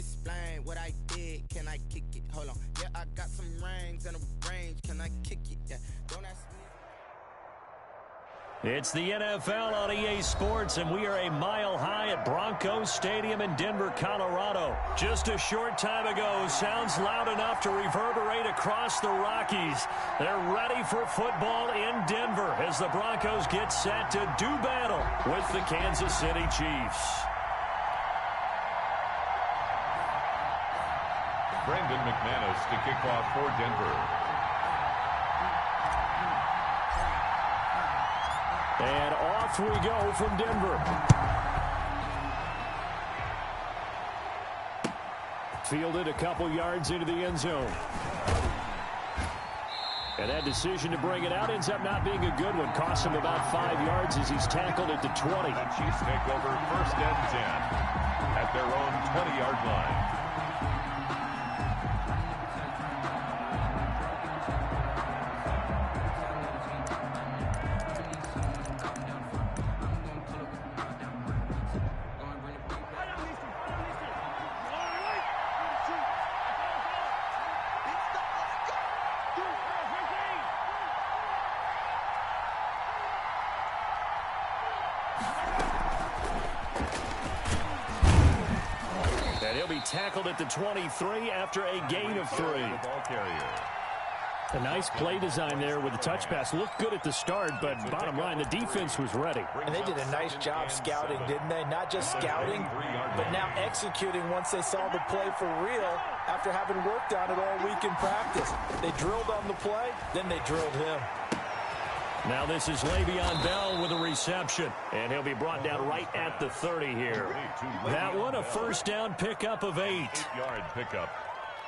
explain what I did. Can I kick it? Hold on. Yeah, I got some rings and a range. Can I kick it? Yeah. Don't ask me. It's the NFL on EA Sports, and we are a mile high at Broncos Stadium in Denver, Colorado. Just a short time ago, sounds loud enough to reverberate across the Rockies. They're ready for football in Denver as the Broncos get set to do battle with the Kansas City Chiefs. Brendan McManus to kick off for Denver. And off we go from Denver. Fielded a couple yards into the end zone. And that decision to bring it out ends up not being a good one. Costs him about 5 yards as he's tackled at the 20. The Chiefs take over 1st and 10 at their own 20-yard line. Tackled at the 23 after a gain of 3. A nice play design there with the touch pass. Looked good at the start, but bottom line, the defense was ready. And they did a nice job scouting, didn't they? Not just scouting, but now executing once they saw the play for real after having worked on it all week in practice. They drilled on the play, then they drilled him. Now this is Le'Veon Bell with a reception, and he'll be brought down right at the 30 here. That one, a first down pickup of 8. 8-yard pickup.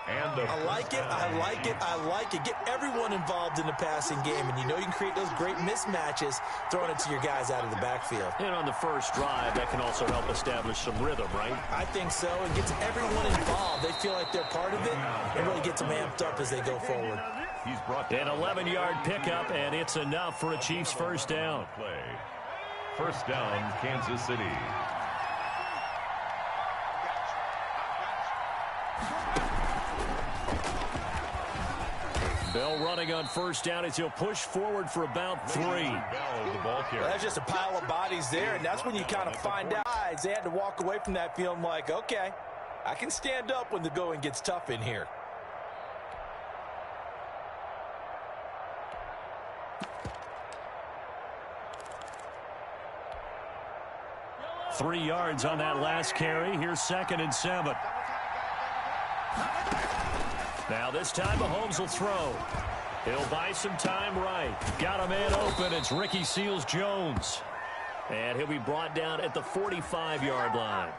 And I like it, I like it, I like it. Get everyone involved in the passing game, and you know you can create those great mismatches throwing it to your guys out of the backfield. And on the first drive, that can also help establish some rhythm, right? I think so. It gets everyone involved. They feel like they're part of it, and really gets them amped up as they go forward. He's brought an 11-yard pickup, and it's enough for a Chiefs first down. First down, Kansas City. Bell running on first down as he'll push forward for about 3. Well, that's just a pile of bodies there, and that's when you kind of find out they had to walk away from that feeling like, okay, I can stand up when the going gets tough in here. Three yards on that last carry. Here's 2nd and 7. Now this time Mahomes will throw. He'll buy some time right. Got a man open. It's Ricky Seals-Jones. And he'll be brought down at the 45-yard line.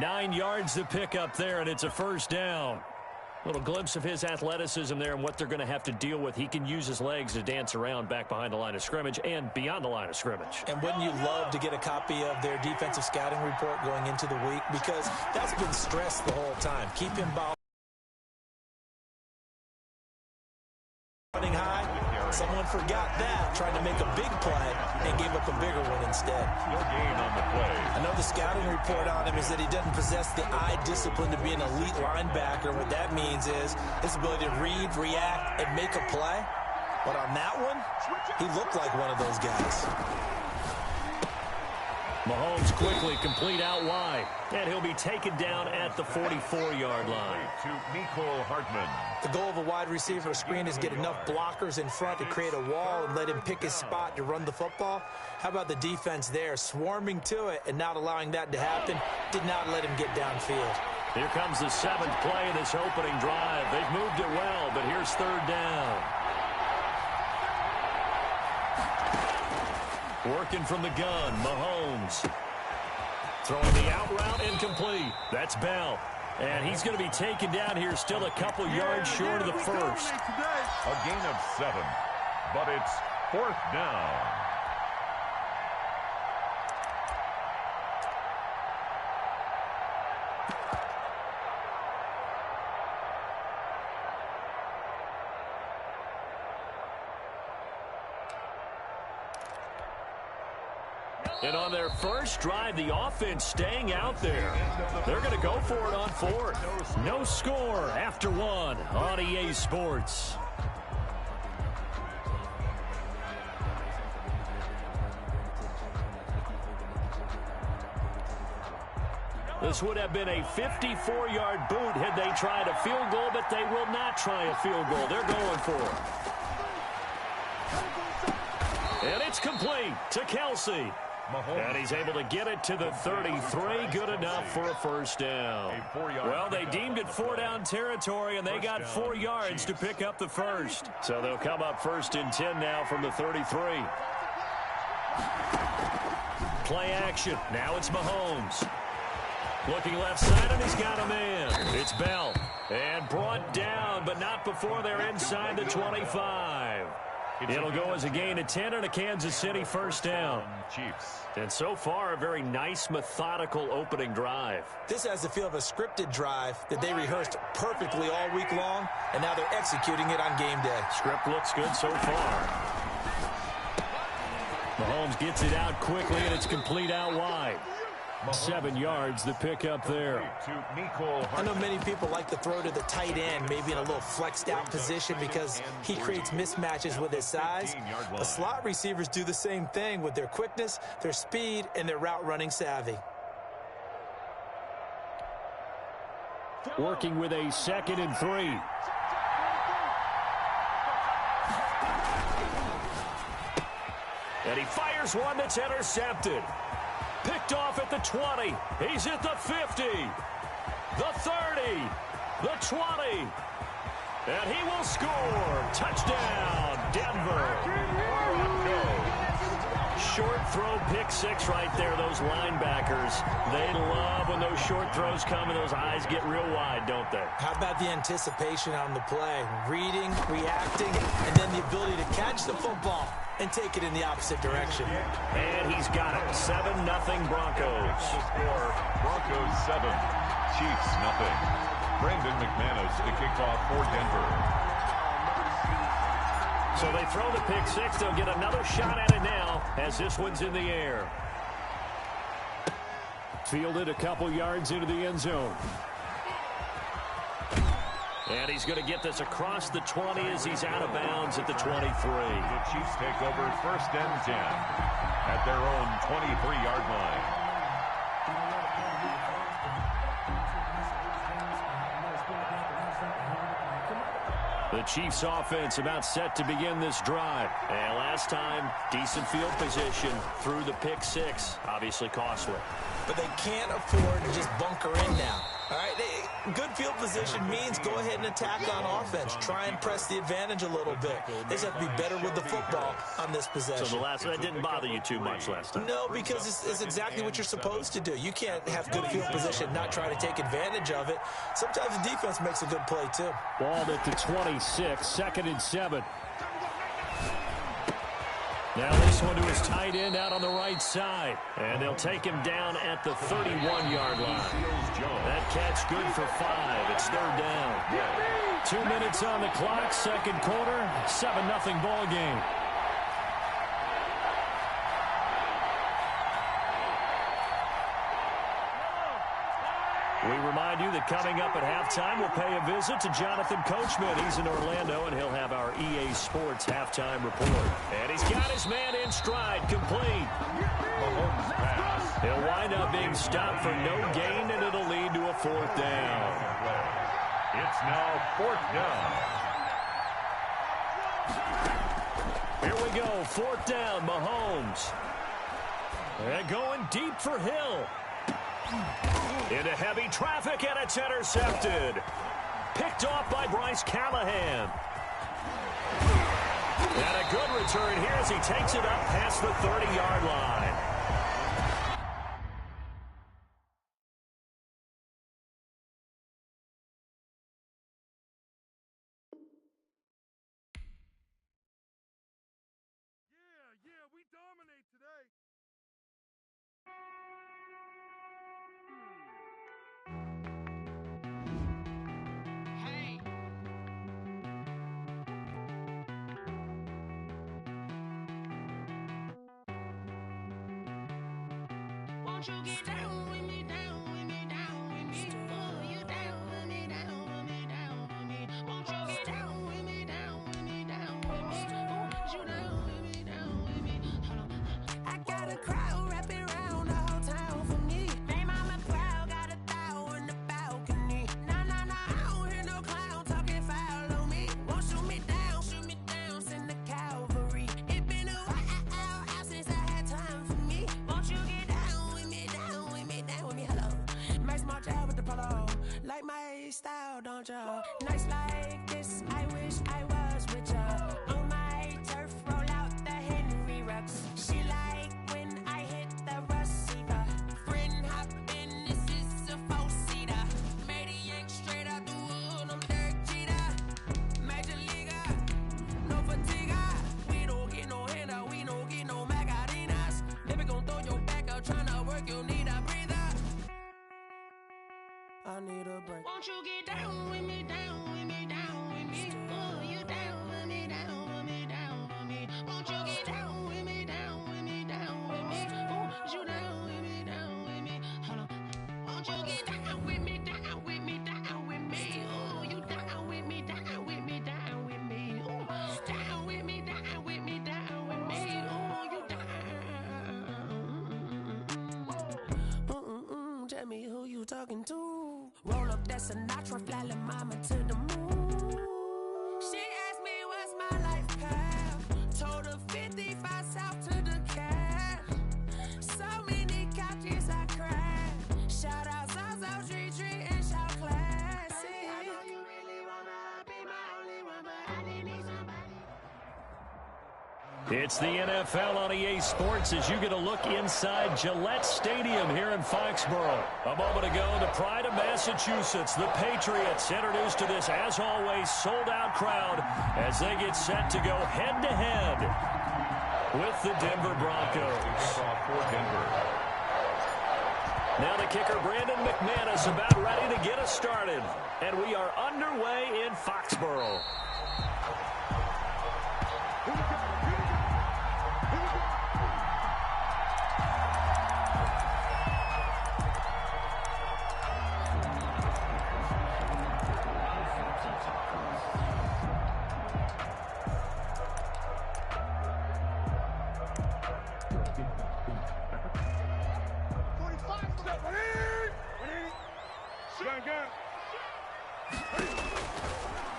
9 yards to pick up there, and it's a first down. Little glimpse of his athleticism there and what they're going to have to deal with. He can use his legs to dance around back behind the line of scrimmage and beyond the line of scrimmage. And wouldn't you love to get a copy of their defensive scouting report going into the week? Because that's been stressed the whole time. Keep him ball running high. Someone forgot that, trying to make a big play and gave up a bigger one instead. No gain on the play. I know the scouting report on him is that he doesn't possess the eye discipline to be an elite linebacker. What that means is his ability to read, react, and make a play. But on that one, he looked like one of those guys. Mahomes quickly complete out wide, and he'll be taken down at the 44-yard line. To Mecole Hardman. The goal of a wide receiver screen is get enough blockers in front to create a wall and let him pick his spot to run the football. How about the defense there, swarming to it and not allowing that to happen? Did not let him get downfield. Here comes the 7th play of this opening drive. They've moved it well, but here's 3rd down. Working from the gun, Mahomes. Throwing the out route incomplete. That's Bell. And he's going to be taken down here still a couple yards short of the first. A gain of 7, but it's 4th down. And on their first drive, the offense staying out there. They're going to go for it on fourth. No score after one on EA Sports. This would have been a 54-yard boot had they tried a field goal, but they will not try a field goal. They're going for it. And it's complete to Kelsey. And he's able to get it to the 33. Good enough for a first down. Well, they deemed it 4-down territory, and they got 4 yards to pick up the first. So they'll come up first and 10 now from the 33. Play action. Now it's Mahomes. Looking left side, and he's got a man. It's Bell. And brought down, but not before they're inside the 25. It'll go as a gain of 10 and a Kansas City first down. Chiefs. And so far, a very nice, methodical opening drive. This has the feel of a scripted drive that they rehearsed perfectly all week long, and now they're executing it on game day. Script looks good so far. Mahomes gets it out quickly, and it's complete out wide. 7 yards the pick up there. I know many people like to throw to the tight end, maybe in a little flexed out position because he creates mismatches with his size. The slot receivers do the same thing with their quickness, their speed, and their route running savvy. Working with a 2nd and 3. And he fires one that's intercepted. Picked off at the 20. He's at the 50. The 30. The 20. And he will score. Touchdown, Denver. Short throw, pick six right there. Those linebackers, they love when those short throws come and those eyes get real wide, don't they? How about the anticipation on the play? Reading, reacting, and then the ability to catch the football and take it in the opposite direction. And he's got it. 7-0 Broncos. Score, Broncos 7, Chiefs 0. Brandon McManus to kick off for Denver. So they throw the pick six. They'll get another shot at it now as this one's in the air. Fielded a couple yards into the end zone. And he's going to get this across the 20 as he's out of bounds at the 23. The Chiefs take over 1st and 10 at their own 23-yard line. The Chiefs offense about set to begin this drive. And last time, decent field position through the pick six. Obviously costly. But they can't afford to just bunker in now. All right, good field position means go ahead and attack on offense. Try and press the advantage a little bit. They just have to be better with the football on this possession. So that didn't bother you too much last time? No, because it's exactly what you're supposed to do. You can't have good field position and not try to take advantage of it. Sometimes the defense makes a good play, too. Ball at the 26, 2nd and 7. Now this one to his tight end out on the right side. And they'll take him down at the 31-yard line. That catch good for 5. It's 3rd down. 2 minutes on the clock, 2nd quarter, 7-0 ball game. We remind you that coming up at halftime, we'll pay a visit to Jonathan Coachman. He's in Orlando, and he'll have our EA Sports halftime report. And he's got his man in stride, complete. Mahomes pass. He'll wind up being stopped for no gain, and it'll lead to a 4th down. It's now 4th down. Here we go, 4th down, Mahomes. And going deep for Hill. Into heavy traffic, and it's intercepted. Picked off by Bryce Callahan. And a good return here as he takes it up past the 30-yard line. Yeah, we dominate today. Won't you get down with me, down with me, down with me? Oh, you down with me, down with me, down with me. Won't you get down with me, down with me, down with me? Oh, you down with me, down with me. Hold on. I got a crowd wrapping around the whole town for me. Name on my crowd, got 1,000 in the balcony. Nah, nah, nah, I don't hear no clown talking foul on me. Won't shoot me down, send the cavalry. It been a while since I had time for me. Won't you get down with me, down with me, down with me? Hello. Max March out with the polo. Like my style, don't ya? Nights like this, I wish I was with ya. On my turf, roll out the Henry Rux. She like when I hit the receiver. Friend hop in, this is a 4-seater. Made a yank straight out the wood, I'm Derek Jeter. Major leaguer, no fatigue. We don't get no handout, we don't get no Macarinas. Never gon' throw your back out, tryna work, you need a breather. I need a break. Won't you get down with me, down with me, down with me? Oh, you down with me, down with me, down with me. Won't you get down with me, down with me, down with me? Oh, you down with me, down with me. Hold on. Won't you get down with me, down with me, down with me? Oh, you down with me, down with me, down with me. Oh, down with me, down with me, down with me. Oh, you down. Tell me who you talking to. Roll up that Sinatra, fly la mama to the moon. She asked me what's my life path. Told her 55 south to the cash. So many couches I crashed. Shout out Zazo, Tree, and shout classic. I know you really wanna be my only one, but I didn't need somebody. It's the NFL on EA Sports as you get a look inside Gillette Stadium here in Foxborough. A moment ago, the pride of Massachusetts, the Patriots, introduced to this, as always, sold-out crowd as they get set to go head-to-head with the Denver Broncos. For Denver. Now the kicker, Brandon McManus, about ready to get us started. And we are underway in Foxborough.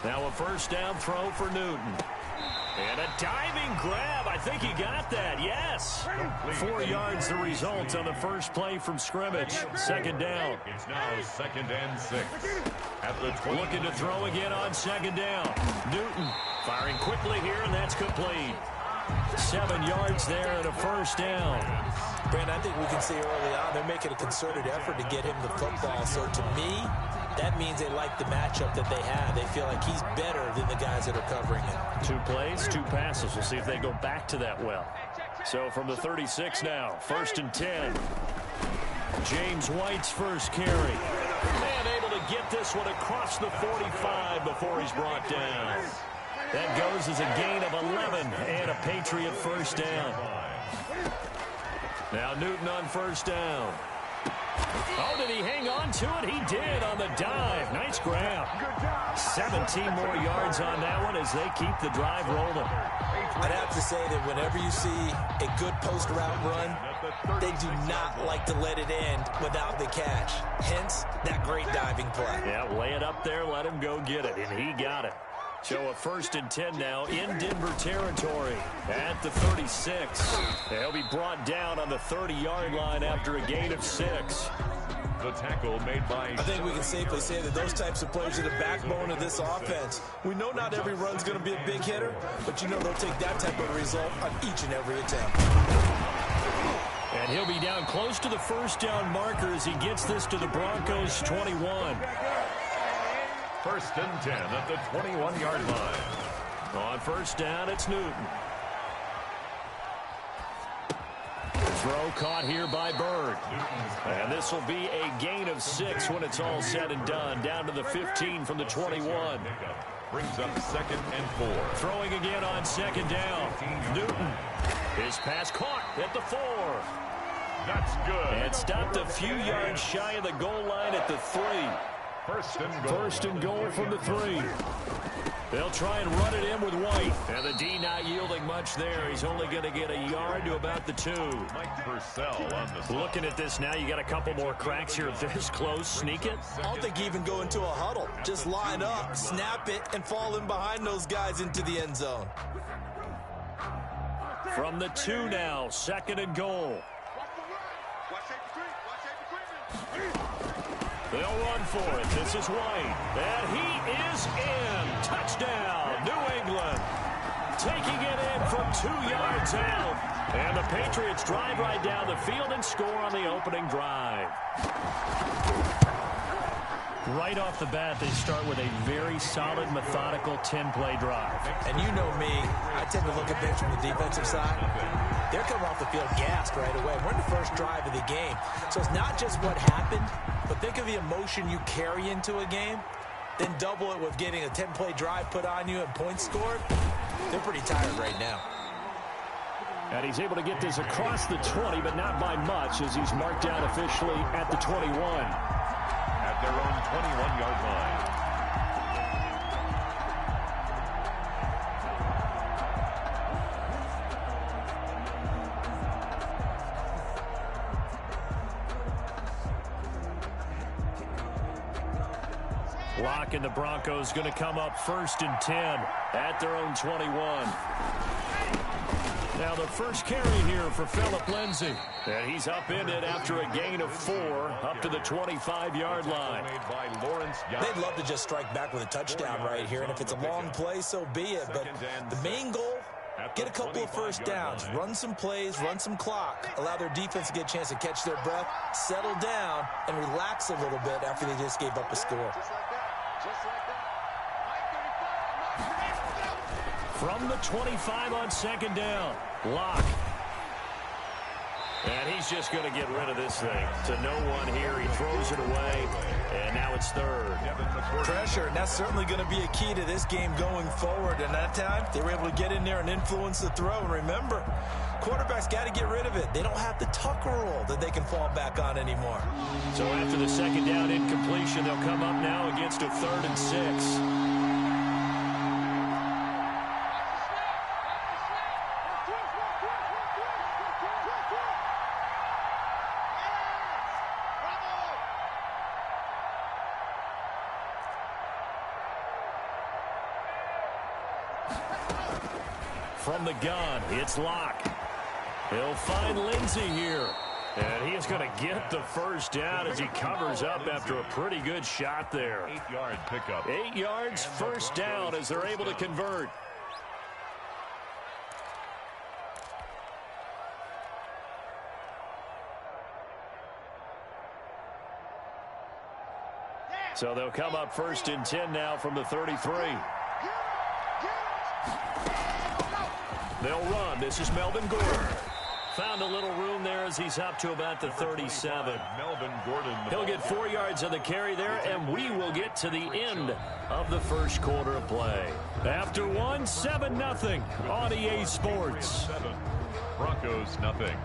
Now a first down throw for Newton. And a diving grab. I think he got that. Yes. 4 yards the result on the first play from scrimmage. Second down. It's now 2nd and 6. At the 20. Looking to throw again on second down. Newton firing quickly here, and that's complete. 7 yards there and a first down. Brandon, I think we can see early on they're making a concerted effort to get him the football. So to me, that means they like the matchup that they have. They feel like he's better than the guys that are covering him. 2 plays, 2 passes. We'll see if they go back to that well. So from the 36 now, 1st and 10. James White's first carry. And able to get this one across the 45 before he's brought down. That goes as a gain of 11 and a Patriot first down. Now Newton on first down. Oh, did he hang on to it? He did on the dive. Nice grab. 17 more yards on that one as they keep the drive rolling. I'd have to say that whenever you see a good post route run, they do not like to let it end without the catch. Hence, that great diving play. Yeah, lay it up there, let him go get it, and he got it. So a 1st and 10 now in Denver territory at the 36. They'll be brought down on the 30-yard line after a gain of 6. The tackle made by... I think we can safely say that those types of plays are the backbone of this offense. We know not every run's going to be a big hitter, but you know they'll take that type of result on each and every attempt. And he'll be down close to the first down marker as he gets this to the Broncos' 21. 1st and 10 at the 21-yard line. On first down, it's Newton. Throw caught here by Bird. And this will be a gain of 6 when it's all said and done. Down to the 15 from the 21. Brings up 2nd and 4. Throwing again on second down. Newton. His pass caught at the 4. That's good. And stopped a few yards shy of the goal line at the 3. First and goal from the 3. They'll try and run it in with White. And the D not yielding much there. He's only going to get a yard to about the 2. Mike Purcell on the side. Looking at this now, you got a couple more cracks here. If this close, sneak it. I don't think even go into a huddle. Just line up, snap it, and fall in behind those guys into the end zone. From the 2 now, second and goal. They'll run for it. This is White. And he is in. Touchdown, New England. Taking it in from 2 yards out. And the Patriots drive right down the field and score on the opening drive. Right off the bat, they start with a very solid, methodical 10-play drive. And you know me, I tend to look at things from the defensive side. They're coming off the field gassed right away. We're in the first drive of the game. So it's not just what happened, but think of the emotion you carry into a game. Then double it with getting a 10-play drive put on you and points scored. They're pretty tired right now. And he's able to get this across the 20, but not by much, as he's marked down officially at the 21. At their own 21-yard line. Locke and the Broncos going to come up first and 10 at their own 21. Now the first carry here for Phillip Lindsay. And he's upended after a gain of 4 up to the 25-yard line. They'd love to just strike back with a touchdown right here. And if it's a long play, so be it. But the main goal, get a couple of first downs, run some plays, run some clock, allow their defense to get a chance to catch their breath, settle down, and relax a little bit after they just gave up a score. From the 25 on second down, Locke. And he's just going to get rid of this thing. To no one here, he throws it away, and now it's third. Pressure, and that's certainly going to be a key to this game going forward. And that time, they were able to get in there and influence the throw. And remember, quarterbacks got to get rid of it. They don't have the tuck rule that they can fall back on anymore. So after the second down incompletion, they'll come up now against a 3rd and 6. From the gun, it's Locke. He'll find Lindsay here. And he is going to get the first down as he covers up after a pretty good shot there. 8-yard pickup. 8 yards, first down as they're able to convert. So they'll come up first and 10 now from the 33. They'll run. This is Melvin Gordon. Found a little room there as he's up to about the 37. Melvin Gordon. He'll get 4 yards on the carry there, and we will get to the end of the first quarter of play. After 7-0 on EA Sports. Broncos nothing.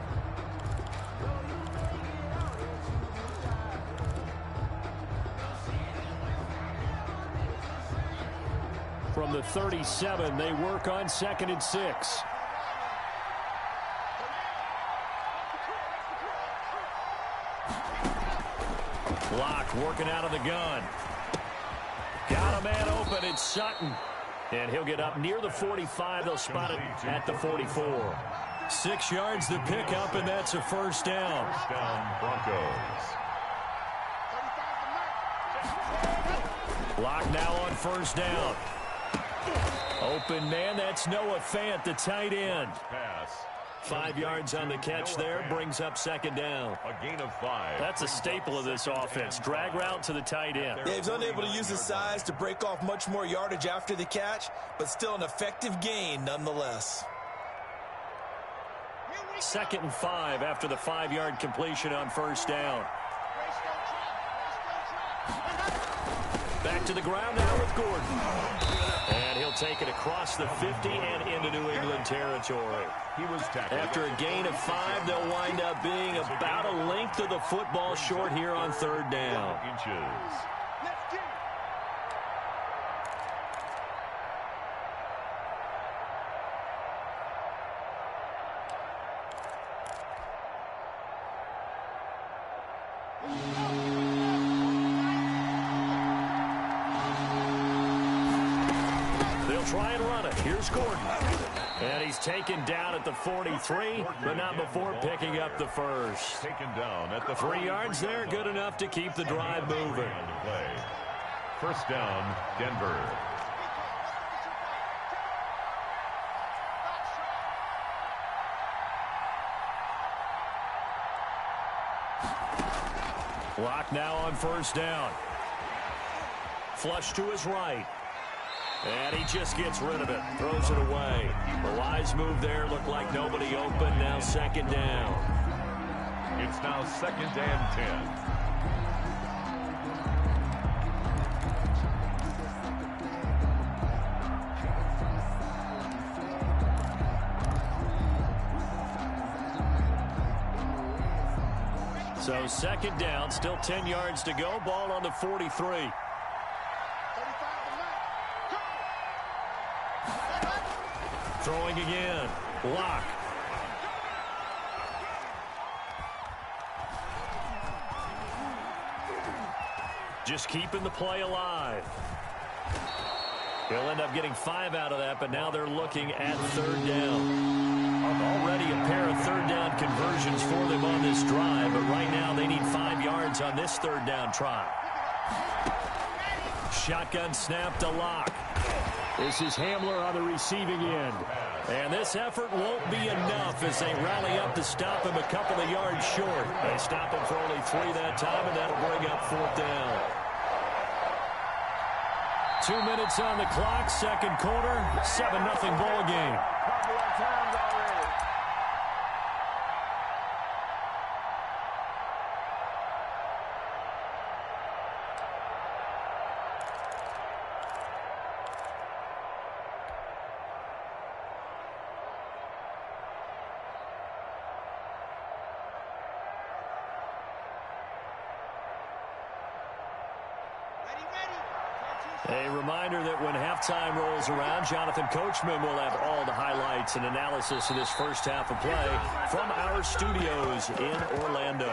From the 37, they work on 2nd and 6. Locke working out of the gun. Got a man open, it's Sutton. And he'll get up near the 45. They'll spot it at the 44. 6 yards to pick up, and that's a first down. First down, Broncos. Locke now on first down. Open man, that's Noah Fant, the tight end. Pass. 5 yards on the catch there, brings up second down. A gain of 5. That's a staple of this offense. Drag route to the tight end. Yeah, he's unable to use his size to break off much more yardage after the catch, but still an effective gain nonetheless. 2nd and 5 after the 5-yard completion on first down. Back to the ground now with Gordon. And he'll take it across the 50 and into New England territory. He was tackled. After a gain of 5, they'll wind up being about a length of the football short here on 3rd down. Inches. They'll try and run it. Here's Gordon. And he's taken down at the 43, but not before picking up the first. Taken down at the 3 yards there, good enough to keep the drive moving. First down, Denver. Lock now on 1st down. Flush to his right. And he just gets rid of it. Throws it away. A wise move there. Looked like nobody open. Now 2nd down. It's now 2nd and 10. So 2nd down, still 10 yards to go. Ball on the 43. Throwing again. Lock. Just keeping the play alive. He'll end up getting 5 out of that, but now they're looking at 3rd down. Already a pair of 3rd down conversions for them on this drive, but right now they need 5 yards on this 3rd down try. Shotgun snap to Lock. This is Hamler on the receiving end. And this effort won't be enough as they rally up to stop him a couple of yards short. They stop him for only 3 that time, and that'll bring up 4th down. 2 minutes on the clock, 2nd quarter, 7-0 ball game. A reminder that when halftime rolls around, Jonathan Coachman will have all the highlights and analysis of this first half of play from our studios in Orlando.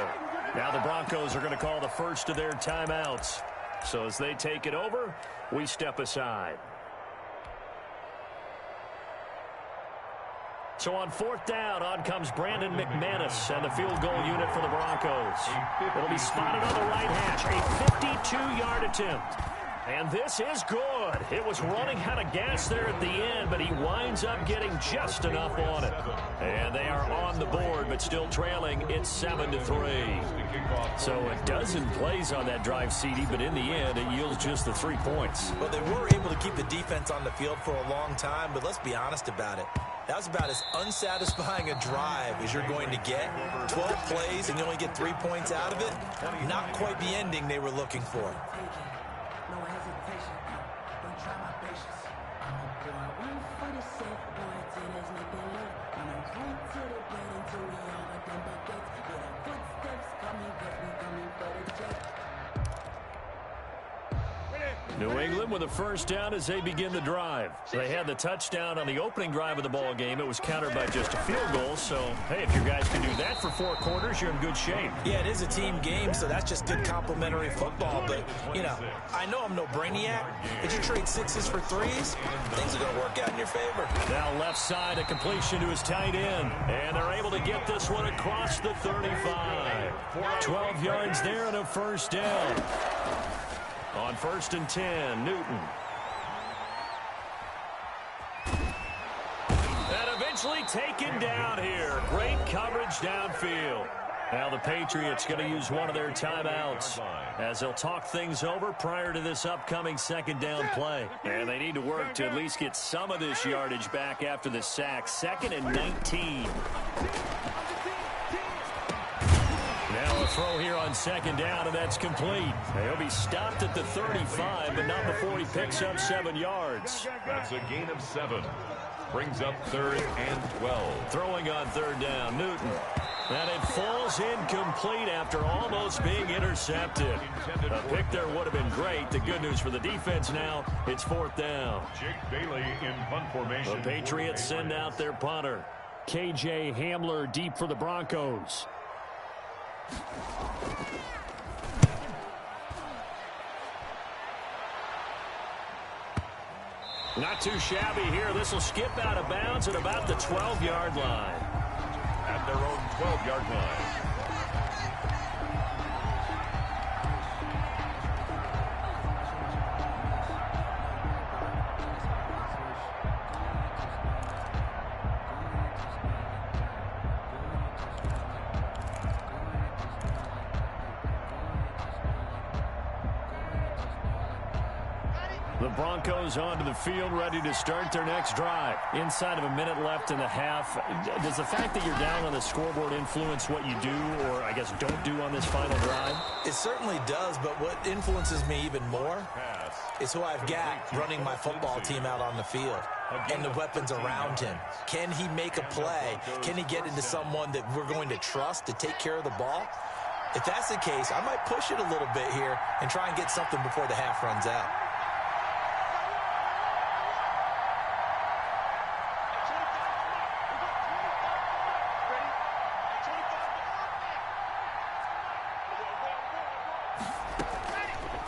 Now the Broncos are going to call the first of their timeouts. So as they take it over, we step aside. So on 4th down, on comes Brandon McManus and the field goal unit for the Broncos. It'll be spotted on the right hash, a 52-yard attempt. And this is good. It was running out of gas there at the end, but he winds up getting just enough on it. And they are on the board, but still trailing. It's 7-3. So a dozen plays on that drive, CD, but in the end, it yields just the 3 points. Well, they were able to keep the defense on the field for a long time, but let's be honest about it. That was about as unsatisfying a drive as you're going to get. 12 plays and you only get 3 points out of it. Not quite the ending they were looking for. New England with a first down as they begin the drive. They had the touchdown on the opening drive of the ball game. It was countered by just a field goal. So, hey, if your guys can do that for 4 quarters, you're in good shape. Yeah, it is a team game, so that's just good complimentary football. But, you know, I know I'm no brainiac. But you trade 6s for 3s, things are going to work out in your favor. Now left side, a completion to his tight end. And they're able to get this one across the 35. 12 yards there and a first down. On 1st and 10, Newton. And eventually taken down here. Great coverage downfield. Now the Patriots going to use one of their timeouts as they'll talk things over prior to this upcoming 2nd down play. And they need to work to at least get some of this yardage back after the sack. 2nd and 19. Now a throw here on 2nd down, and that's complete. He'll be stopped at the 35, but not before he picks up 7 yards. That's a gain of 7. Brings up 3rd and 12. Throwing on 3rd down, Newton. And it falls incomplete after almost being intercepted. A pick there would have been great. The good news for the defense now, it's 4th down. Jake Bailey in punt formation. The Patriots send out their punter. KJ Hamler deep for the Broncos. Not too shabby here. This will skip out of bounds at about the 12-yard line. At their own 12-yard line. The Broncos onto the field, ready to start their next drive. Inside of a minute left in the half, does the fact that you're down on the scoreboard influence what you do, or I guess don't do on this final drive? It certainly does, but what influences me even more is who I've got running my football team out on the field and the weapons around him. Can he make a play? Can he get into someone that we're going to trust to take care of the ball? If that's the case, I might push it a little bit here and try and get something before the half runs out.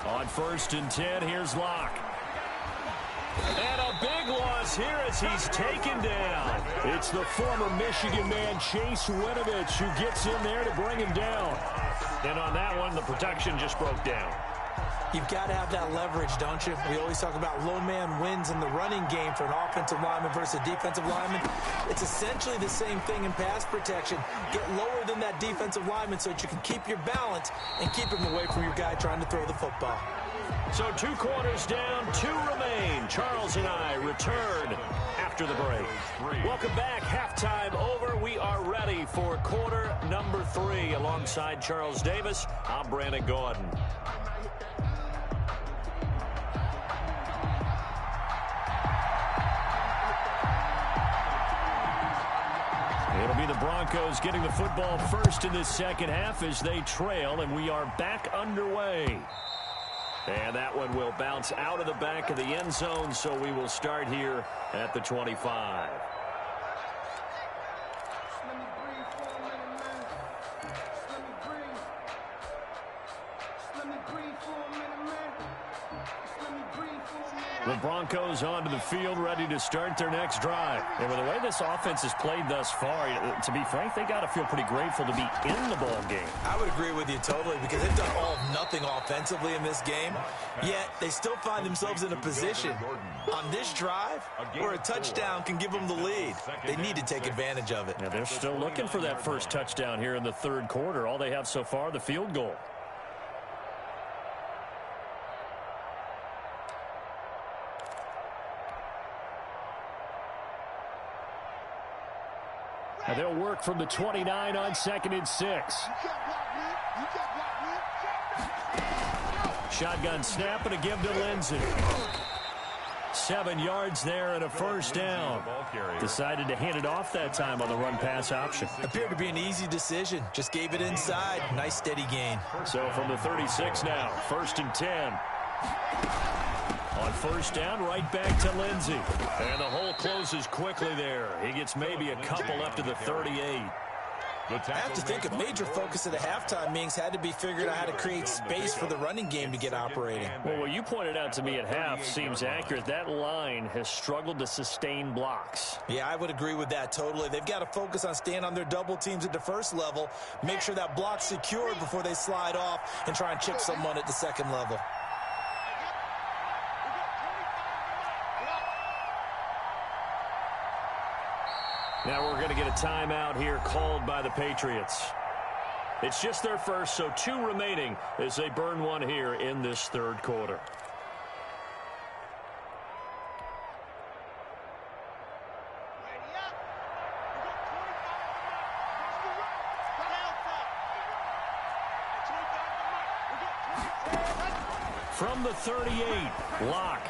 On 1st and 10, here's Locke. And a big loss here as he's taken down. It's the former Michigan man, Chase Winovich, who gets in there to bring him down. And on that one, the protection just broke down. You've got to have that leverage, don't you? We always talk about low man wins in the running game for an offensive lineman versus a defensive lineman. It's essentially the same thing in pass protection. Get lower than that defensive lineman so that you can keep your balance and keep him away from your guy trying to throw the football. So 2 quarters down, 2 remain. Charles and I return after the break. Welcome back. Halftime over. We are ready for quarter number 3. Alongside Charles Davis, I'm Brandon Gordon. It'll be the Broncos getting the football first in this second half as they trail, and we are back underway. And that one will bounce out of the back of the end zone, so we will start here at the 25. The Broncos onto the field, ready to start their next drive. And with the way this offense has played thus far, to be frank, they got to feel pretty grateful to be in the ball game. I would agree with you totally because they've done all of nothing offensively in this game, yet they still find themselves in a position on this drive where a touchdown can give them the lead. They need to take advantage of it. Yeah, they're still looking for that first touchdown here in the 3rd quarter. All they have so far, the field goal. And they'll work from the 29 on 2nd and 6. Shotgun snap and a give to Lindsey. 7 yards there and a first down. Decided to hand it off that time on the run-pass option. Appeared to be an easy decision. Just gave it inside. Nice steady gain. So from the 36 now, 1st and 10. On 1st down, right back to Lindsey. And the hole closes quickly there. He gets maybe a couple up to the 38. I have to think a major focus of the halftime meetings had to be figuring out how to create space for the running game to get operating. Well, what you pointed out to me at half seems accurate. That line has struggled to sustain blocks. Yeah, I would agree with that totally. They've got to focus on staying on their double teams at the first level, make sure that block's secured before they slide off and try and chip someone at the second level. Now we're going to get a timeout here called by the Patriots. It's just their first, so 2 remaining as they burn one here in this 3rd quarter. From the 38, Locke.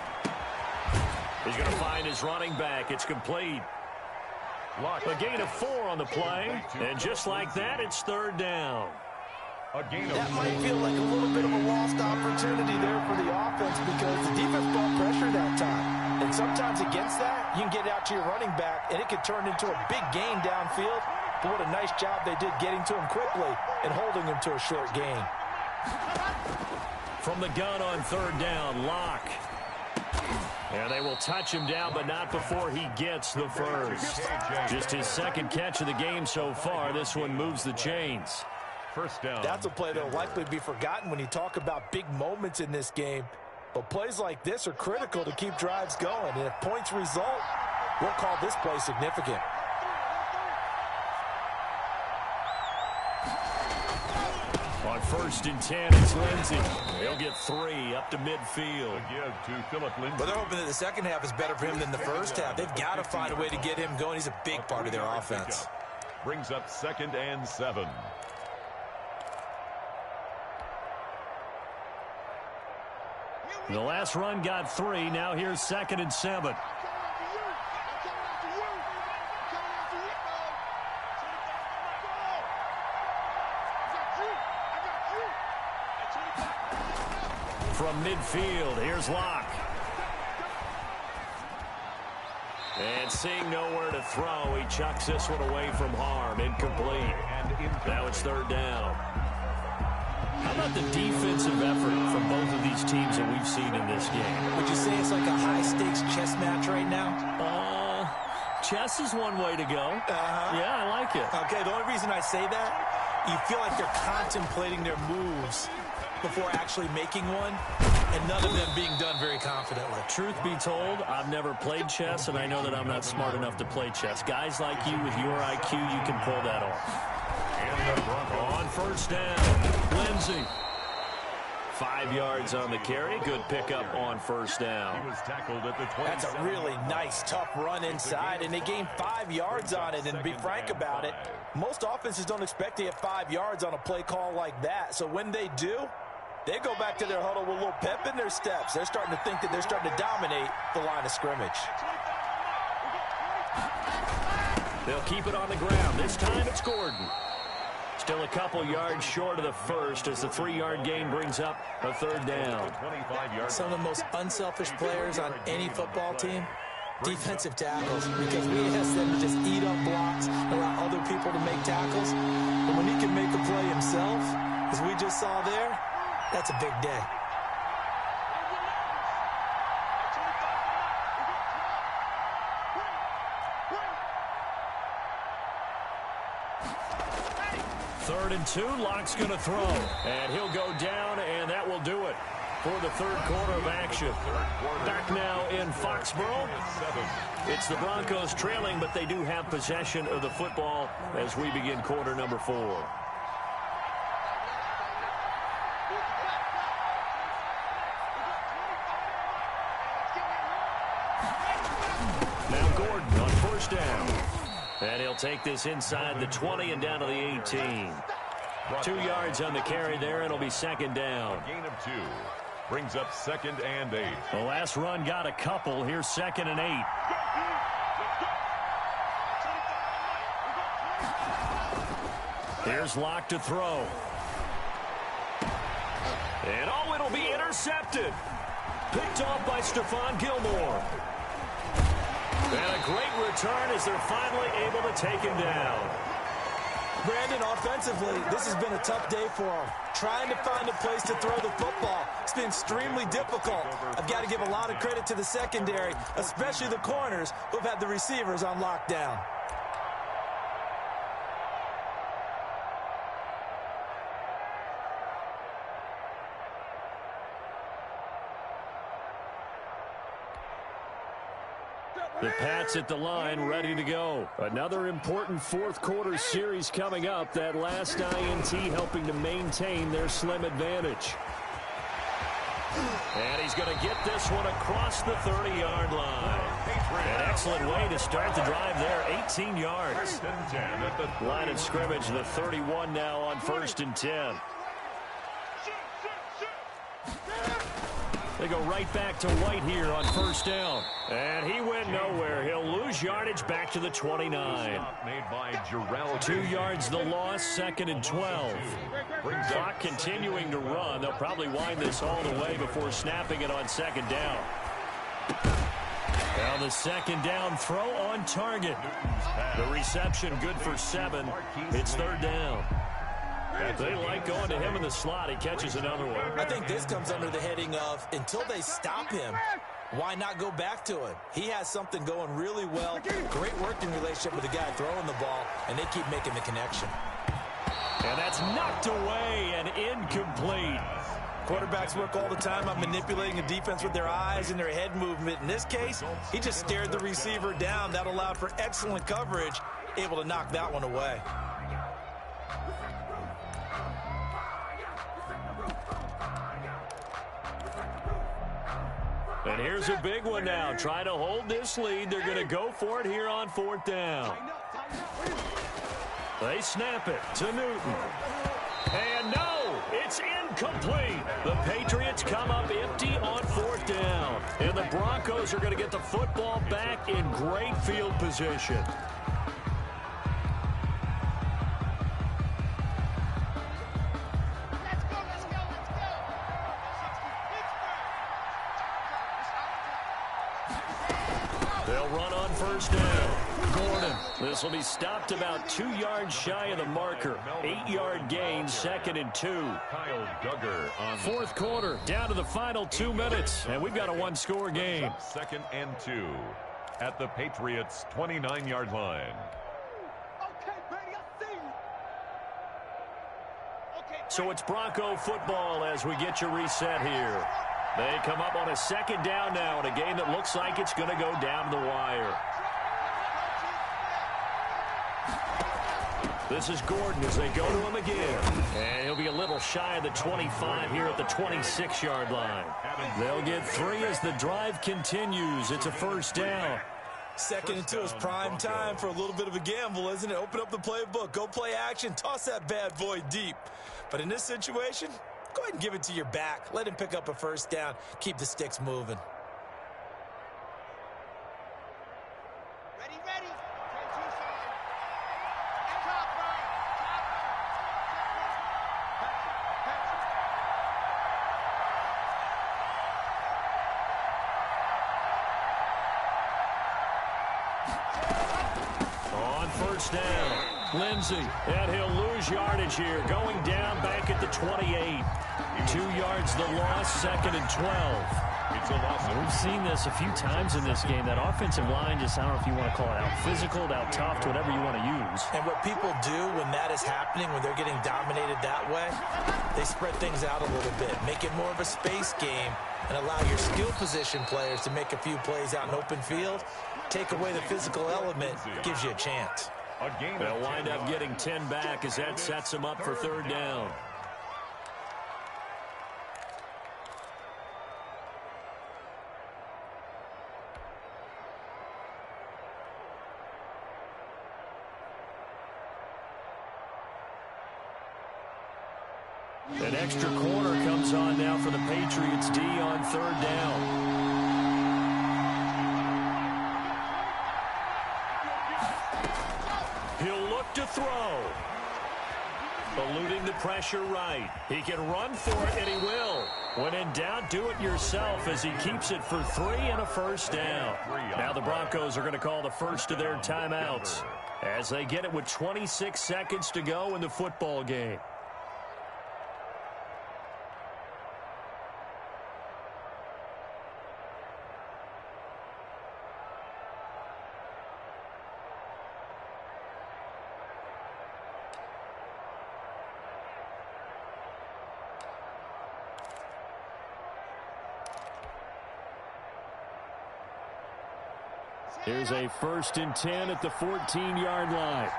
He's going to find his running back. It's complete. A gain of 4 on the play. And just like that, it's third down. That might feel like a little bit of a lost opportunity there for the offense because the defense brought pressure that time. And sometimes against that, you can get out to your running back, and it can turn into a big gain downfield. But what a nice job they did getting to him quickly and holding him to a short gain. From the gun on third down, Locke. And they will touch him down, but not before he gets the first. Just his second catch of the game so far. This one moves the chains. First down. That's a play that will likely be forgotten when you talk about big moments in this game. But plays like this are critical to keep drives going. And if points result, we'll call this play significant. On first and 10, it's Lindsey. He'll get 3 up to midfield. But they're hoping that the second half is better for him than the first half. They've got to find a way to get him going. He's a big part of their offense. Brings up 2nd and 7. The last run got 3. Now here's 2nd and 7. From midfield, here's Locke. And seeing nowhere to throw, he chucks this one away from harm. Incomplete. Now it's third down. How about the defensive effort from both of these teams that we've seen in this game? Would you say it's like a high-stakes chess match right now? Chess is one way to go. Yeah, I like it. Okay, the only reason I say that, you feel like they're contemplating their moves before actually making one, and none of them being done very confidently. Truth be told, I've never played chess, and I know that I'm not smart enough to play chess. Guys like you with your IQ, you can pull that off. On first down, Lindsey. 5 yards on the carry. Good pickup on first down. He was tackled at the 20. That's a really nice, tough run inside, and they gained 5 yards on it. And to be frank about it, most offenses don't expect to get 5 yards on a play call like that. So when they do, they go back to their huddle with a little pep in their steps. They're starting to think that they're starting to dominate the line of scrimmage. They'll keep it on the ground. This time it's Gordon. Still a couple yards short of the first as the 3-yard gain brings up a third down. Some of the most unselfish players on any football team, defensive tackles, because we ask them to just eat up blocks, allow other people to make tackles. But when he can make a play himself, as we just saw there, that's a big day. Third and 2, Locke's going to throw. And he'll go down, and that will do it for the third quarter of action. Back now in Foxborough. It's the Broncos trailing, but they do have possession of the football as we begin quarter number 4. Now Gordon on first down. And he'll take this inside the 20 and down to the 18. 2 yards on the carry there. It'll be second down. Gain of 2. Brings up 2nd and 8. The last run got a couple. Here's 2nd and 8. Here's Locke to throw. And it'll be intercepted. Picked off by Stephon Gilmore. And a great return as they're finally able to take him down. Brandon, offensively, this has been a tough day for him. Trying to find a place to throw the football. It's been extremely difficult. I've got to give a lot of credit to the secondary, especially the corners who've had the receivers on lockdown. The Pats at the line, ready to go. Another important fourth quarter series coming up. That last INT helping to maintain their slim advantage. And he's going to get this one across the 30-yard line. An excellent way to start the drive there. 18 yards. Line of scrimmage, the 31 now on 1st and 10. They go right back to White here on first down. And he went nowhere. He'll lose yardage back to the 29. Made by Jarrell. 2 yards the loss, 2nd and 12. Clock continuing to run. They'll probably wind this all the way before snapping it on 2nd down. Now the 2nd down throw on target. The reception good for 7. It's 3rd down. They like going to him in the slot. He catches another one. I think this comes under the heading of until they stop him, why not go back to him? He has something going really well. Great working relationship with the guy throwing the ball, and they keep making the connection. And that's knocked away and incomplete. Quarterbacks work all the time on manipulating a defense with their eyes and their head movement. In this case, he just stared the receiver down. That allowed for excellent coverage, able to knock that one away. And here's a big one now. Trying to hold this lead. They're going to go for it here on 4th down. They snap it to Newton. And no, it's incomplete. The Patriots come up empty on 4th down. And the Broncos are going to get the football back in great field position. They'll run on 1st down. Gordon. This will be stopped about 2 yards shy of the marker. 8-yard gain, 2nd and 2. Kyle Duggar on 4th quarter, down to the final 2 minutes, and we've got a one-score game. 2nd and 2 at the Patriots' 29-yard line. So it's Bronco football as we get you reset here. They come up on a 2nd down now in a game that looks like it's going to go down to the wire. This is Gordon as they go to him again. And he'll be a little shy of the 25 here at the 26-yard line. They'll get 3 as the drive continues. It's a 1st down. 2nd and 2 is prime time for a little bit of a gamble, isn't it? Open up the playbook, go play action, toss that bad boy deep. But in this situation, go ahead and give it to your back. Let him pick up a 1st down. Keep the sticks moving. Ready. On 1st down. Lindsey, and he'll lose yardage here, going down back at the 28. 2 yards the loss, 2nd and 12. It's a loss. We've seen this a few times in this game. That offensive line just, I don't know if you want to call it out physical, out tough, whatever you want to use. And what people do when that is happening, when they're getting dominated that way, they spread things out a little bit, make it more of a space game, and allow your skill position players to make a few plays out in open field. Take away the physical element, gives you a chance. They'll wind up getting 10 back as that sets them up for 3rd down. An extra corner comes on now for the Patriots D on 3rd down. To throw. Eluding the pressure right. He can run for it, and he will. When in doubt, do it yourself as he keeps it for 3 and a 1st down. Now the Broncos are going to call the first of their timeouts as they get it with 26 seconds to go in the football game. Here's a 1st and 10 at the 14-yard line.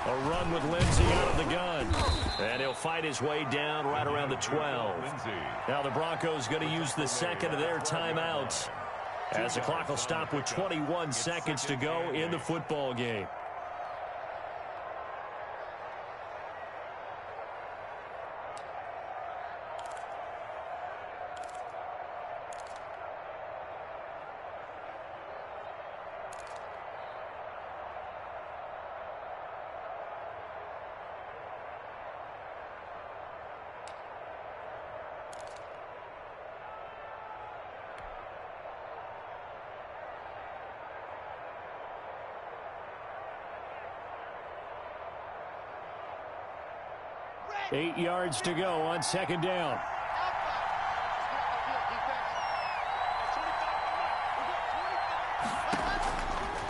A run with Lindsey out of the gun. And he'll fight his way down right around the 12. Now the Broncos going to use the 2nd of their timeouts as the clock will stop with 21 seconds to go in the football game. 8 yards to go on second down.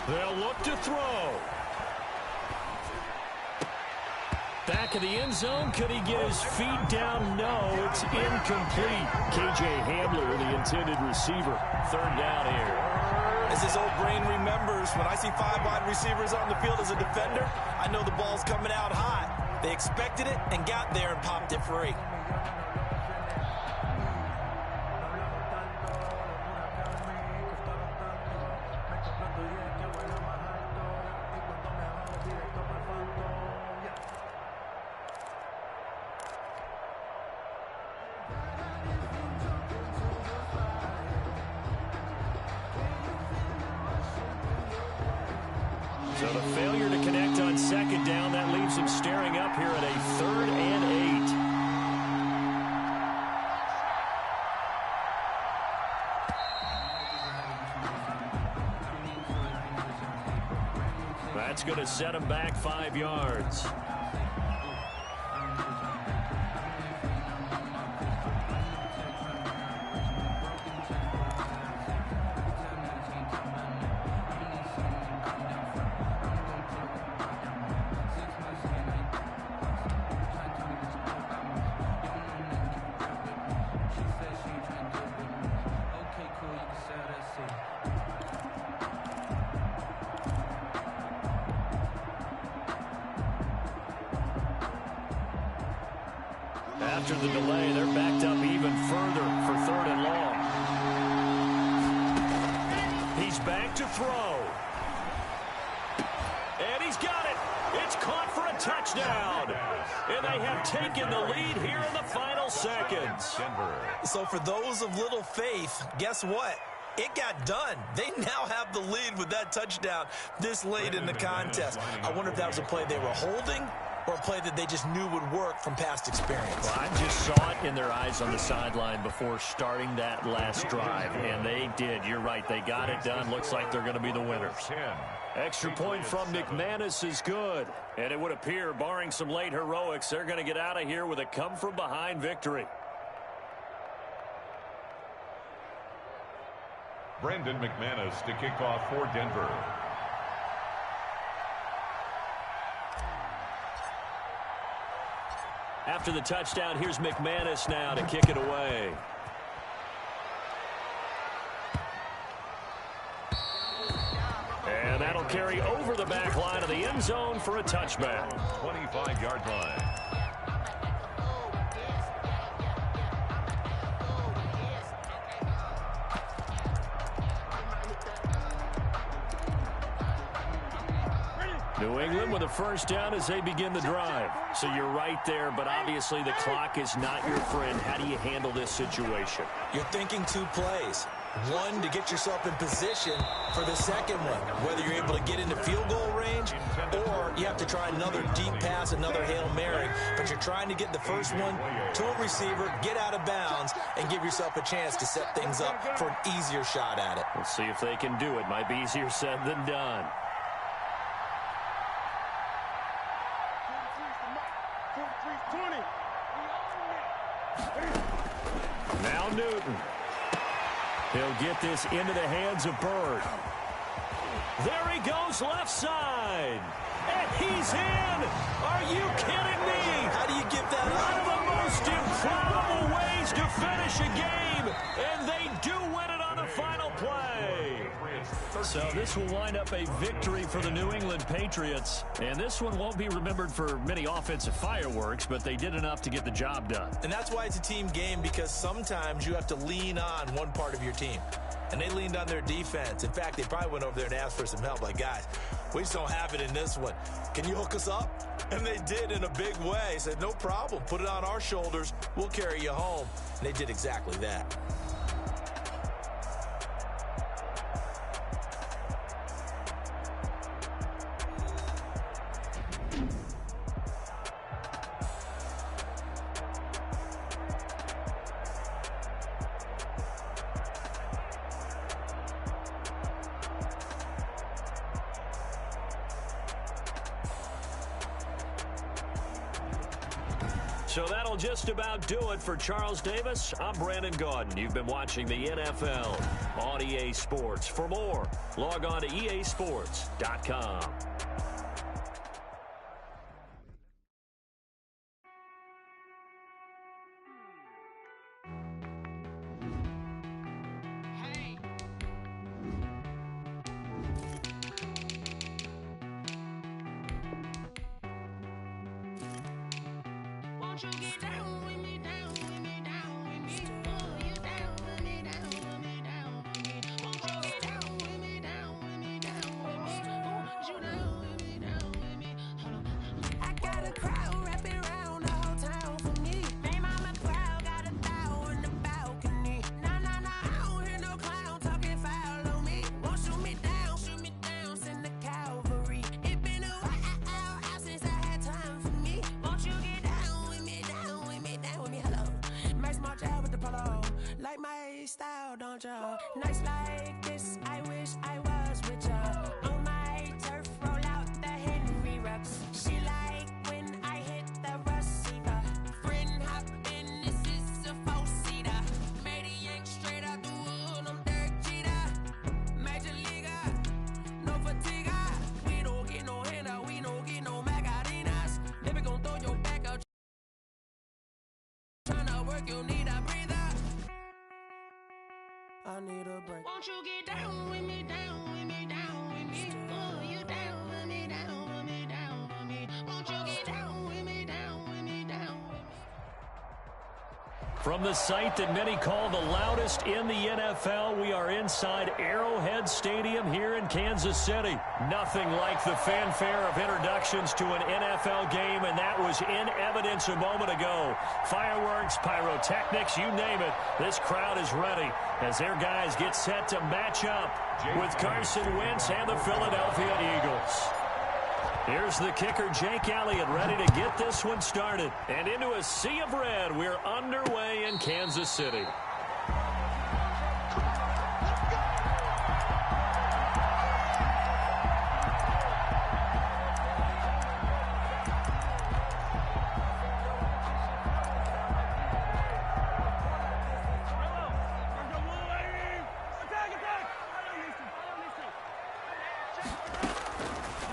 They'll look to throw. Back of the end zone. Could he get his feet down? No, it's incomplete. K.J. Hamler, the intended receiver. Third down here. As his old brain remembers, when I see 5 wide receivers on the field as a defender, I know the ball's coming out hot. They expected it and got there and popped it free. So the failure to connect on second down, that leaves him staring up here at a 3rd and 8. That's going to set him back 5 yards. After the delay, they're backed up even further for 3rd and long. He's back to throw. And he's got it. It's caught for a touchdown. And they have taken the lead here in the final seconds. So for those of little faith, guess what? It got done. They now have the lead with that touchdown this late in the contest. I wonder if that was a play they were holding or a play that they just knew would work from past experience. Well, I just saw it in their eyes on the sideline before starting that last drive, and they did. You're right. They got it done. Looks like they're going to be the winners. Extra point from McManus is good. And it would appear, barring some late heroics, they're going to get out of here with a come-from-behind victory. Brandon McManus to kick off for Denver. After the touchdown, here's McManus now to kick it away. And that'll carry over the back line of the end zone for a touchback. 25-yard line. New England with a first down as they begin the drive. So you're right there, but obviously the clock is not your friend. How do you handle this situation? You're thinking 2 plays. One, to get yourself in position for the second one, whether you're able to get into field goal range or you have to try another deep pass, another Hail Mary. But you're trying to get the first one to a receiver, get out of bounds, and give yourself a chance to set things up for an easier shot at it. We'll see if they can do it. Might be easier said than done. Now Newton. He'll get this into the hands of Bird. There he goes left side. And he's in. Are you kidding me? How do you get that One up? of the most improbable ways to finish a game. And they do win it on the final play. So this will wind up a victory for the New England Patriots. And this one won't be remembered for many offensive fireworks, but they did enough to get the job done. And that's why it's a team game, because sometimes you have to lean on one part of your team. And they leaned on their defense. In fact, they probably went over there and asked for some help. Like, guys, we just don't have it in this one. Can you hook us up? And they did in a big way. Said, no problem. Put it on our shoulders. We'll carry you home. And they did exactly that. So that'll just about do it for Charles Davis. I'm Brandon Gaudin. You've been watching the NFL on EA Sports. For more, log on to easports.com. Won't you get down with me, down with me, down with me? Oh, you down with me, down with me, down with me. Won't you get down with me, down with me, down with me? Oh, you down with me, down with me? Hold on. I got a crowd wrapping around the whole town for me. Name on my crowd, got a thou in the balcony. Nah, nah, nah, I don't hear no clown talking foul on me. Won't shoot me down, send the cavalry. It been a while since I had time for me. Won't you get down with me, down with me, down with me? Hello. Max March out with the polo. Like my style, don't ya? Nights like this, I wish I was with ya. On my turf, roll out the Henry Rux. She like when I hit the receiver. Friend hop in, this is a four-seater. Made a yank straight out the wood, I'm Derek Jeter. Major leaguer, no fatigue. We don't get no handout, we don't get no Macarinas. Never gon' throw your back out. Tryna work, you need a breather. I need a break. Won't you get down with me, down with me, down with me? Oh, you down with me, down with me, down with me? Won't you get down with me, down with me, down with me? From the site that many call the loudest in the NFL, we are inside Arrowhead Stadium here in Kansas City. Nothing like the fanfare of introductions to an NFL game, and that was in evidence a moment ago. Fireworks, pyrotechnics, you name it. This crowd is ready as their guys get set to match up with Carson Wentz and the Philadelphia Eagles. Here's the kicker, Jake Elliott, ready to get this one started. And into a sea of red, we're underway in Kansas City.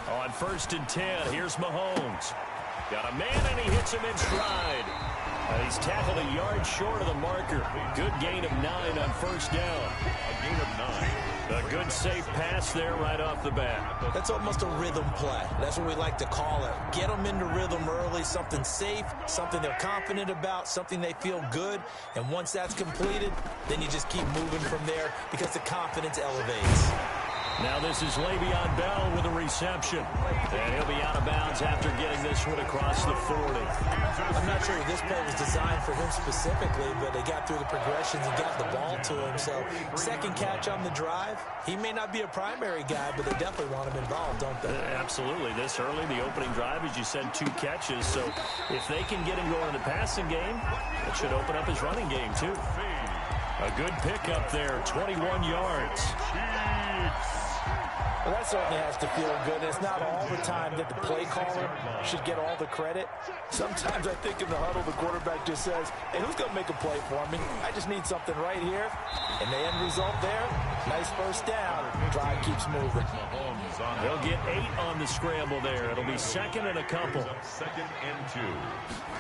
On 1st and 10, here's Mahomes. Got a man, and he hits him in stride. He's tackled a yard short of the marker. Good gain of 9 on 1st down. A gain of 9. A good safe pass there right off the bat. That's almost a rhythm play. That's what we like to call it. Get them into rhythm early, something safe, something they're confident about, something they feel good. And once that's completed, then you just keep moving from there because the confidence elevates. Now this is Le'Veon Bell with a reception. And he'll be out of bounds after getting this one across the 40. I'm not sure if this play was designed for him specifically, but they got through the progressions and got the ball to him. So second catch on the drive. He may not be a primary guy, but they definitely want him involved, don't they? Absolutely. This early, the opening drive, as you said, 2 catches. So if they can get him going in the passing game, it should open up his running game too. A good pickup there, 21 yards. Well, that certainly has to feel good. And it's not all the time that the play caller should get all the credit. Sometimes I think in the huddle, the quarterback just says, hey, who's going to make a play for me? I just need something right here. And the end result there, nice first down. Drive keeps moving. They'll get 8 on the scramble there. It'll be 2nd and a couple. 2nd and 2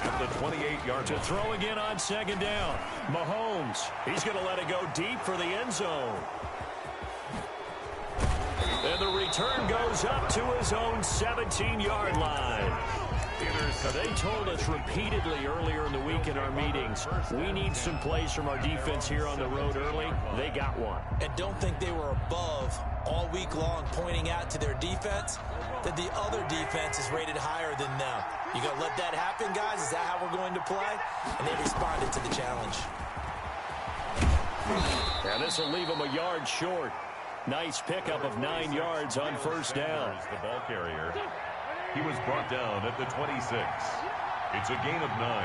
at the 28-yard To throw again on 2nd down. Mahomes, he's going to let it go deep for the end zone. And the return goes up to his own 17-yard line. They told us repeatedly earlier in the week in our meetings, we need some plays from our defense here on the road early. They got one. And don't think they were above all week long pointing out to their defense that the other defense is rated higher than them. You going to let that happen, guys? Is that how we're going to play? And they responded to the challenge. And this will leave them a yard short. Nice pickup of 9 yards on 1st down. The ball carrier. He was brought down at the 26. It's a gain of 9.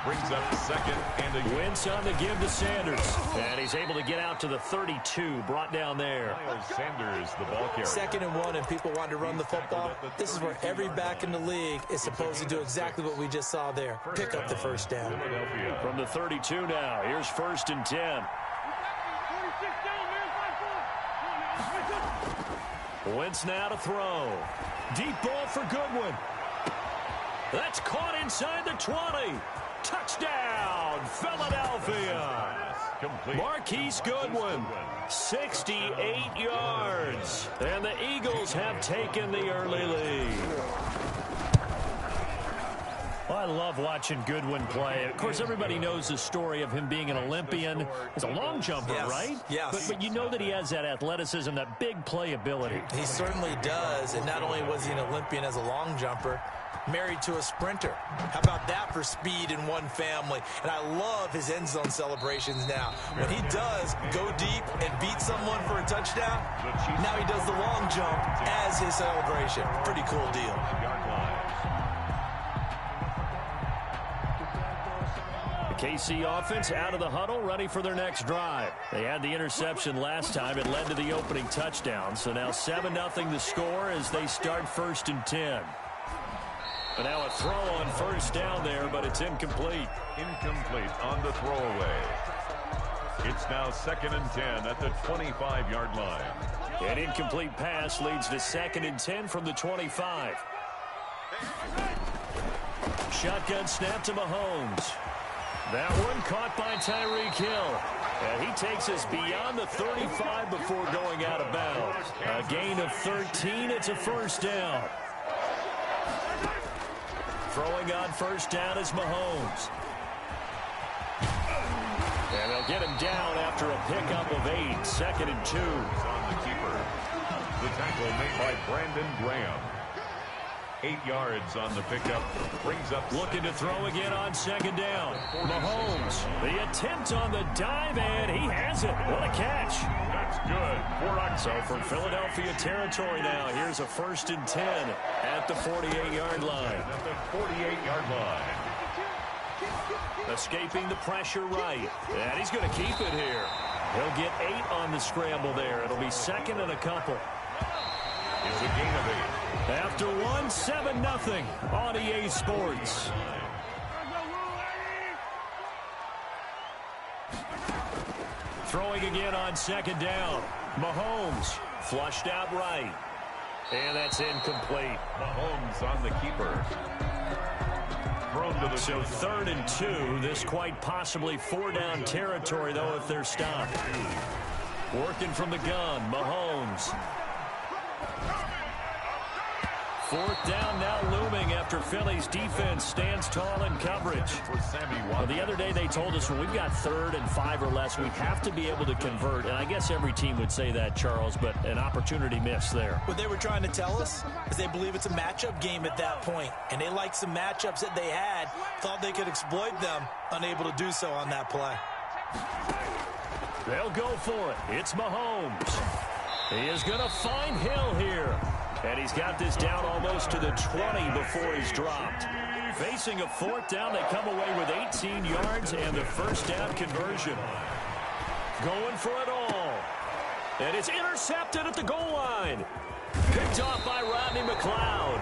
Brings up second and a Wentz on the give to Sanders. And he's able to get out to the 32, brought down there. Miles Sanders, the ball carrier. 2nd and 1, and people want to run the football. This is where every back in the league is supposed to do exactly what we just saw there. Pick up the first down. From the 32 now, here's 1st and 10. Wentz now to throw. Deep ball for Goodwin. That's caught inside the 20. Touchdown, Philadelphia. Marquise Goodwin, 68 yards. And the Eagles have taken the early lead. Well, I love watching Goodwin play. Of course, everybody knows the story of him being an Olympian. He's a long jumper, right? Yes. But you know that he has that athleticism, that big playability. He certainly does. And not only was he an Olympian as a long jumper, married to a sprinter. How about that for speed in one family? And I love his end zone celebrations now. When he does go deep and beat someone for a touchdown, now he does the long jump as his celebration. Pretty cool deal. KC offense out of the huddle, ready for their next drive. They had the interception last time. It led to the opening touchdown. So now 7-0 the score as they start 1st and 10. But now a throw on 1st down there, but it's incomplete. Incomplete on the throwaway. It's now 2nd and 10 at the 25-yard line. An incomplete pass leads to 2nd and 10 from the 25. Shotgun snap to Mahomes. That one caught by Tyreek Hill. And he takes us beyond the 35 before going out of bounds. A gain of 13. It's a 1st down. Throwing on 1st down is Mahomes. And they'll get him down after a pickup of 8. 2nd and 2. On the keeper. The tackle made by Brandon Graham. 8 yards on the pickup. Brings up. Looking to throw again on 2nd down. Mahomes. The attempt on the dive, and he has it. What a catch. That's good. So from Philadelphia territory now, here's a 1st and 10 at the 48-yard line. At the 48-yard line. Escaping the pressure right. And he's going to keep it here. He'll get 8 on the scramble there. It'll be 2nd and a couple. It's a gain of 8. After 1, 7-0 on EA Sports. Throwing again on 2nd down. Mahomes flushed out right. And that's incomplete. Mahomes on the keeper. Thrown to the So 3rd and 2. This quite possibly 4-down territory, though, if they're stopped. Working from the gun, Mahomes. 4th down now looming after Philly's defense stands tall in coverage. Well, the other day they told us when we've got 3rd and 5 or less, we have to be able to convert. And I guess every team would say that, Charles, but an opportunity missed there. What they were trying to tell us is they believe it's a matchup game at that point. And they liked some matchups that they had, thought they could exploit them, unable to do so on that play. They'll go for it. It's Mahomes. He is going to find Hill here. And he's got this down almost to the 20 before he's dropped. Facing a 4th down, they come away with 18 yards and the 1st down conversion. Going for it all. And it's intercepted at the goal line. Picked off by Rodney McLeod.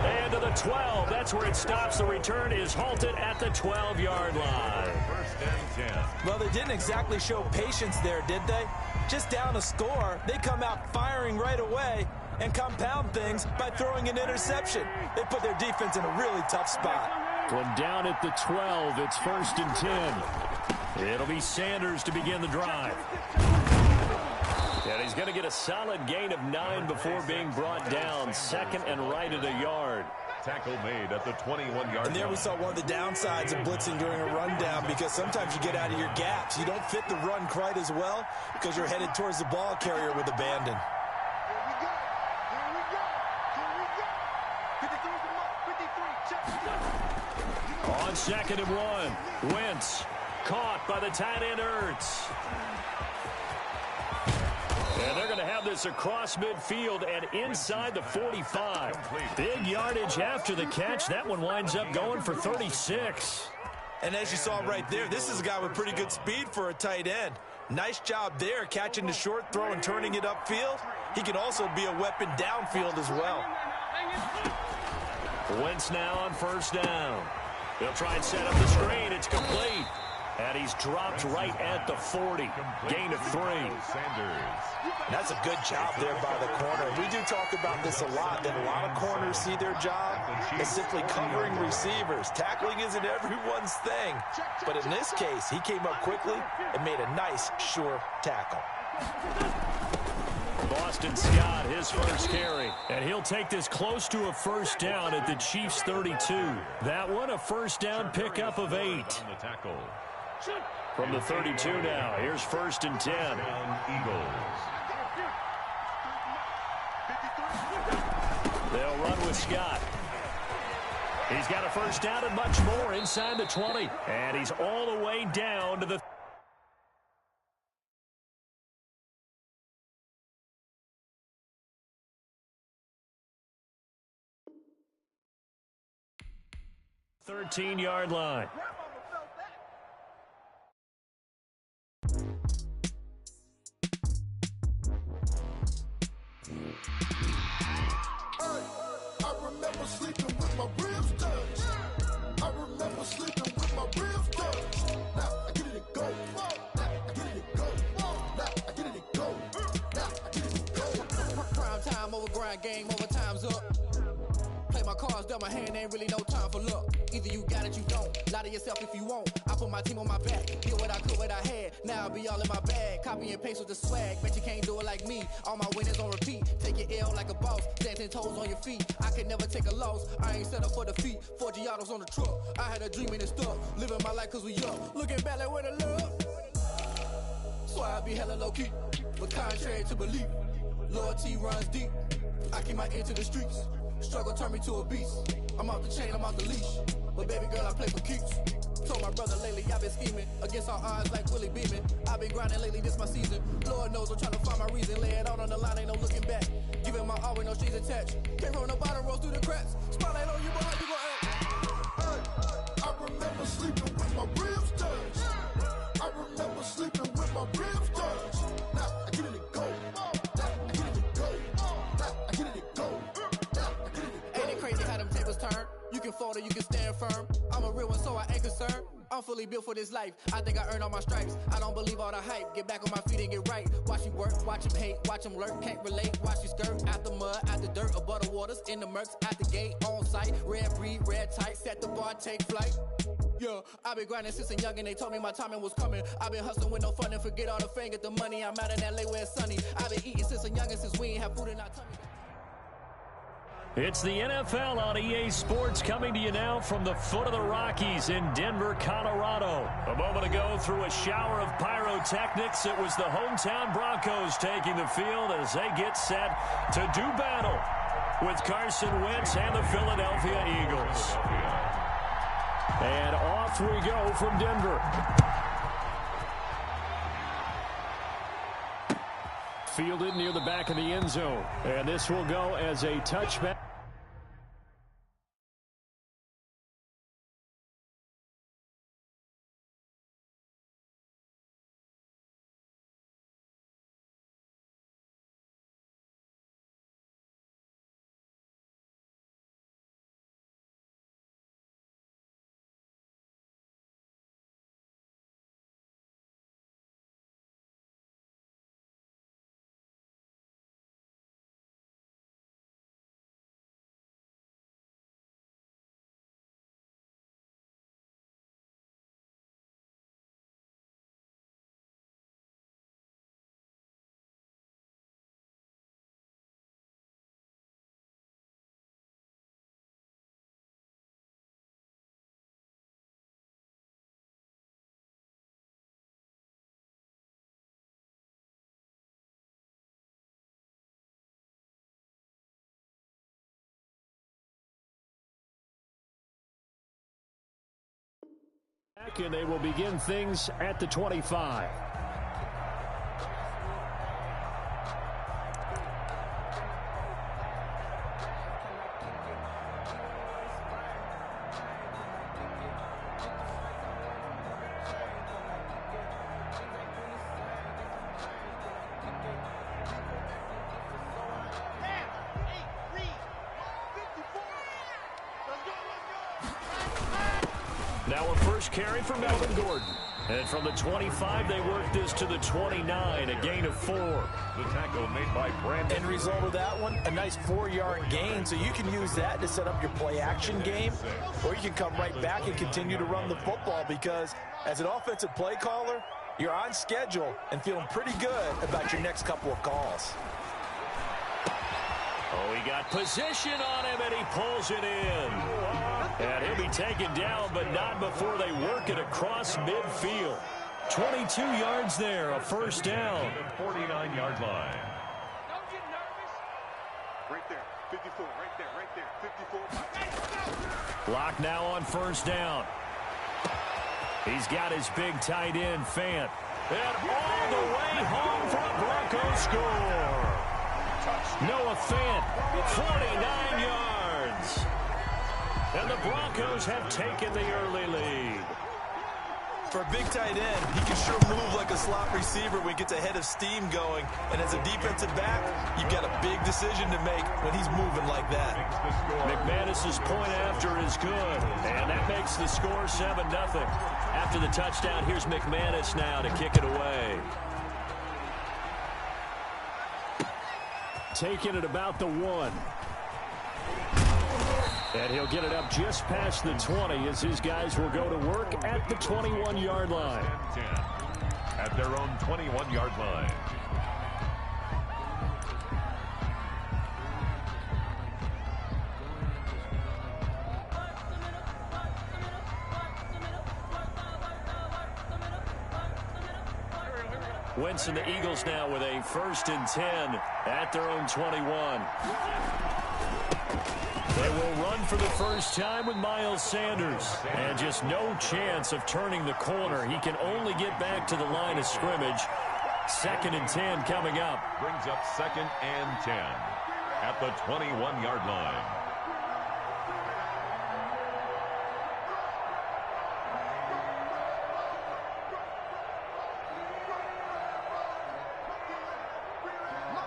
And to the 12. That's where it stops. The return is halted at the 12-yard line. 1st and 10. Well, they didn't exactly show patience there, did they? Just down a score, they come out firing right away and compound things by throwing an interception. They put their defense in a really tough spot. From down at the 12, it's 1st and 10. It'll be Sanders to begin the drive. And he's going to get a solid gain of 9 before being brought down. 2nd and right at a yard. Tackle made at the 21-yard line. And there we saw one of the downsides of blitzing during a rundown, because sometimes you get out of your gaps. You don't fit the run quite as well because you're headed towards the ball carrier with abandon. On 2nd and 1, Wentz caught by the tight end Ertz. And they're going to have this across midfield and inside the 45. Big yardage after the catch. That one winds up going for 36. And as you saw right there, this is a guy with pretty good speed for a tight end. Nice job there, catching the short throw and turning it upfield. He can also be a weapon downfield as well. Wentz now on first down. He'll try and set up the screen. It's complete. And he's dropped right at the 40. Gain of 3. That's a good job there by the corner. We do talk about this a lot, that a lot of corners see their job as simply covering receivers. Tackling isn't everyone's thing. But in this case, he came up quickly and made a nice, sure tackle. Boston Scott, his first carry. And he'll take this close to a first down at the Chiefs' 32. That one, a first down pickup of 8. From the 32 now, here's first and 10. They'll run with Scott. He's got a first down and much more inside the 20. And he's all the way down to the 13-yard line. I remember sleeping with my ribs touched. I remember sleeping with my ribs touched. Now I get it to go. Now I get it to go. Now I get it to go. Now I get it to go. Prime time over grind game, over time's up. Play my cards, dealt my hand, ain't really no time for luck. Either you got it, you don't. Lie to yourself if you won't. I put my team on my back. Did what I could, what I had. Now I'll be all in my bag. Copy and paste with the swag. Bet you can't do it like me. All my winners on repeat. Take your L like a boss. Dancing toes on your feet. I can never take a loss. I ain't set up for defeat. 4 Giottos on the truck. I had a dream and it stuck. Living my life cause we up. Looking back like where the love. So I be hella low key. But contrary to belief, loyalty runs deep. I keep my ear to the streets. Struggle turned me to a beast. I'm off the chain, I'm off the leash. But baby girl, I play for keeps. Told my brother lately, I've been scheming. Against all odds like Willie Beeman. I've been grinding lately, this my season. Lord knows I'm trying to find my reason. Lay it out on the line, ain't no looking back. Giving my all with no strings attached. Came from the bottom, rose through the cracks. Spotlight on you, boy, how you gon' act? I remember sleeping with my ribs touched. I remember sleeping with my ribs touched. Now I get it to go. Now I get it to go. Now I get it to go. Ain't it crazy how them tables turn? You can fold or you can stand firm. I'm a real one, so I ain't concerned. I'm fully built for this life. I think I earned all my stripes. I don't believe all the hype. Get back on my feet and get right. Watch you work, watch him hate, watch him lurk. Can't relate, watch you skirt. Out the mud, out the dirt, above the waters, in the murks, out the gate, on site. Red breed, red tight, set the bar, take flight. Yeah, I've been grinding since a young and they told me my timing was coming. I've been hustling with no fun and forget all the fame, get the money. I'm out in LA where it's sunny. I've been eating since a young and since we ain't have food in our tummy. It's the NFL on EA Sports, coming to you now from the foot of the Rockies in Denver, Colorado. A moment ago, through a shower of pyrotechnics, it was the hometown Broncos taking the field as they get set to do battle with Carson Wentz and the Philadelphia Eagles. And off we go from Denver. Fielded near the back of the end zone. And this will go as a touchback. And they will begin things at the 25. Now a first carry for Melvin Gordon. And from the 25, they work this to the 29, a gain of 4. The tackle made by Brandon. End result of that one, a nice 4-yard gain, so you can use that to set up your play-action game, or you can come right back and continue to run the football because as an offensive play caller, you're on schedule and feeling pretty good about your next couple of calls. Oh, he got position on him, and he pulls it in. And he'll be taken down, but not before they work it across midfield. 22 yards there, a first down. 49-yard line. Don't get nervous. Right there, 54, right there, 54. Lock now on first down. He's got his big tight end, Fant. And all the way home for a Broncos score. Noah Fant, 49 yards. And the Broncos have taken the early lead. For a big tight end, he can sure move like a slot receiver when he gets a head of steam going. And as a defensive back, you've got a big decision to make when he's moving like that. McManus's point after is good. And that makes the score 7-0. After the touchdown, here's McManus now to kick it away. Taking it about the 1. And he'll get it up just past the 20 as his guys will go to work at the 21-yard line. 10 at their own 21-yard line. Wentz and the Eagles now with a 1st and 10 at their own 21. They will run for the first time with Miles Sanders. And just no chance of turning the corner. He can only get back to the line of scrimmage. 2nd and 10 coming up. Brings up 2nd and 10 at the 21-yard line.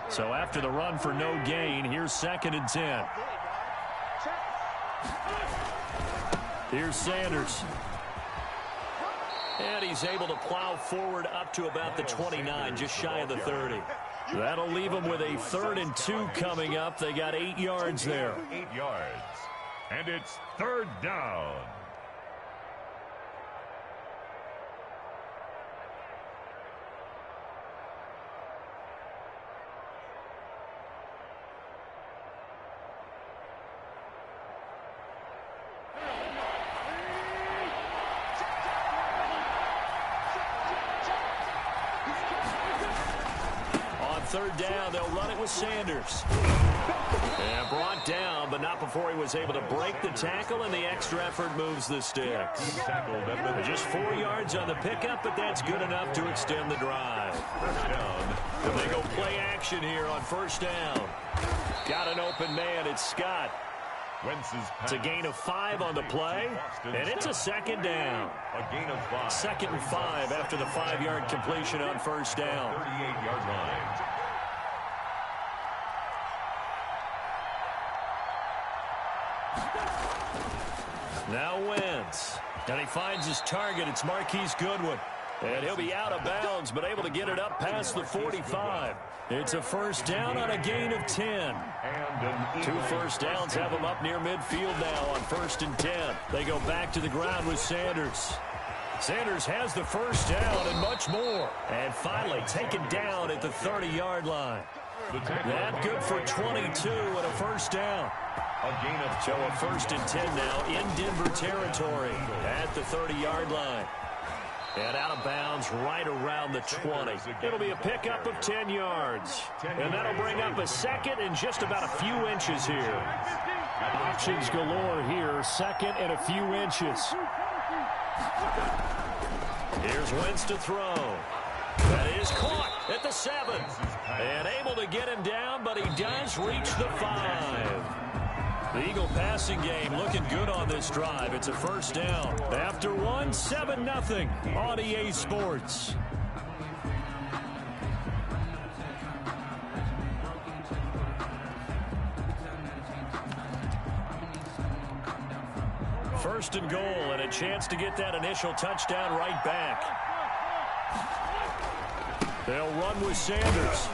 So after the run for no gain, here's 2nd and 10. Here's Sanders. And he's able to plow forward up to about the 29, just shy of the 30. That'll leave them with a 3rd and 2 coming up. They got 8 yards there. 8 yards. And it's 3rd down. Third down, they'll run it with Sanders. And brought down, but not before he was able to break the tackle, and the extra effort moves the sticks. Just 4 yards on the pickup, but that's good enough to extend the drive. And they go play action here on first down. Got an open man, it's Scott. It's a gain of 5 on the play, and it's a 2nd down. A gain of 5. 2nd and 5 after the 5-yard completion on first down. 38-yard line. Now Wentz. And he finds his target. It's Marquise Goodwin. And he'll be out of bounds, but able to get it up past the 45. It's a first down on a gain of 10. 2 first downs have him up near midfield now on 1st and 10. They go back to the ground with Sanders. Sanders has the first down and much more. And finally taken down at the 30-yard line. That good for 22 and a first down. So a 1st and 10 now in Denver territory at the 30-yard line. And out of bounds right around the 20. It'll be a pickup of 10 yards. And that'll bring up a 2nd and just about a few inches here. Options galore here. 2nd and a few inches. Here's Wentz to throw. That is caught at the 7. And able to get him down, but he does reach the 5. The Eagle passing game looking good on this drive. It's a first down. After 1, 7-0 on EA Sports. First and goal, and a chance to get that initial touchdown right back. They'll run with Sanders.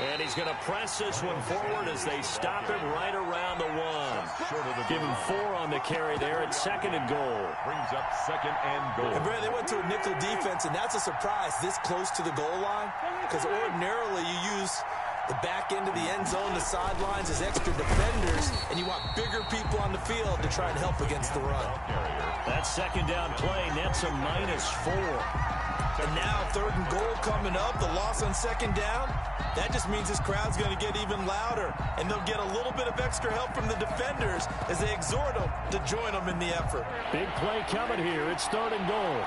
And he's going to press this one forward as they stop him right around the 1. Give him 4 on the carry there at 2nd and goal. Brings up 2nd and goal. And Brad, they went to a nickel defense, and that's a surprise this close to the goal line, because ordinarily you use the back end of the end zone, the sidelines as extra defenders, and you want bigger people on the field to try and help against the run. That 2nd down play nets a -4. And now 3rd and goal coming up, the loss on 2nd down. That just means this crowd's going to get even louder, and they'll get a little bit of extra help from the defenders as they exhort them to join them in the effort. Big play coming here. It's 3rd and goal.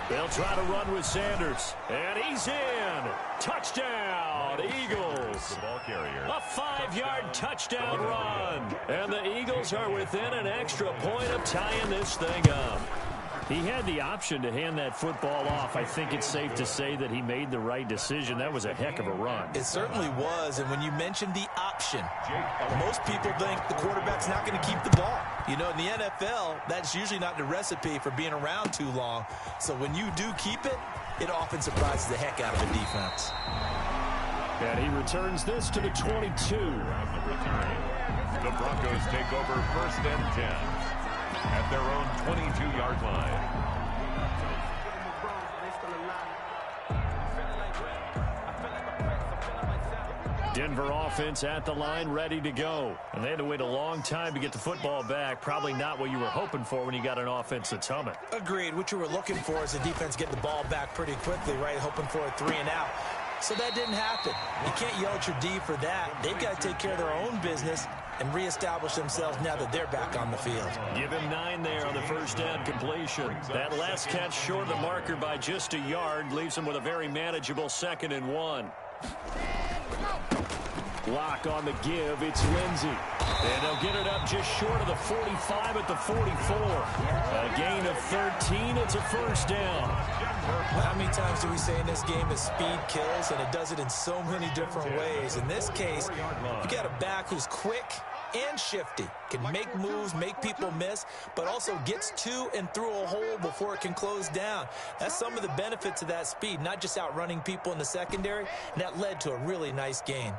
They'll try to run with Sanders, and he's in. Touchdown, Eagles. The ball carrier. A 5-yard touchdown run. And the Eagles are within an extra point of tying this thing up. He had the option to hand that football off. I think it's safe to say that he made the right decision. That was a heck of a run. It certainly was, and when you mentioned the option, most people think the quarterback's not going to keep the ball. You know, in the NFL, that's usually not the recipe for being around too long. So when you do keep it, it often surprises the heck out of the defense. And he returns this to the 22. The Broncos take over 1st and 10 at their own 22-yard line. Denver offense at the line, ready to go. And they had to wait a long time to get the football back. Probably not what you were hoping for when you got an offense that's humming. Agreed. What you were looking for is the defense get the ball back pretty quickly, right? Hoping for a 3 and out. So that didn't happen. You can't yell at your D for that. They've got to take care of their own business and reestablish themselves now that they're back on the field. Give him 9 there on the 1st down completion. That last catch short of the marker by just a yard leaves him with a very manageable 2nd and 1. Lock on the give. It's Lindsey. And they'll get it up just short of the 45 at the 44. A gain of 13. It's a 1st down. How many times do we say in this game that speed kills, and it does it in so many different ways? In this case, you got a back who's quick and shifty, can make moves, make people miss, but also gets to and through a hole before it can close down. That's some of the benefits of that speed, not just outrunning people in the secondary, and that led to a really nice gain.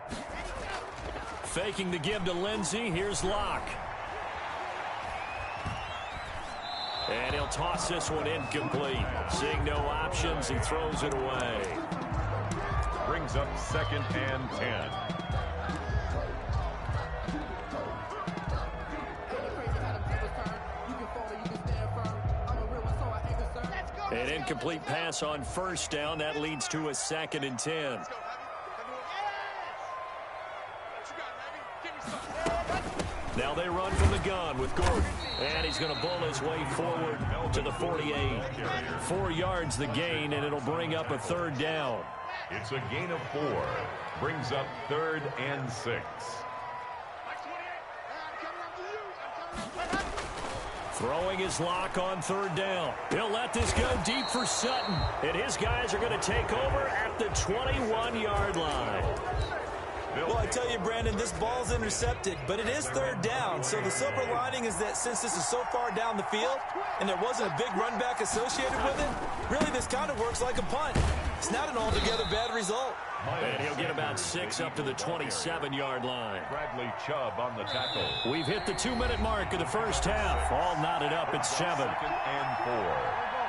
Faking the give to Lindsey. Here's Locke. And he'll toss this one incomplete. Seeing no options, he throws it away. Brings up 2nd and 10. An incomplete pass on 1st down. That leads to a 2nd and 10. Now they run from the gun with Gordon. And he's going to bull his way forward to the 48. 4 yards the gain, and it'll bring up a 3rd down. It's a gain of 4. Brings up 3rd and 6. Throwing his Lock on 3rd down. He'll let this go deep for Sutton. And his guys are going to take over at the 21-yard line. Well, I tell you, Brandon, this ball's intercepted, but it is 3rd down. So the silver lining is that since this is so far down the field and there wasn't a big run back associated with it, really this kind of works like a punt. It's not an altogether bad result. And he'll get about 6 up to the 27-yard line. Bradley Chubb on the tackle. We've hit the 2-minute mark of the 1st half. All knotted up at 7. 2nd and 4.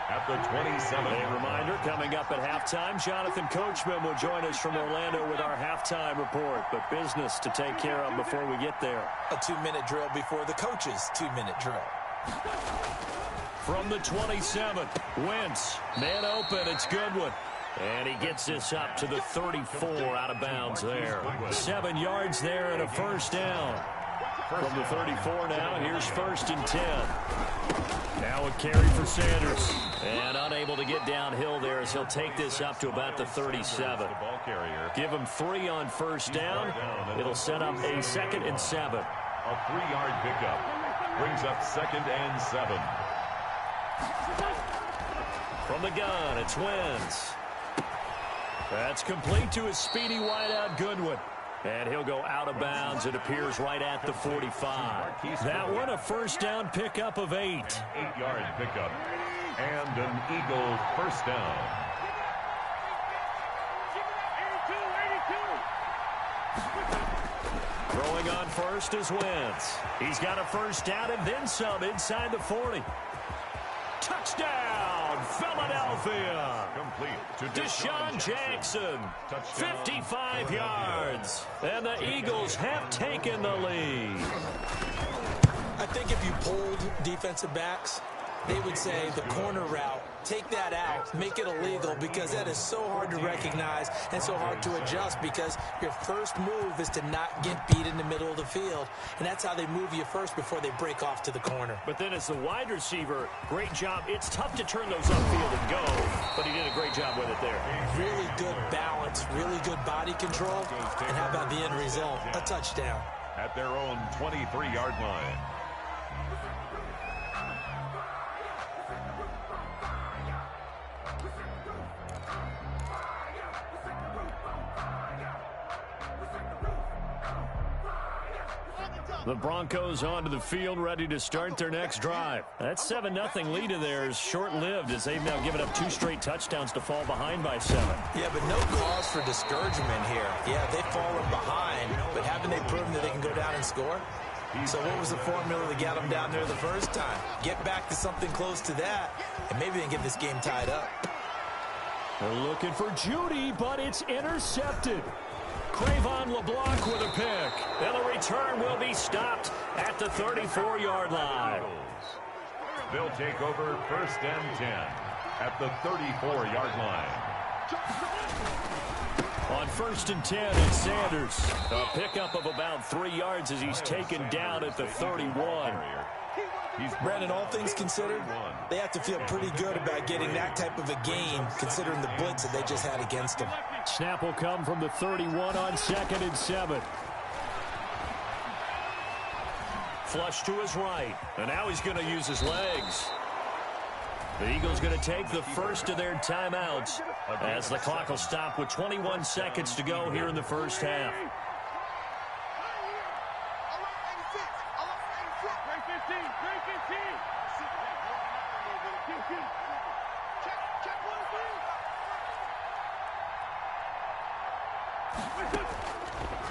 At the 27. A reminder, coming up at halftime, Jonathan Coachman will join us from Orlando with our halftime report. But business to take care of before we get there. A 2-minute drill before the coach's 2-minute drill. From the 27, Wentz, man open, it's Goodwin. And he gets this up to the 34 out of bounds there. 7 yards there and a 1st down. From the 34 now, here's 1st and 10. Now a carry for Sanders. And unable to get downhill there as he'll take this up to about the 37. Give him 3 on 1st down. It'll set up a 2nd and 7. A 3-yard pickup. Brings up 2nd and 7. From the gun, it's Wentz. That's complete to his speedy wideout Goodwin. And he'll go out of bounds. It appears right at the 45. That one, a first down pickup of 8. An 8-yard pickup and an Eagle first down. Throwing on first is Wentz. He's got a first down and then some inside the 40. Touchdown, Philadelphia. Complete to Deshaun Jackson, 55 yards. And the Eagles have taken the lead. I think if you polled defensive backs, they would say the corner route, take that out, make it illegal, because that is so hard to recognize and so hard to adjust, because your first move is to not get beat in the middle of the field, and that's how they move you first before they break off to the corner. But then as the wide receiver, great job. It's tough to turn those upfield and go, but he did a great job with it there. Really good balance, really good body control, and how about the end result? A touchdown. At their own 23-yard line. The Broncos onto the field, ready to start their next drive. That 7-0 lead of theirs short-lived, as they've now given up 2 straight touchdowns to fall behind by 7. Yeah, but no cause for discouragement here. Yeah, they've fallen behind, but haven't they proven that they can go down and score? So what was the formula that got them down there the first time? Get back to something close to that, and maybe they can get this game tied up. They're looking for Judy, but it's intercepted. Cravon LeBlanc with a pick. And the return will be stopped at the 34-yard line. They'll take over first and 10 at the 34-yard line. On first and 10, it's Sanders. A pickup of about 3 yards as he's taken down at the 31. Brandon, all things considered, they have to feel pretty good about getting that type of a game, considering the blitz that they just had against them. Snap will come from the 31 on 2nd and 7. Flush to his right, and now he's going to use his legs. The Eagles going to take the first of their timeouts as the clock will stop with 21 seconds to go here in the first half.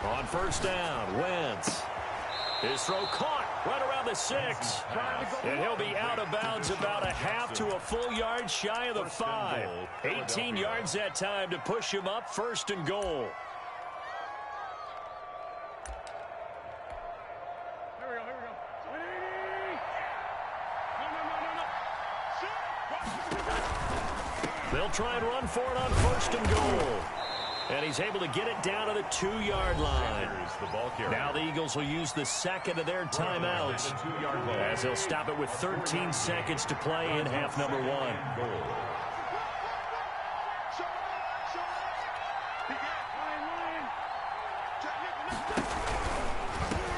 On first down, Wentz. His throw caught right around the 6. And he'll be out of bounds about a half to a full yard shy of the 5. 18 yards that time to push him up, first and goal. They'll try and run for it on first and goal. And he's able to get it down to the 2-yard line. Now the Eagles will use the second of their timeouts as they'll stop it with 13 seconds to play in half number 1.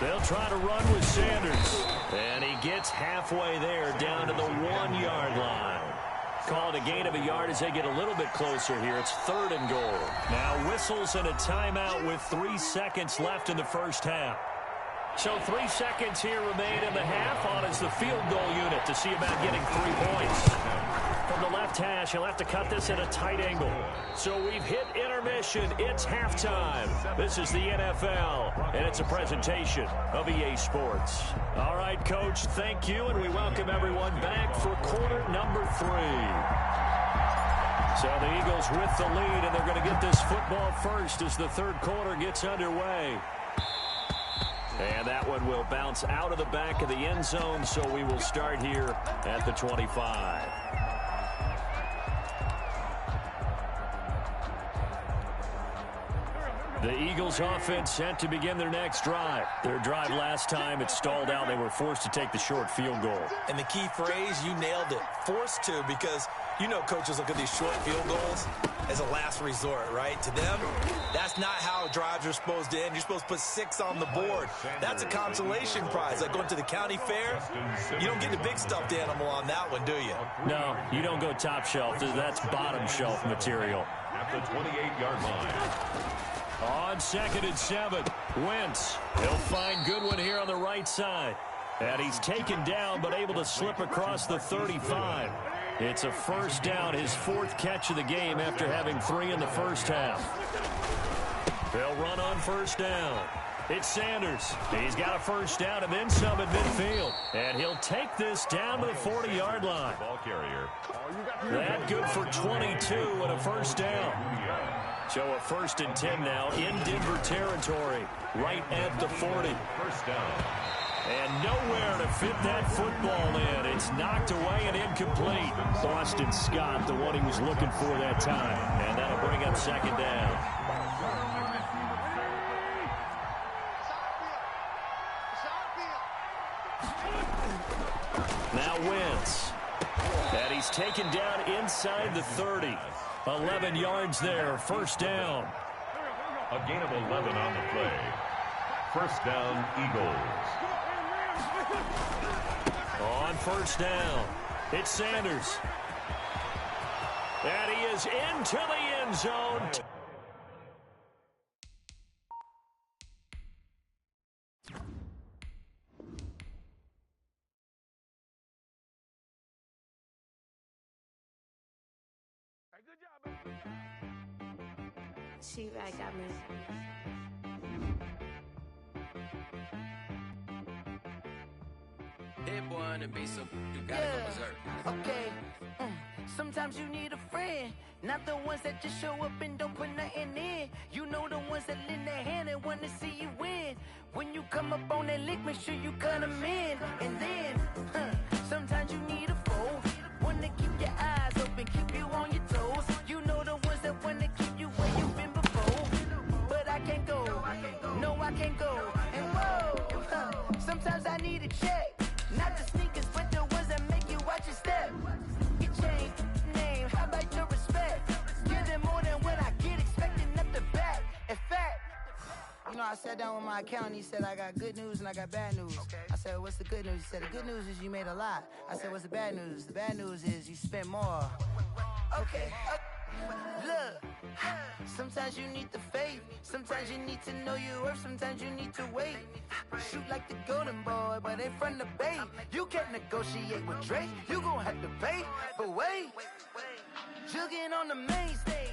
They'll try to run with Sanders. And he gets halfway there down to the 1-yard line. Called a gain of a yard as they get a little bit closer here. It's 3rd and goal. Now whistles and a timeout with 3 seconds left in the first half. So 3 seconds here remain in the half. On is the field goal unit to see about getting 3 points. From the left hash, he'll have to cut this at a tight angle. So we've hit intermission. It's halftime. This is the NFL, and it's a presentation of EA Sports. All right, Coach, thank you, and we welcome everyone back for quarter number 3. So the Eagles with the lead, and they're going to get this football first as the third quarter gets underway. And that one will bounce out of the back of the end zone, so we will start here at the 25. The Eagles offense set to begin their next drive. Their drive last time, it stalled out. They were forced to take the short field goal. And the key phrase, you nailed it. Forced to, because you know coaches look at these short field goals as a last resort, right? To them, that's not how drives are supposed to end. You're supposed to put 6 on the board. That's a consolation prize. Like going to the county fair, you don't get the big stuffed animal on that one, do you? No, you don't go top shelf. That's bottom shelf material. At the 28-yard line. On 2nd and 7, Wentz. He'll find Goodwin here on the right side. And he's taken down but able to slip across the 35. It's a first down, his 4th catch of the game after having 3 in the first half. They'll run on first down. It's Sanders. He's got a first down and then some at midfield. And he'll take this down to the 40-yard line. Ball carrier. That good for 22 and a first down. So a 1st and 10 now in Denver territory, right at the 40. First down. And nowhere to fit that football in. It's knocked away and incomplete. Boston Scott, the one he was looking for that time. And that'll bring up 2nd down. Now Wentz. And he's taken down inside the 30. 11 yards there, first down. A gain of 11 on the play. First down, Eagles. On first down, it's Sanders. And he is into the end zone. She right got me. Hit one and be so you gotta go berserk. Okay. Sometimes you need a friend, not the ones that just show up and don't put nothing in. You know the ones that lend their hand and want to see you win. When you come up on that lick, make sure you cut them in. And then, sometimes you need a foe, one to keep your eyes open, keep you on your toes. You know the ones that want to keep you where you've been before. But I can't go, no I can't go. And whoa, sometimes I need a check. Not the sneakers, but the ones that make you watch your step. You change name, how about your respect? Give them more than what I get, expecting up the back. In fact, you know, I sat down with my accountant, he said I got good news and I got bad news. I said, what's the good news? He said, the good news is you made a lot. I said, what's the bad news? The bad news is you spent more. Okay. Look, sometimes you need the faith, sometimes you need to know your worth, sometimes you need to wait. Shoot like the golden boy, but ain't from the bay. You can't negotiate with Drake, you gon' have to pay. But wait, jugging on the main stage.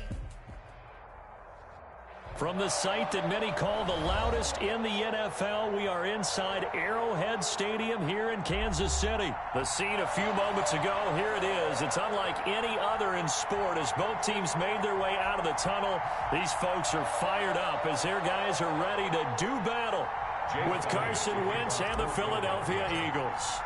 From the site that many call the loudest in the NFL, we are inside Arrowhead Stadium here in Kansas City. The scene a few moments ago, here it is. It's unlike any other in sport as both teams made their way out of the tunnel. These folks are fired up as their guys are ready to do battle with Carson Wentz and the Philadelphia Eagles.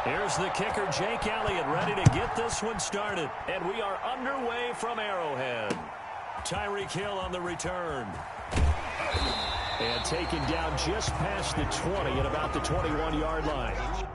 Here's the kicker, Jake Elliott, ready to get this one started. And we are underway from Arrowhead. Tyreek Hill on the return. And taken down just past the 20 at about the 21-yard line.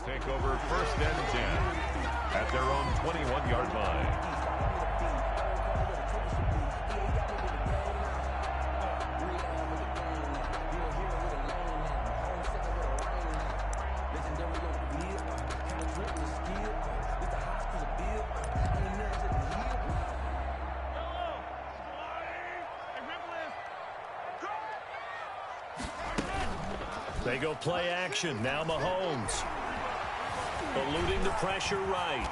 Take over 1st and 10 at their own 21-yard line. They go play action. Now Mahomes. Eluding the pressure right.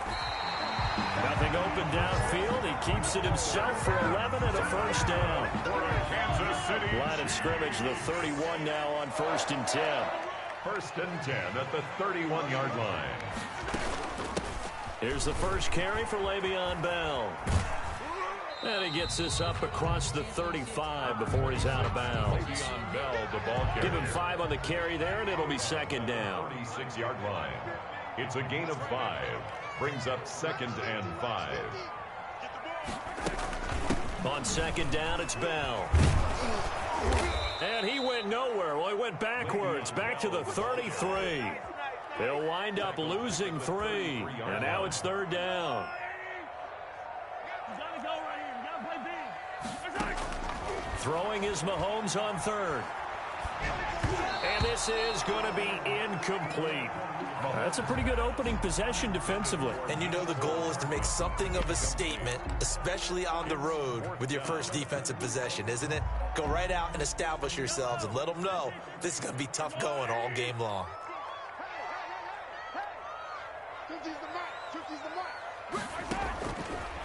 Nothing open downfield. He keeps it himself for 11 and a first down. Kansas City. Line of scrimmage, the 31 now on 1st and 10. 1st and 10 at the 31-yard line. Here's the first carry for Le'Veon Bell. And he gets this up across the 35 before he's out of bounds. Le'Veon Bell, the ball carrier. Give him 5 on the carry there, and it'll be second down. 36-yard line. It's a gain of 5. Brings up 2nd and 5. On second down, it's Bell. And he went nowhere. Well, he went backwards, back to the 33. He'll wind up losing 3. And now it's 3rd down. Throwing is Mahomes on 3rd. And this is going to be incomplete. That's a pretty good opening possession defensively. And you know the goal is to make something of a statement, especially on the road with your first defensive possession, isn't it? Go right out and establish yourselves and let them know this is going to be tough going all game long.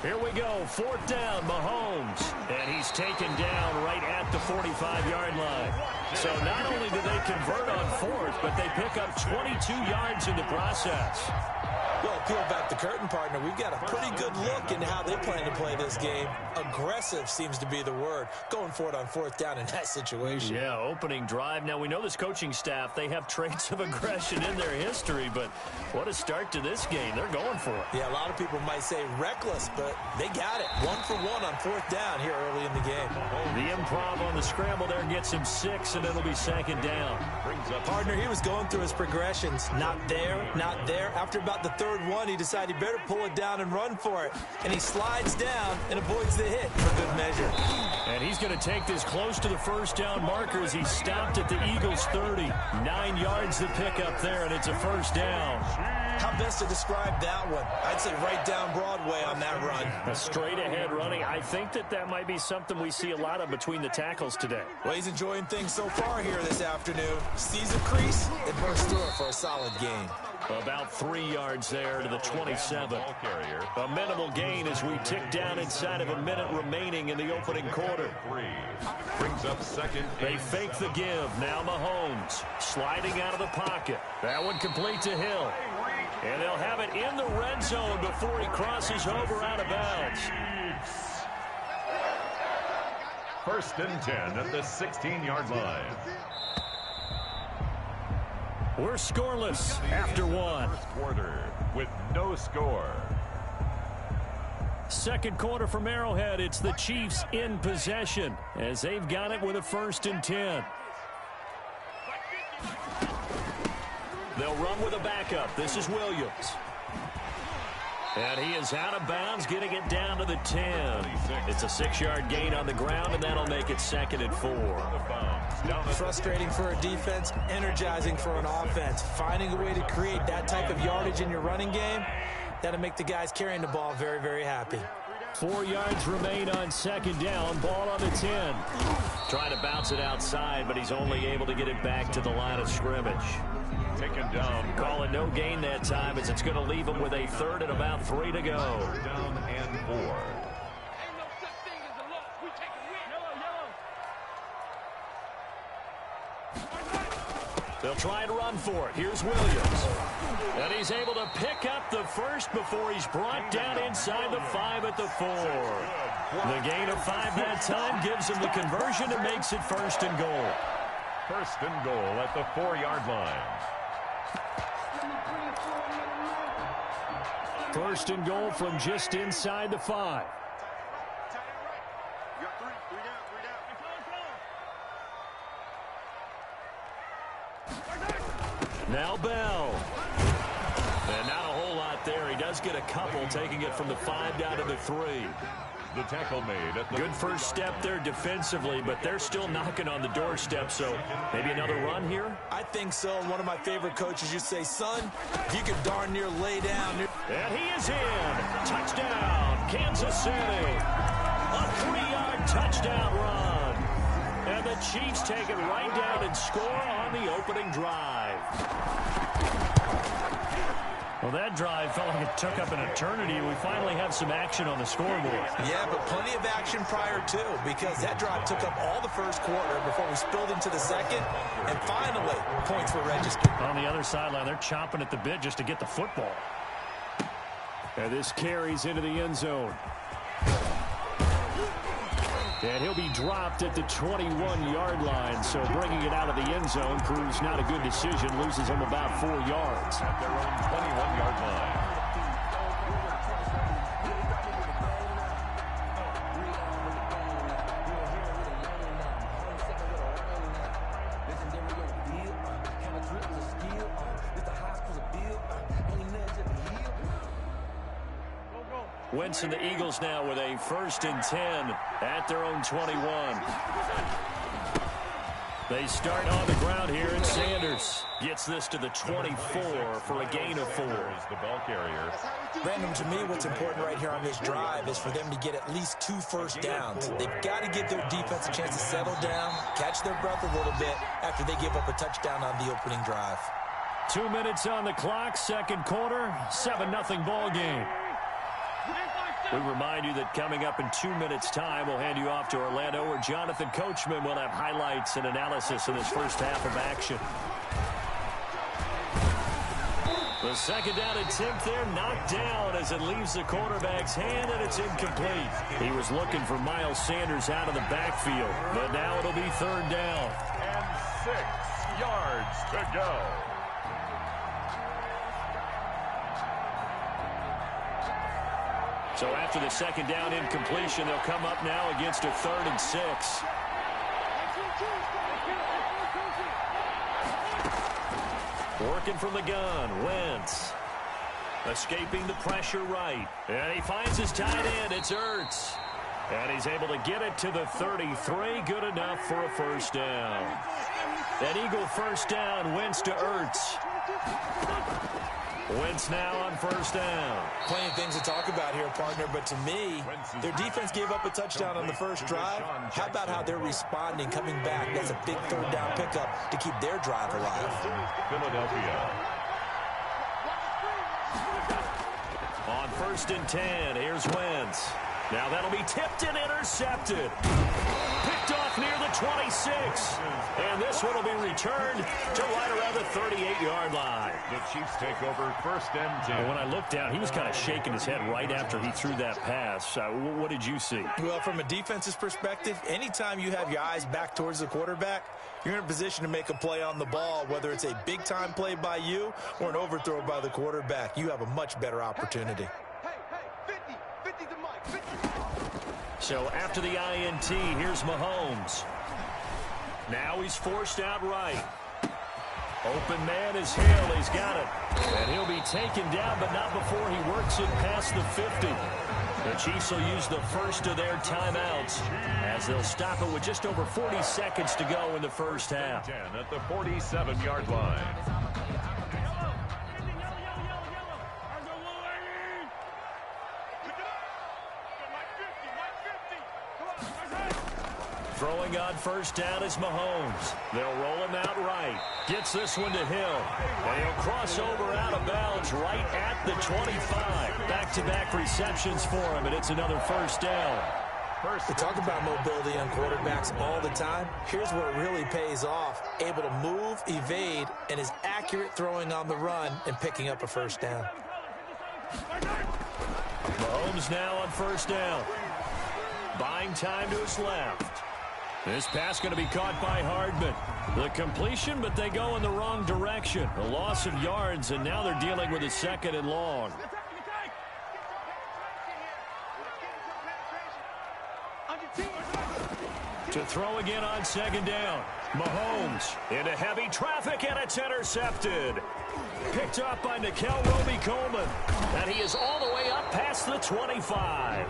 Here we go, 4th down, Mahomes. And he's taken down right at the 45-yard line. So not only do they convert on 4th, but they pick up 22 yards in the process. Well, peel back the curtain, partner. We've got a pretty good look into how they plan to play this game. Aggressive seems to be the word. Going for it on 4th down in that situation. Yeah, opening drive. Now, we know this coaching staff, they have traits of aggression in their history, but what a start to this game. They're going for it. Yeah, a lot of people might say reckless, but they got it. 1 for 1 on 4th down here early in the game. The improv on the scramble there gets him 6, and it'll be 2nd down. Partner, he was going through his progressions. Not there, not there. After about the 3rd one, he decided he better pull it down and run for it. And he slides down and avoids the hit for good measure. And he's going to take this close to the 1st down marker as he stopped at the Eagles' 30. 9 yards to pick up there, and it's a 1st down. How best to describe that one? I'd say right down Broadway on that run. A straight-ahead running. I think that might be something we see a lot of between the tackles today. Well, he's enjoying things so far here this afternoon. Sees a crease and bursts through it for a solid gain. About 3 yards there to the 27. A minimal gain as we tick down inside of a minute remaining in the opening quarter. Brings up 2nd. They fake the give. Now Mahomes sliding out of the pocket. That one complete to Hill. And they'll have it in the red zone before he crosses over out of bounds. 1st and 10 at the 16-yard line. We're scoreless after 1. Quarter with no score. 2nd quarter from Arrowhead. It's the Chiefs in possession as they've got it with a 1st and 10. They'll run with a backup. This is Williams. And he is out of bounds, getting it down to the 10. It's a 6-yard gain on the ground, and that'll make it 2nd and 4. Frustrating for a defense, energizing for an offense. Finding a way to create that type of yardage in your running game, that'll make the guys carrying the ball very, very happy. 4 yards remain on 2nd down. Ball on the 10. Trying to bounce it outside, but he's only able to get it back to the line of scrimmage. Taken down. Call it no gain that time as it's going to leave him with a 3rd and about 3 to go. Down and 4. They'll try and run for it. Here's Williams. And he's able to pick up the 1st before he's brought down inside the 5 at the 4. The gain of 5 that time gives him the conversion and makes it 1st and goal. 1st and goal at the 4-yard line. 1st and goal from just inside the 5. Now Bell. And not a whole lot there. He does get a couple, taking it from the 5 down to the 3. The tackle made at the good first step there defensively, but they're still knocking on the doorstep, so maybe another run here? I think so. One of my favorite coaches used to say, son, you can darn near lay down. And he is in. Touchdown, Kansas City. A 3-yard touchdown run. And the Chiefs take it right down and score on the opening drive. Well, that drive felt like it took up an eternity. We finally have some action on the scoreboard. Yeah, but plenty of action prior to, because that drive took up all the 1st quarter before we spilled into the 2nd, and finally, points were registered. On the other sideline, they're chomping at the bit just to get the football. And this carries into the end zone. And he'll be dropped at the 21-yard line. So bringing it out of the end zone proves not a good decision. Loses him about 4 yards. At their own 21-yard line. Wentz and the Eagles now with a 1st and 10 at their own 21. They start on the ground here, and Sanders gets this to the 24 for a gain of 4. The ball carrier. Brandon, to me, what's important right here on this drive is for them to get at least 2 first downs. They've got to give their defense a chance to settle down, catch their breath a little bit after they give up a touchdown on the opening drive. 2 minutes on the clock, second quarter, 7-0 ball game. We remind you that coming up in 2 minutes' time, we'll hand you off to Orlando, where Jonathan Coachman will have highlights and analysis in this first half of action. The second down attempt there knocked down as it leaves the quarterback's hand, and it's incomplete. He was looking for Miles Sanders out of the backfield, but now it'll be 3rd down. And 6 yards to go. So after the second down incompletion, they'll come up now against a 3rd and 6. Working from the gun, Wentz. Escaping the pressure right. And he finds his tight end, it's Ertz. And he's able to get it to the 33, good enough for a 1st down. An Eagle 1st down, Wentz to Ertz. Wentz now on 1st down. Plenty of things to talk about here, partner, but to me, their defense gave up a touchdown on the first drive. How about how they're responding, coming back? That's a big 3rd down pickup to keep their drive alive. Philadelphia. On 1st and 10, here's Wentz. Now that'll be tipped and intercepted. Picked off near the 26. And this one will be returned to right around the 38-yard line. The Chiefs take over 1st and 10. Well, when I looked down, he was kind of shaking his head right after he threw that pass. What did you see? Well, from a defense's perspective, anytime you have your eyes back towards the quarterback, you're in a position to make a play on the ball, whether it's a big-time play by you or an overthrow by the quarterback. You have a much better opportunity. So after the INT, here's Mahomes. Now he's forced out right. Open man is Hill. He's got it. And he'll be taken down, but not before he works it past the 50. The Chiefs will use the first of their timeouts as they'll stop it with just over 40 seconds to go in the first half. 10 at the 47-yard line. Throwing on 1st down is Mahomes. They'll roll him out right. Gets this one to Hill. And he'll cross over out of bounds right at the 25. Back-to-back receptions for him, and it's another 1st down. We talk about mobility on quarterbacks all the time. Here's where it really pays off. Able to move, evade, and is accurate throwing on the run and picking up a 1st down. Mahomes now on 1st down. Buying time to his left. This pass going to be caught by Hardman. The completion, but they go in the wrong direction. A loss of yards, and now they're dealing with a 2nd and long. To throw again on 2nd down. Mahomes into heavy traffic, and it's intercepted. Picked up by Nickel Roby-Coleman. And he is all the way up past the 25.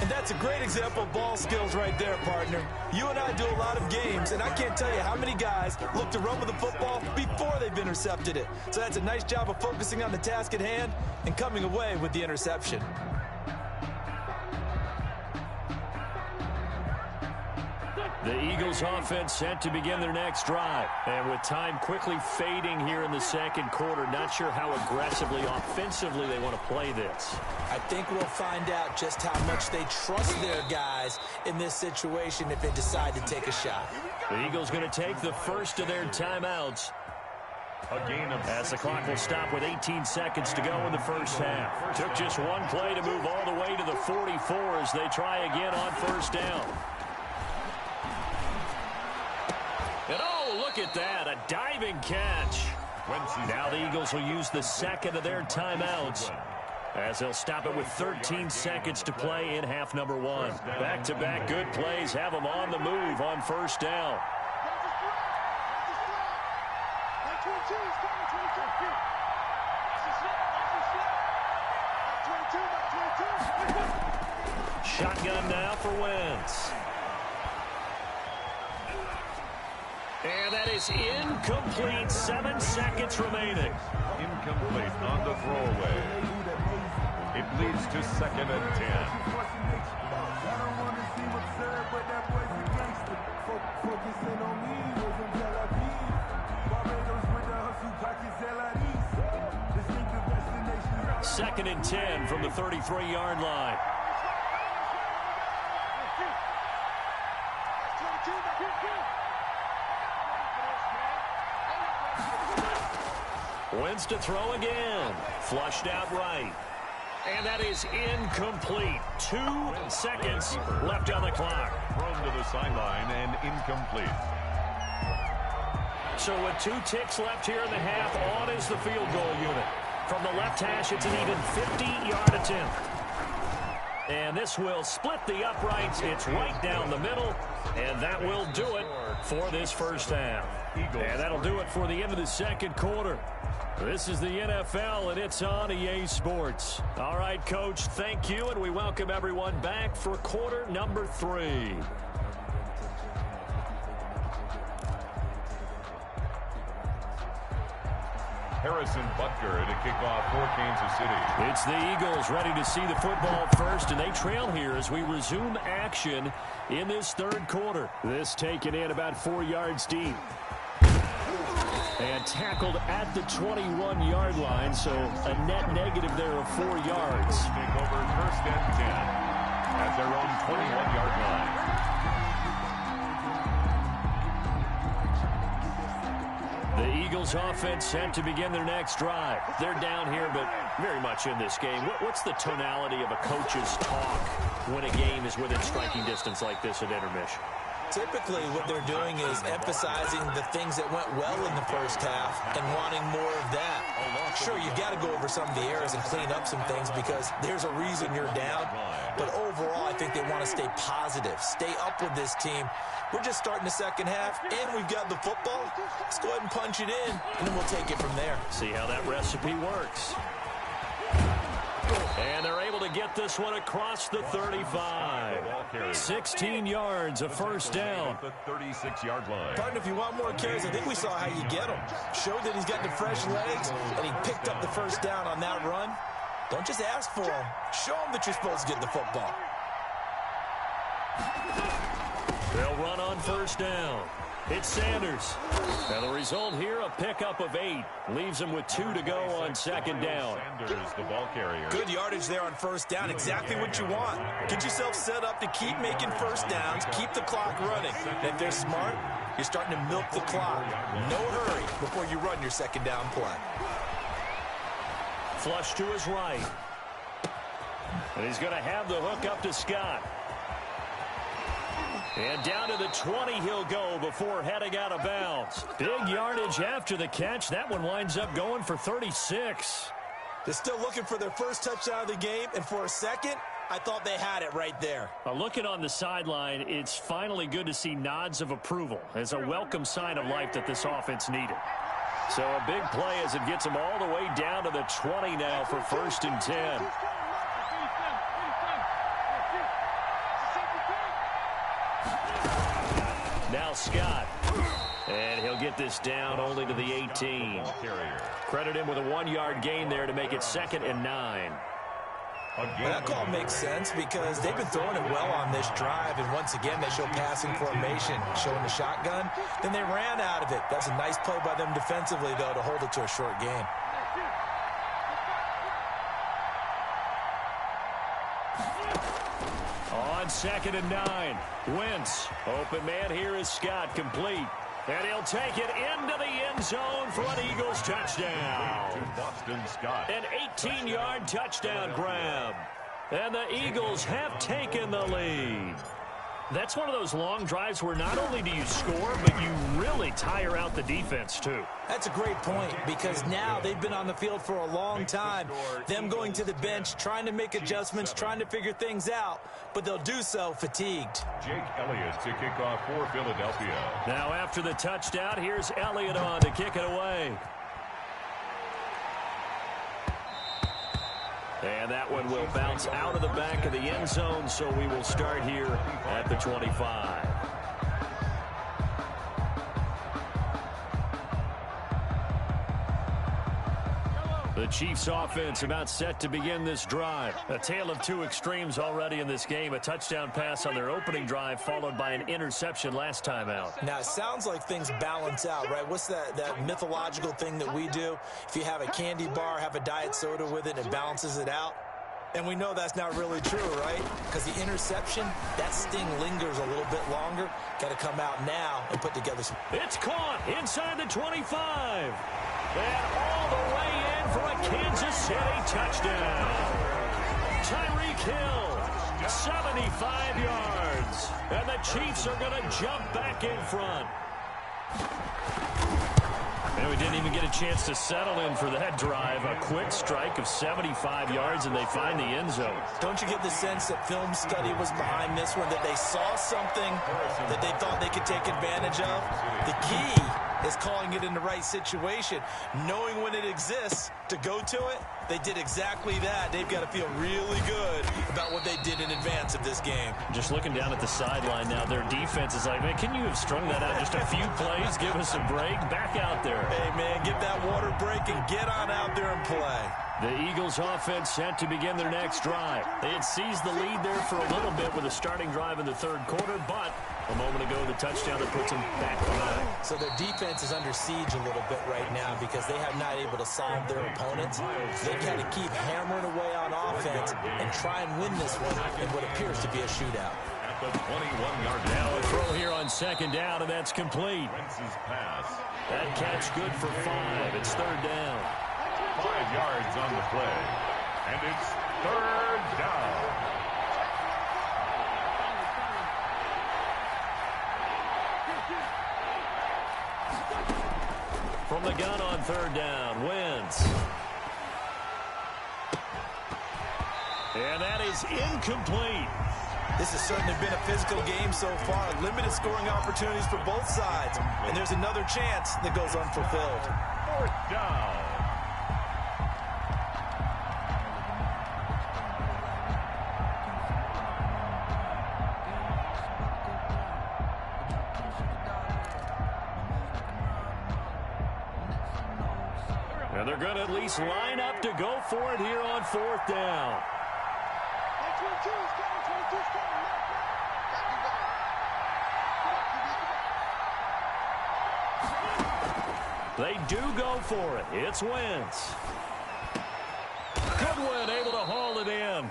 And that's a great example of ball skills right there, partner. You and I do a lot of games, and I can't tell you how many guys look to run with the football before they've intercepted it. So that's a nice job of focusing on the task at hand and coming away with the interception. The Eagles offense set to begin their next drive. And with time quickly fading here in the second quarter, not sure how aggressively, offensively they want to play this. I think we'll find out just how much they trust their guys in this situation if they decide to take a shot. The Eagles going to take the first of their timeouts. A gain of as the clock will stop with 18 seconds to go in the first half. Took just one play to move all the way to the 44 as they try again on first down. And oh, look at that, a diving catch. Now the Eagles will use the second of their timeouts as they'll stop it with 13 seconds to play in half number one. Back-to-back good plays have them on the move on first down. Shotgun now for Wentz. And that is incomplete. 7 seconds remaining. Incomplete on the throwaway. It leads to 2nd and 10. Second and 10 from the 33-yard line. Wentz to throw again. Flushed out right. And that is incomplete. 2 seconds left on the clock. Thrown to the sideline and incomplete. So with 2 ticks left here in the half, on is the field goal unit. From the left hash, it's an even 50-yard attempt. And this will split the uprights. It's right down the middle. And that will do it for this first half. And that'll do it for the end of the second quarter. This is the NFL, and it's on EA Sports. All right, Coach, thank you, and we welcome everyone back for quarter number 3. Harrison Butker to kick off for Kansas City. It's the Eagles ready to see the football first, and they trail here as we resume action in this third quarter. This taken in about 4 yards deep. And tackled at the 21-yard line, so a net negative there of 4 yards. Take over 1st and 10 at their own 21-yard line. The Eagles offense set to begin their next drive. They're down here, but very much in this game. What's the tonality of a coach's talk when a game is within striking distance like this at intermission? Typically, what they're doing is emphasizing the things that went well in the first half and wanting more of that. Sure, you've got to go over some of the errors and clean up some things because there's a reason you're down. But overall, I think they want to stay positive, stay up with this team. We're just starting the second half, and we've got the football. Let's go ahead and punch it in, and then we'll take it from there. See how that recipe works. And they're able to get this one across the 35. 16 yards, a first down. The 36-yard line. Partner, if you want more carries, I think we saw how you get them. Showed that he's got the fresh legs, and he picked up the first down on that run. Don't just ask for them. Show them that you're supposed to get the football. They'll run on first down. It's Sanders. Now the result here, a pickup of 8. Leaves him with 2 to go on second down. Sanders, the ball carrier. Good yardage there on first down. Exactly what you want. Get yourself set up to keep making first downs, keep the clock running. And if they're smart, you're starting to milk the clock. No hurry before you run your second down play. Flush to his right. And he's going to have the hook up to Scott. And down to the 20 he'll go before heading out of bounds. Big yardage after the catch. That one winds up going for 36. They're still looking for their first touchdown of the game, and for a second, I thought they had it right there. Looking on the sideline, it's finally good to see nods of approval as a welcome sign of life that this offense needed. So a big play as it gets them all the way down to the 20 now for 1st and 10. Now Scott. And he'll get this down only to the 18. Credit him with a 1-yard gain there to make it 2nd and 9. That call makes sense because they've been throwing it well on this drive, and once again they show passing formation, showing the shotgun. Then they ran out of it. That's a nice play by them defensively, though, to hold it to a short gain. On 2nd and 9, Wentz. Open man here is Scott, complete. And he'll take it into the end zone for an Eagles touchdown. To Boston Scott. An 18-yard touchdown grab. And the Eagles have taken the lead. That's one of those long drives where not only do you score, but you really tire out the defense, too. That's a great point, because now they've been on the field for a long time. Them going to the bench, trying to make adjustments, trying to figure things out, but they'll do so fatigued. Jake Elliott to kick off for Philadelphia. Now after the touchdown, here's Elliott on to kick it away. And that one will bounce out of the back of the end zone, so we will start here at the 25. The Chiefs offense about set to begin this drive. A tale of two extremes already in this game. A touchdown pass on their opening drive followed by an interception last time out. Now, it sounds like things balance out, right? What's that mythological thing that we do? If you have a candy bar, have a diet soda with it, it balances it out. And we know that's not really true, right? Because the interception, that sting lingers a little bit longer. Got to come out now and put together some. It's caught inside the 25. And all the way in for a Kansas City touchdown. Tyreek Hill, 75 yards. And the Chiefs are going to jump back in front. And we didn't even get a chance to settle in for that drive. A quick strike of 75 yards, and they find the end zone. Don't you get the sense that film study was behind this one, that they saw something that they thought they could take advantage of? The key is calling it in the right situation, knowing when it exists to go to it. They did exactly that. They've got to feel really good about what they did in advance of this game. Just looking down at the sideline now, their defense is like, man, can you have strung that out just a few plays? Give us a break. Back out there. Hey, man, get that water break and get on out there and play. The Eagles offense set to begin their next drive. They had seized the lead there for a little bit with a starting drive in the third quarter, but a moment ago, the touchdown that puts them back behind. So their defense is under siege a little bit right now because they have not able to solve their opponents. They got to keep hammering away on offense and try and win this one in what appears to be a shootout. At the 21-yard line. Now a throw here on second down, and that's complete. Wentz's pass. That catch good for 5. It's third down. 5 yards on the play. And it's third down. From the gun on third down, Wentz. And that is incomplete. This has certainly been a physical game so far. Limited scoring opportunities for both sides. And there's another chance that goes unfulfilled. Fourth down. And they're going to at least line up to go for it here on fourth down. They do go for it. It's Wentz. Goodwin able to haul it in.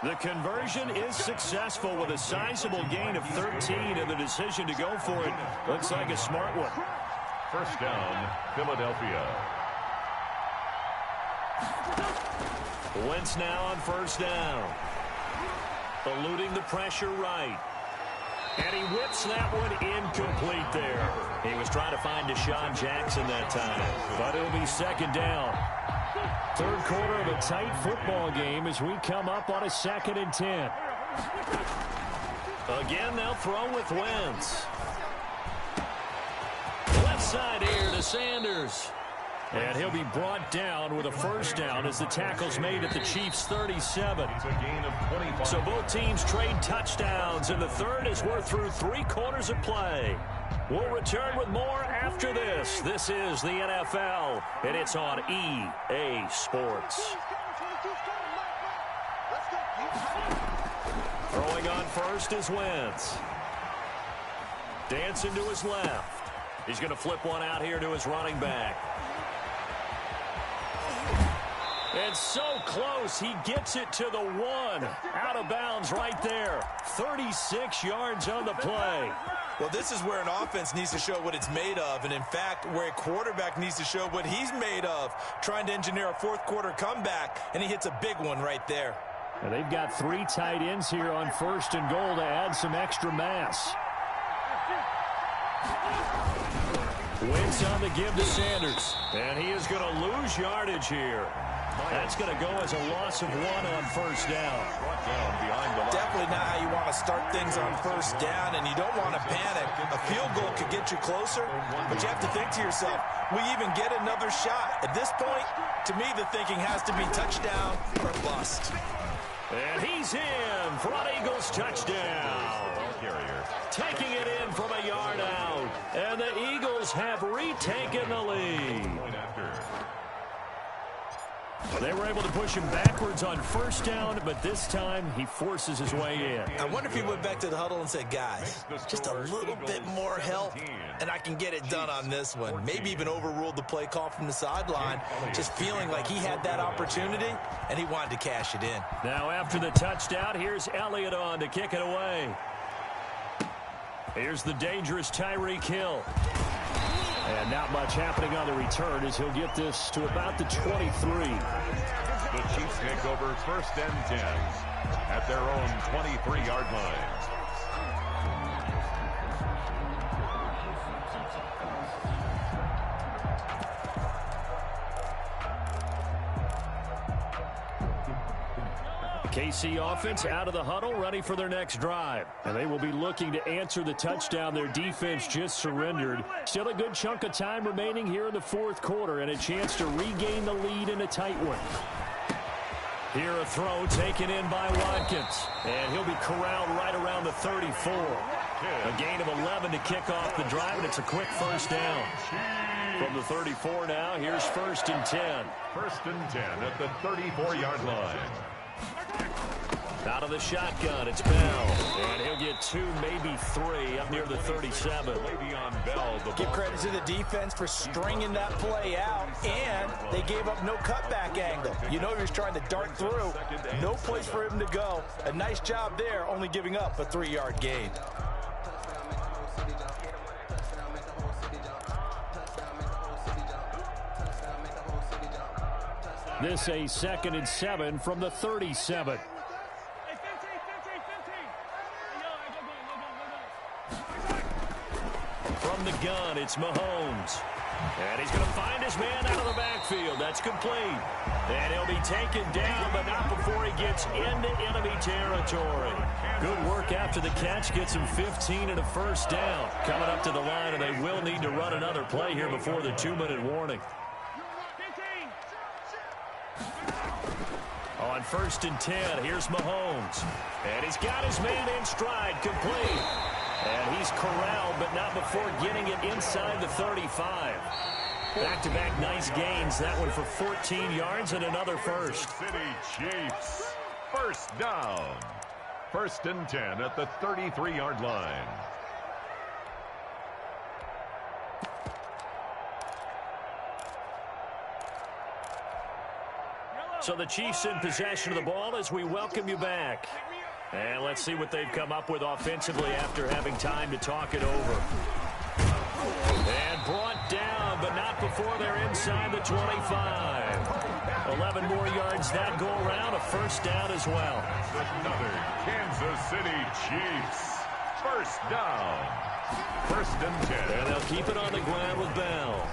The conversion is successful with a sizable gain of 13, and the decision to go for it looks like a smart one. First down, Philadelphia. Wentz now on first down. Eluding the pressure right. And he whips that one incomplete there. He was trying to find Deshaun Jackson that time. But it'll be second down. Third quarter of a tight football game as we come up on a 2nd and 10. Again, they'll throw with Wentz. Left side here to Sanders. And he'll be brought down with a first down as the tackle's made at the Chiefs' 37. It's a gain of 25. So both teams trade touchdowns, and the third is we're through 3 quarters of play. We'll return with more after this. This is the NFL, and it's on EA Sports. Throwing on first is Wentz. Dancing to his left. He's going to flip one out here to his running back. And so close, he gets it to the 1. Out of bounds right there. 36 yards on the play. Well, this is where an offense needs to show what it's made of, and in fact, where a quarterback needs to show what he's made of, trying to engineer a fourth-quarter comeback, and he hits a big one right there. And they've got 3 tight ends here on 1st and goal to add some extra mass. Wentz on the give to Sanders, and he is going to lose yardage here. That's going to go as a loss of 1 on 1st down. Definitely not how you want to start things on 1st down, and you don't want to panic. A field goal could get you closer, but you have to think to yourself, will you even get another shot? At this point, to me, the thinking has to be touchdown or bust. And he's in for an Eagles touchdown. Taking it in from a yard out, and the Eagles have retaken the lead. They were able to push him backwards on 1st down, but this time he forces his way in. I wonder if he went back to the huddle and said, guys, just a little bit more help, and I can get it done on this one. Maybe even overruled the play call from the sideline, just feeling like he had that opportunity, and he wanted to cash it in. Now after the touchdown, here's Elliott on to kick it away. Here's the dangerous Tyreek Hill. And not much happening on the return as he'll get this to about the 23. The Chiefs take over 1st and 10 at their own 23-yard line. KC offense out of the huddle, ready for their next drive. And they will be looking to answer the touchdown their defense just surrendered. Still a good chunk of time remaining here in the 4th quarter and a chance to regain the lead in a tight one. Here a throw taken in by Watkins. And he'll be corralled right around the 34. A gain of 11 to kick off the drive, and it's a quick 1st down. From the 34 now, here's 1st and 10. 1st and 10 at the 34-yard line. Out of the shotgun, it's Bell. And he'll get 2, maybe 3 up near the 37. Give credit to the defense for stringing that play out, and they gave up no cutback angle. You know he was trying to dart through. No place for him to go. A nice job there, only giving up a 3-yard gain. This a 2nd and 7 from the 37. From the gun, it's Mahomes. And he's going to find his man out of the backfield. That's complete. And he'll be taken down, but not before he gets into enemy territory. Good work after the catch. Gets him 15 and a 1st down. Coming up to the line, and they will need to run another play here before the 2-minute warning. On 1st and 10, here's Mahomes. And he's got his man in stride, complete. And he's corralled, but not before getting it inside the 35. Back-to-back nice gains. That one for 14 yards and another first. City Chiefs. 1st down. 1st and 10 at the 33-yard line. So the Chiefs in possession of the ball as we welcome you back. And let's see what they've come up with offensively after having time to talk it over. And brought down, but not before they're inside the 25. 11 more yards that go around, a 1st down as well. Another Kansas City Chiefs. 1st down. 1st and 10. And they'll keep it on the ground with Bell.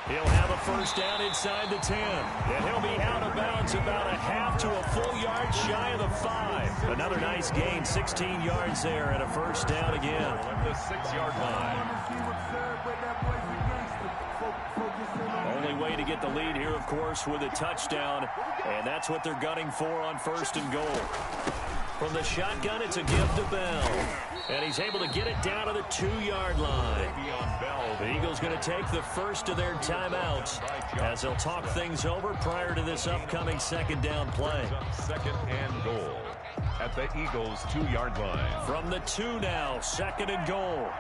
He'll have a 1st down inside the 10. And he'll be out of bounds about a half to a full yard shy of the 5. Another nice gain, 16 yards there and a 1st down again. At the 6-yard line. Only way to get the lead here, of course, with a touchdown. And that's what they're gunning for on 1st and goal. From the shotgun, it's a give to Bell. And he's able to get it down to the 2-yard line. The Eagles going to take the first of their timeouts as they'll talk things over prior to this upcoming 2nd down play. 2nd and goal at the Eagles' 2-yard line. From the 2 now, 2nd and goal.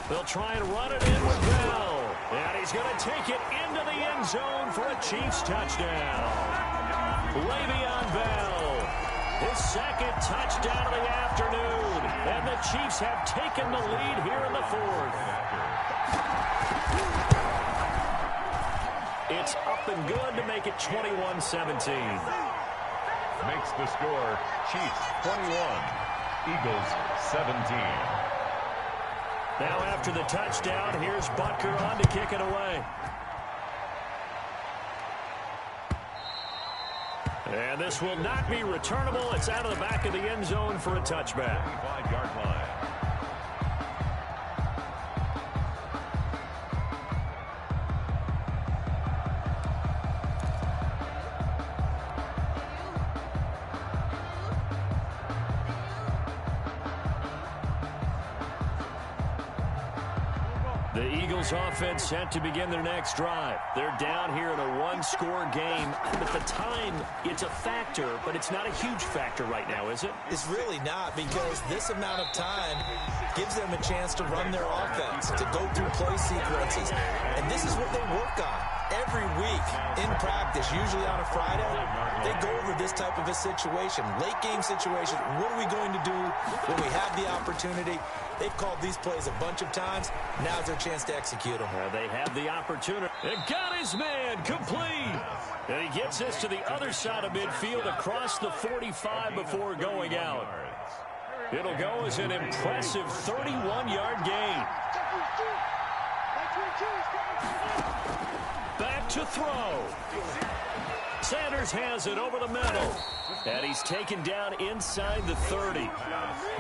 They'll try and run it in with Bell. And he's going to take it into the end zone for a Chiefs touchdown. Le'Veon Bell his second touchdown of the afternoon. And the Chiefs have taken the lead here in the fourth. It's up and good to make it 21-17. Makes the score Chiefs 21, Eagles 17. Now after the touchdown, here's Butker on to kick it away. And this will not be returnable. It's out of the back of the end zone for a touchback. 25-yard line. The Eagles offense set to begin their next drive. They're down here in a one-score game. At the time, it's a factor, but it's not a huge factor right now, is it? It's really not, because this amount of time gives them a chance to run their offense, to go through play sequences. And this is what they work on every week in practice, usually on a Friday. They go over this type of a situation, late game situation. What are we going to do when we have the opportunity? They've called these plays a bunch of times. Now's their chance to execute them. They have the opportunity. And got his man complete. And he gets this to the other side of midfield across the 45 before going out. It'll go as an impressive 31-yard gain. Back to throw. Sanders has it over the middle. And he's taken down inside the 30.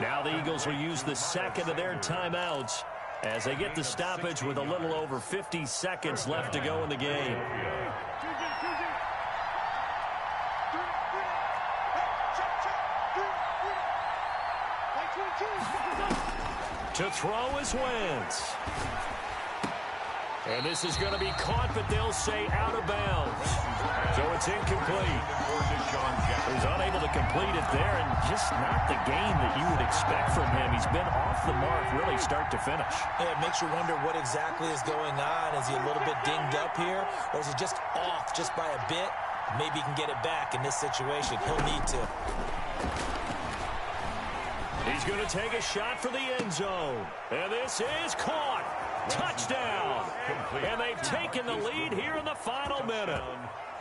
Now the Eagles will use the second of their timeouts as they get the stoppage with a little over 50 seconds left to go in the game. To throw is Wentz. And this is going to be caught, but they'll say out of bounds. So it's incomplete. He's unable to complete it there, and just not the game that you would expect from him. He's been off the mark really start to finish. Yeah, it makes you wonder what exactly is going on. Is he a little bit dinged up here, or is he just off just by a bit? Maybe he can get it back in this situation. He'll need to. He's going to take a shot for the end zone. And this is caught. Touchdown. And they've taken the lead here in the final minute.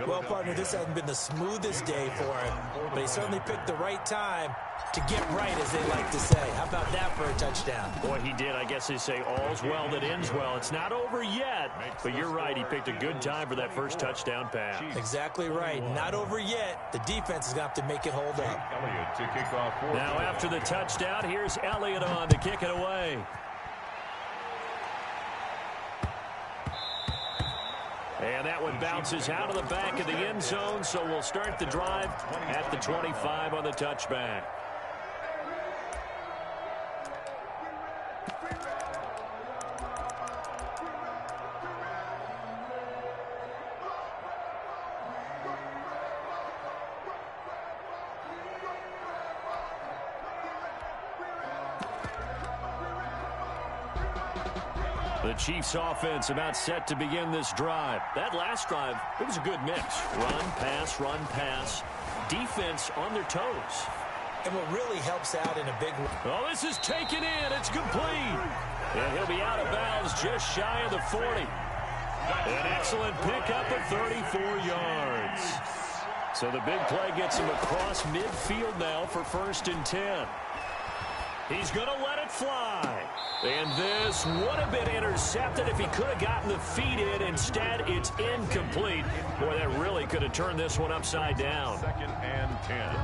Well, partner, this hasn't been the smoothest day for him, but he certainly picked the right time to get right, as they like to say. How about that for a touchdown? Boy, he did. I guess they say all's well that ends well. It's not over yet, but you're right. He picked a good time for that first touchdown pass. Exactly right. Not over yet. The defense is going to have to make it hold up. Elliott to kick off. Now after the touchdown, here's Elliott on to kick it away. And that one bounces out of the back of the end zone, so we'll start the drive at the 25 on the touchback. The Chiefs offense about set to begin this drive. That last drive, it was a good mix. Run, pass. Defense on their toes. And what really helps out in a big way. Oh, this is taken in. It's complete. And he'll be out of bounds just shy of the 40. An excellent pickup of 34 yards. So the big play gets him across midfield now for 1st and 10. He's going to let it fly. And this would have been intercepted if he could have gotten the feet in. Instead, it's incomplete. Boy, that really could have turned this one upside down. 2nd and 10.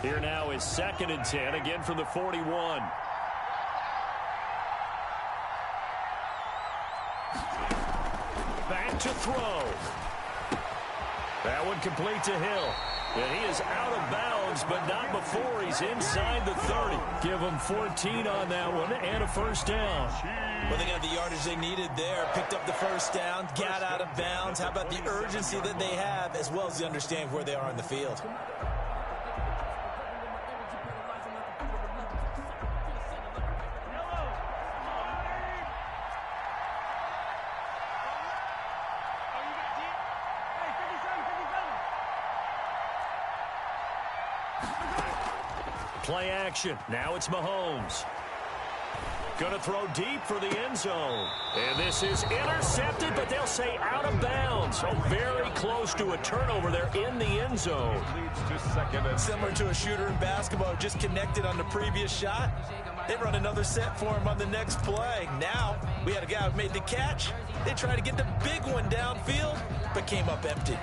Here now is 2nd and 10, again from the 41. Back to throw. That one complete to Hill. And he is out of bounds, but not before he's inside the 30. Give him 14 on that one and a 1st down. Well, they got the yardage they needed there. Picked up the 1st down, got out of bounds. How about the urgency that they have, as well as the understanding where they are in the field? play action. Now it's Mahomes. Going to throw deep for the end zone. And this is intercepted, but they'll say out of bounds. So very close to a turnover there in the end zone. Similar to a shooter in basketball, just connected on the previous shot. They run another set for him on the next play. Now, we had a guy who made the catch. They tried to get the big one downfield, but came up empty.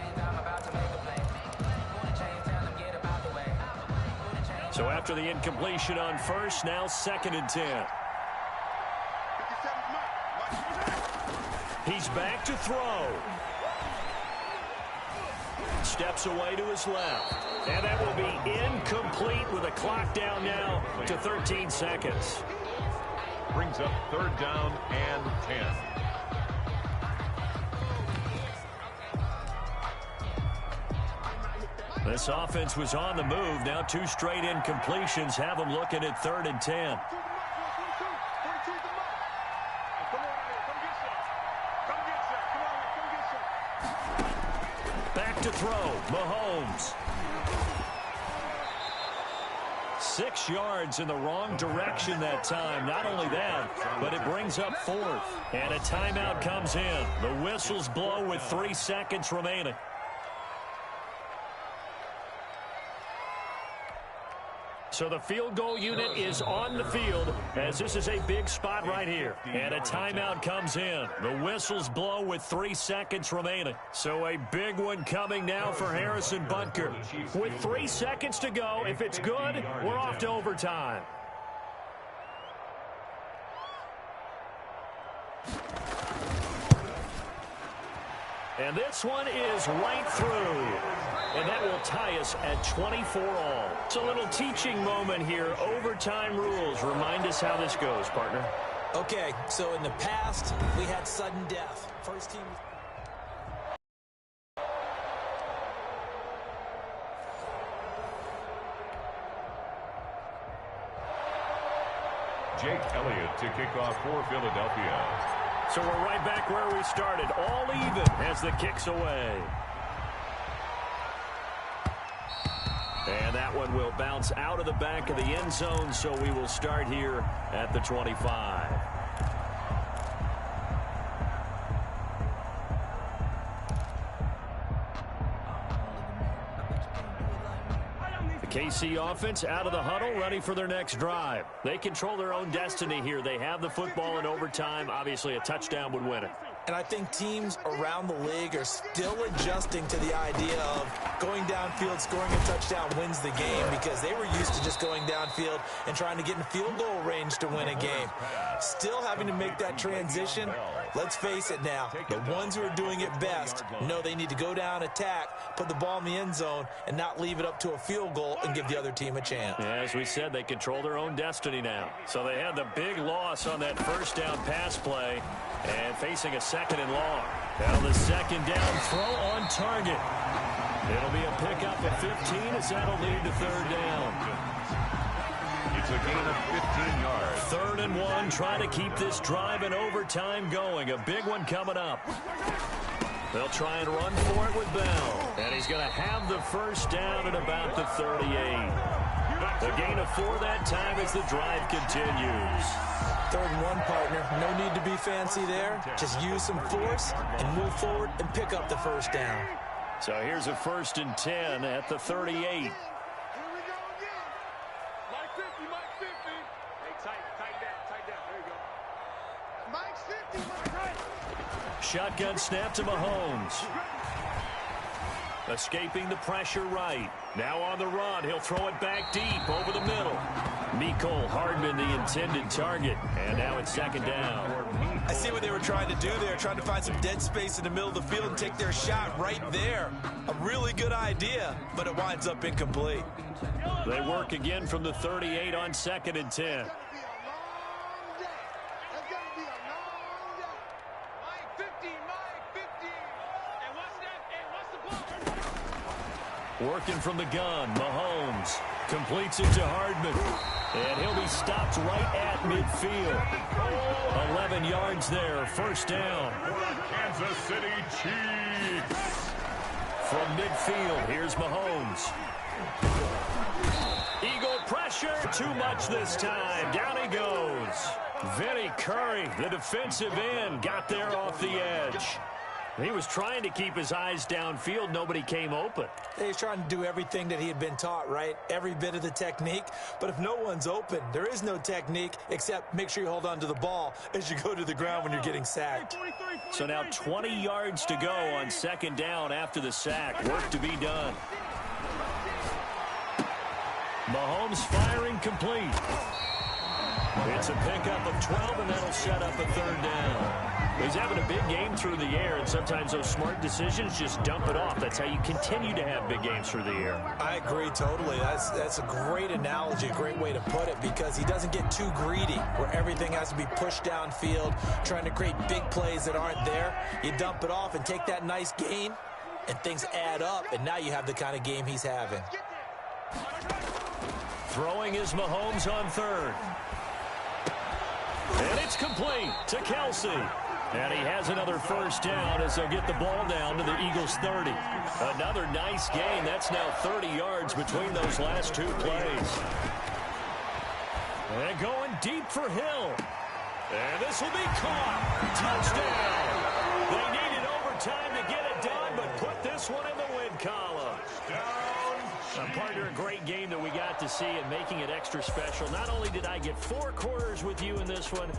So after the incompletion on first, now 2nd and 10. He's back to throw. Steps away to his left. And that will be incomplete with a clock down now to 13 seconds. Brings up 3rd down and 10. This offense was on the move. Now 2 straight incompletions have them looking at 3rd and 10. Back to throw, Mahomes. 6 yards in the wrong direction that time. Not only that, but it brings up 4th. And a timeout comes in. The whistles blow with 3 seconds remaining. So the field goal unit is on the field as this is a big spot right here. And a timeout comes in. The whistles blow with 3 seconds remaining. So a big one coming now for Harrison Butker. With 3 seconds to go, if it's good, we're off to overtime. And this one is right through. And that will tie us at 24-all. It's a little teaching moment here. Overtime rules. Remind us how this goes, partner. Okay, so in the past, we had sudden death. First team... Jake Elliott to kick off for Philadelphia. So we're right back where we started. All even as the kick's away. And that one will bounce out of the back of the end zone, so we will start here at the 25. The KC offense out of the huddle, ready for their next drive. They control their own destiny here. They have the football in overtime. Obviously, a touchdown would win it. And I think teams around the league are still adjusting to the idea of going downfield, scoring a touchdown wins the game, because they were used to just going downfield and trying to get in field goal range to win a game. Still having to make that transition. Let's face it now, the ones who are doing it best know they need to go down, attack, put the ball in the end zone, and not leave it up to a field goal and give the other team a chance. Yeah, as we said, they control their own destiny now. So they had the big loss on that first down pass play and facing a 2nd and long. Now the 2nd down throw on target. It'll be a pickup of 15 as that'll lead to 3rd down. It's a gain of 15 yards. 3rd and 1, trying to keep this drive in overtime going. A big one coming up. They'll try and run for it with Bell. And he's going to have the first down at about the 38. A gain of 4 that time as the drive continues. 3rd and 1, partner. No need to be fancy there. Just use some force and move forward and pick up the first down. So here's a 1st and 10 at the 38. Here we go again. Mike 50, Mike 50. Hey, tighten down. There you go. Mike's 50, Mike right. Shotgun snap to Mahomes. Escaping the pressure right. Now on the run. He'll throw it back deep over the middle. Mecole Hardman, the intended target. And now it's 2nd down. I see what they were trying to do there, trying to find some dead space in the middle of the field and take their shot right there. A really good idea, but it winds up incomplete. They work again from the 38 on 2nd and 10. Working from the gun, Mahomes completes it to Hardman. And he'll be stopped right at midfield. 11 yards there, 1st down. Kansas City Chiefs. From midfield, here's Mahomes. Eagle pressure, too much this time. Down he goes. Vinny Curry, the defensive end, got there off the edge. He was trying to keep his eyes downfield. Nobody came open. He's trying to do everything that he had been taught, right? Every bit of the technique. But if no one's open, there is no technique except make sure you hold on to the ball as you go to the ground when you're getting sacked. So now 20 yards to go on second down after the sack. Work to be done. Mahomes firing complete. It's a pickup of 12, and that'll set up a third down. He's having a big game through the air, and sometimes those smart decisions just dump it off. That's how you continue to have big games through the air. I agree totally. That's a great analogy, a great way to put it, because he doesn't get too greedy where everything has to be pushed downfield, trying to create big plays that aren't there. You dump it off and take that nice gain, and things add up, and now you have the kind of game he's having. Throwing is Mahomes on third. And it's complete to Kelsey. And he has another first down as they'll get the ball down to the Eagles' 30. Another nice gain. That's now 30 yards between those last two plays. And going deep for Hill. And this will be caught. Touchdown. They needed overtime to get it done, but put this one in the win column. Partner, a great game that we got to see and making it extra special. Not only did I get 4 quarters with you in this one,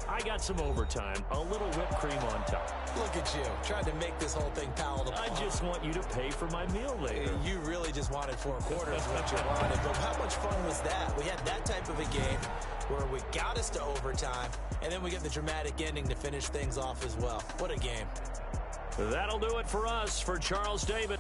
I got some overtime, a little whipped cream on top. Look at you, trying to make this whole thing palatable. I just want you to pay for my meal later. You really just wanted 4 quarters what you wanted, but how much fun was that? We had that type of a game where we got us to overtime, and then we get the dramatic ending to finish things off as well. What a game. That'll do it for us. For Charles David.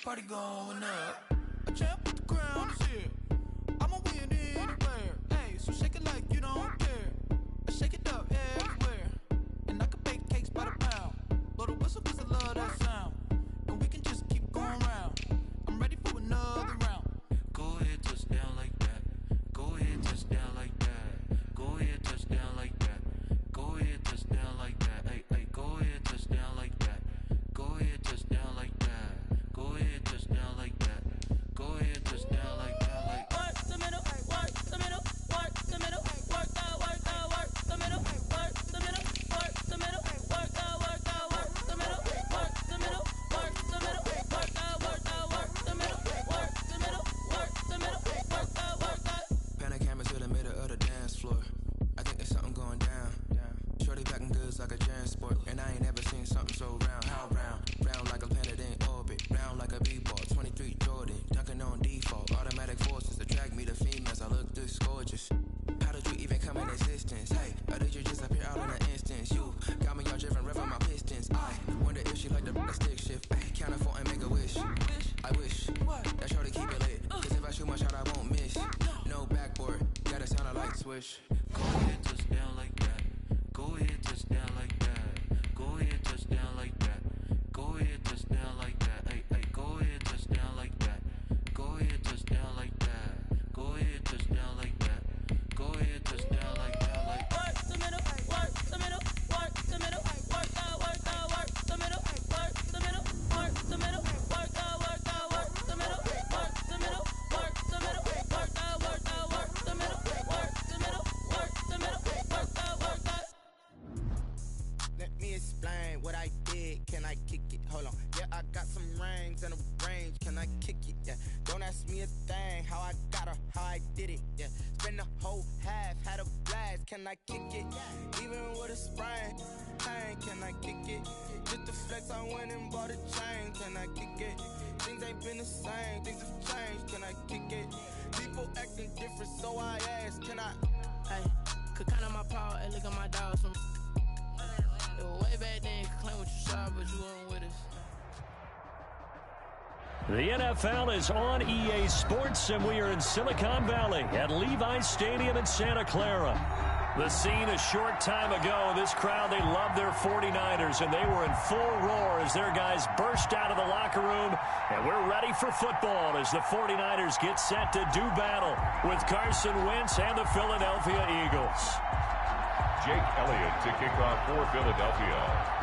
Party going up. A champ with the crown is here. I'ma win anywhere. Hey, so shake it like you don't care. I shake it up everywhere. And I can bake cakes by the pound. Blow the whistle 'cause I love that sound. And we can just keep going round. I'm ready for another round. Go ahead, touch down like that. Go ahead, touch down like that. Go ahead, touch down like that. Go ahead, touch down like that. Hey, hey, go ahead, touch down like that. Go ahead, touch down like that. Go ahead, touch down like that. Go ahead, touch down like that. Like work the middle, work the middle, work the middle, work the middle, work the middle, work the middle, work the middle, work the middle, work the middle, work the middle, work the middle, work the middle, work the middle, work the. Pan a camera to the middle of the dance floor. I think there's something going down. Shorty packing goods like a transport, and I ain't never seen something so round. How round? Round like a planet in orbit, round like a b-ball. 23 Jordan, dunking on default. Automatic forces attract me to females. I look this gorgeous. How did you even come in existence? Hey, or did you just appear out in an instance? You got me all driven, revving my pistons. I wonder if she like the stick shift. Ay, count it for and make a wish. I wish that shorty keep it lit. 'Cause if I shoot my shot, I won't miss. No backboard, gotta sound a light switch. Go ahead, touch down like that. Go ahead, touch down like that. Go ahead, touch down like that. Go ahead, touch down like that. Hey, hey, go ahead, touch down like that. Go ahead, touch down like that. Go ahead, touch down like that. Go ahead, touch down like that. Like work the middle, work the middle, work the middle, work the middle, work the middle, work the middle, work the middle, work the middle, work the middle, work the middle, work the middle, work the middle, work the middle, work the. Let me explain what I did. Can I kick it? Hold on. Yeah, I got some rings and a range. Can I kick it? Yeah. Don't ask me a thing. How I got her, how I did it. Yeah. Spend the whole half, had a blast. Can I kick it? Even with a sprain. Hey, can I kick it? Just the flex, I went and bought a chain. Can I kick it? Things ain't been the same. Things have changed. Can I kick it? People acting different, so I asked. Can I? Hey, could count on my paw and look at my dogs from way back then. outside, but you weren't with us. The NFL is on EA Sports, and we are in Silicon Valley at Levi's Stadium in Santa Clara. The scene a short time ago, this crowd, they loved their 49ers, and they were in full roar as their guys burst out of the locker room. And we're ready for football as the 49ers get set to do battle with Carson Wentz and the Philadelphia Eagles. Jake Elliott to kick off for Philadelphia.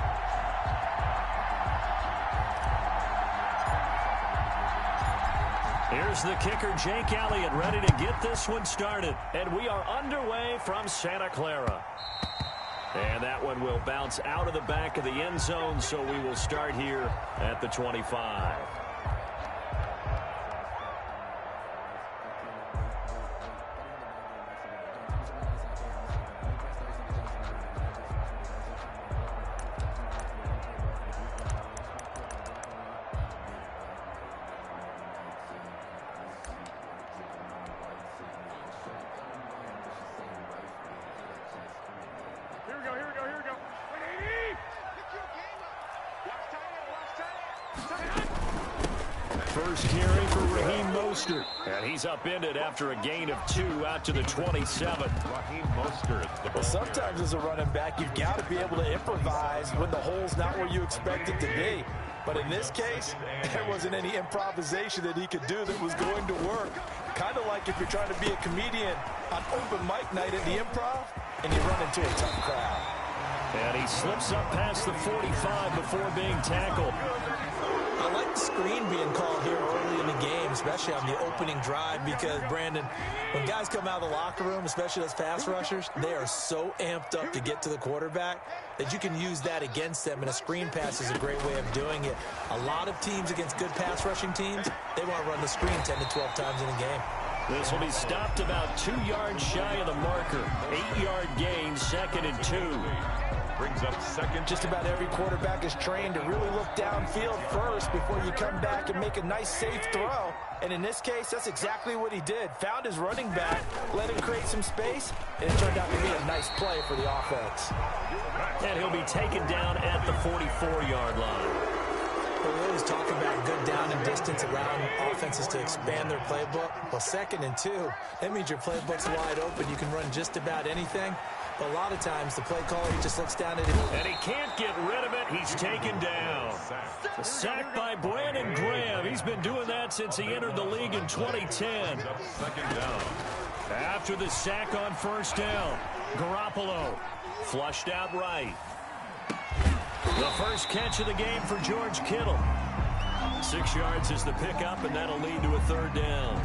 Here's the kicker, Jake Elliott, ready to get this one started. And we are underway from Santa Clara. And that one will bounce out of the back of the end zone, so we will start here at the 25. First carry for Raheem Mostert. And he's upended after a gain of 2 out to the 27. Raheem Mostert. Well, sometimes as a running back, you've got to be able to improvise when the hole's not where you expect it to be. But in this case, there wasn't any improvisation that he could do that was going to work. Kind of like if you're trying to be a comedian on open mic night at the Improv and you run into a tough crowd. And he slips up past the 45 before being tackled. I like the screen being called here early in the game, especially on the opening drive, because, Brandon, when guys come out of the locker room, especially those pass rushers, they are so amped up to get to the quarterback that you can use that against them, and a screen pass is a great way of doing it. A lot of teams against good pass rushing teams, they want to run the screen 10 to 12 times in a game. This will be stopped about 2 yards shy of the marker. 8-yard gain, 2nd and 2. Brings up second. Just about every quarterback is trained to really look downfield first before you come back and make a nice, safe throw. And in this case, that's exactly what he did. Found his running back, let him create some space, and it turned out to be a nice play for the offense. And he'll be taken down at the 44-yard line. We always talk about good down and distance around offenses to expand their playbook. Well, 2nd and 2, that means your playbook's wide open. You can run just about anything. But a lot of times, the play caller, he just looks down at him. And he can't get rid of it. He's taken down. A sack by Brandon Graham. He's been doing that since he entered the league in 2010. 2nd down. After the sack on 1st down, Garoppolo flushed out right. The first catch of the game for George Kittle. 6 yards is the pickup, and that'll lead to a 3rd down.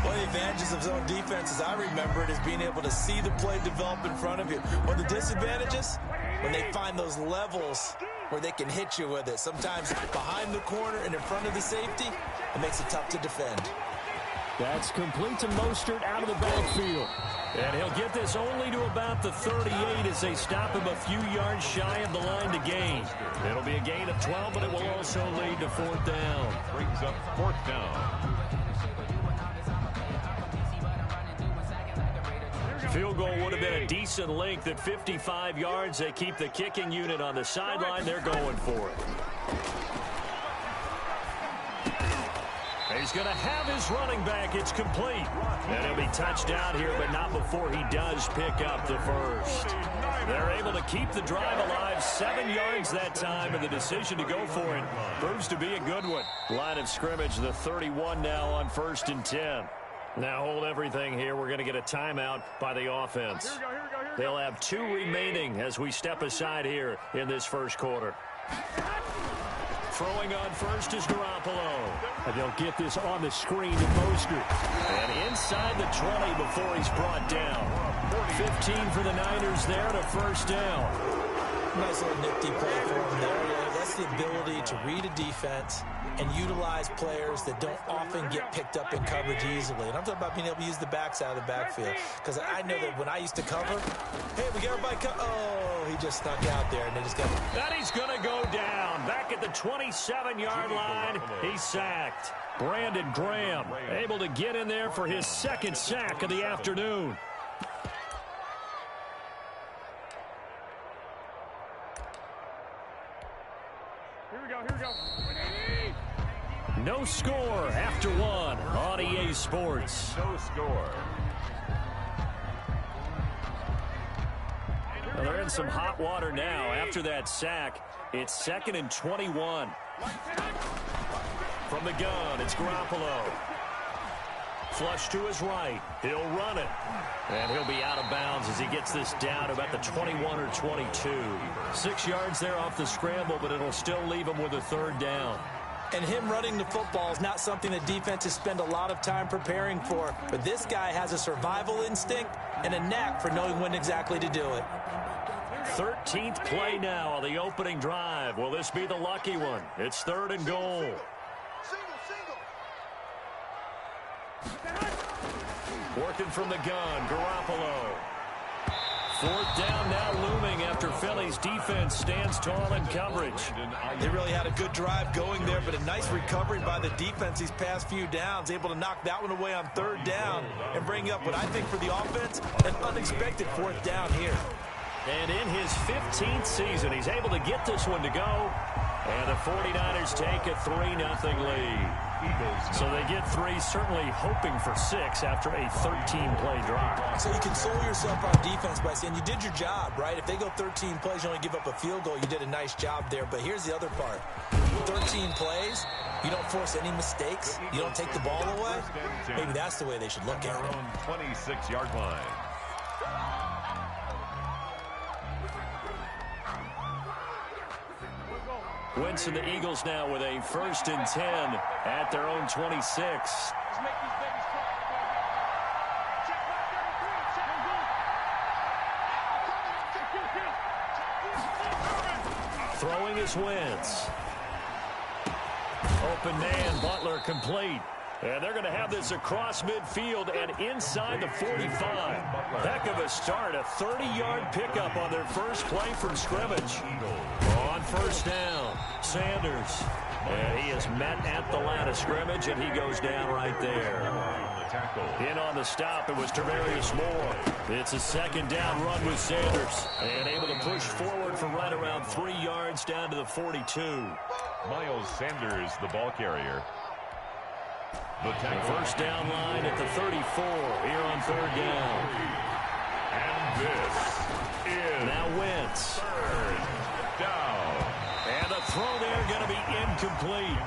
One of the advantages of zone defense, as I remember it, is being able to see the play develop in front of you. One of the disadvantages, when they find those levels where they can hit you with it. Sometimes behind the corner and in front of the safety, it makes it tough to defend. That's complete to Mostert out of the backfield. And he'll get this only to about the 38 as they stop him a few yards shy of the line to gain. It'll be a gain of 12, but it will also lead to 4th down. Brings up 4th down. Field goal would have been a decent length at 55 yards. They keep the kicking unit on the sideline. They're going for it. He's going to have his running back. It's complete. And he'll be touched out here, but not before he does pick up the first. They're able to keep the drive alive. 7 yards that time, and the decision to go for it proves to be a good one. Line of scrimmage, the 31 now on 1st and 10. Now hold everything here. We're going to get a timeout by the offense. They'll have 2 remaining as we step aside here in this first quarter. Throwing on first is Garoppolo. And they'll get this on the screen to Mostert. And inside the 20 before he's brought down. 15 for the Niners there to 1st down. Nice little nifty play for him there. Yeah, that's the ability to read a defense and utilize players that don't often get picked up in coverage easily. And I'm talking about being able to use the backs out of the backfield. Because I know that when I used to cover, hey, we got everybody oh, he just snuck out there, and they just got him. That he's going to go down. Back at the 27-yard line, he's sacked. Brandon Graham able to get in there for his 2nd sack of the afternoon. score after one on EA Sports. No score. Well, they're in some hot water now after that sack. It's 2nd and 21. From the gun, it's Garoppolo. Flush to his right. He'll run it. And he'll be out of bounds as he gets this down about the 21 or 22. 6 yards there off the scramble, but it'll still leave him with a 3rd down. And him running the football is not something that defenses spend a lot of time preparing for. But this guy has a survival instinct and a knack for knowing when exactly to do it. 13th play now on the opening drive. Will this be the lucky one? It's 3rd and goal. Working from the gun, Garoppolo. 4th down now looming after Philly's defense stands tall in coverage. They really had a good drive going there, but a nice recovery by the defense these past few downs, able to knock that one away on 3rd down and bring up what I think for the offense, an unexpected 4th down here. And in his 15th season, he's able to get this one to go. And the 49ers take a 3-0 lead. So they get 3, certainly hoping for 6 after a 13-play drive. So you console yourself on defense by saying you did your job, right? If they go 13 plays, you only give up a field goal, you did a nice job there. But here's the other part. 13 plays, you don't force any mistakes, you don't take the ball away. Maybe that's the way they should look at it. 26-yard line. Wentz and the Eagles now with a 1st and 10 at their own 26. Throwing is Wentz. Open man, Butler complete. And they're going to have this across midfield and inside the 45. Heck of a start, a 30-yard pickup on their first play from scrimmage. On 1st down, Sanders. And he is met at the line of scrimmage, and he goes down right there. In on the stop, it was Tarvarius Moore. It's a 2nd down run with Sanders. And able to push forward for right around 3 yards down to the 42. Miles Sanders, the ball carrier. The 1st down line at the 34 here on 3rd down. And this is now Wentz. 3rd down. And the throw there going to be incomplete.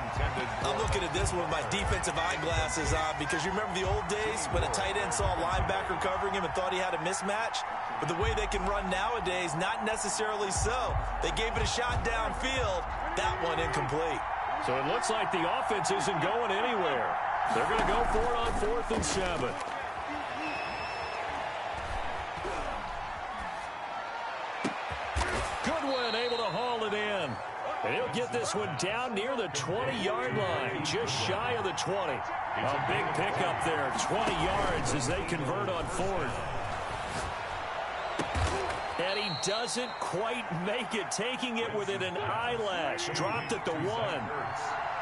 I'm looking at this one with my defensive eyeglasses on because you remember the old days when a tight end saw a linebacker covering him and thought he had a mismatch? But the way they can run nowadays, not necessarily so. They gave it a shot downfield. That one incomplete. So it looks like the offense isn't going anywhere. They're going to go for it on 4th and 7. Goodwin able to haul it in. And he'll get this one down near the 20-yard line, just shy of the 20. A big pickup there, 20 yards as they convert on 4th. And he doesn't quite make it, taking it within an eyelash. Dropped at the 1.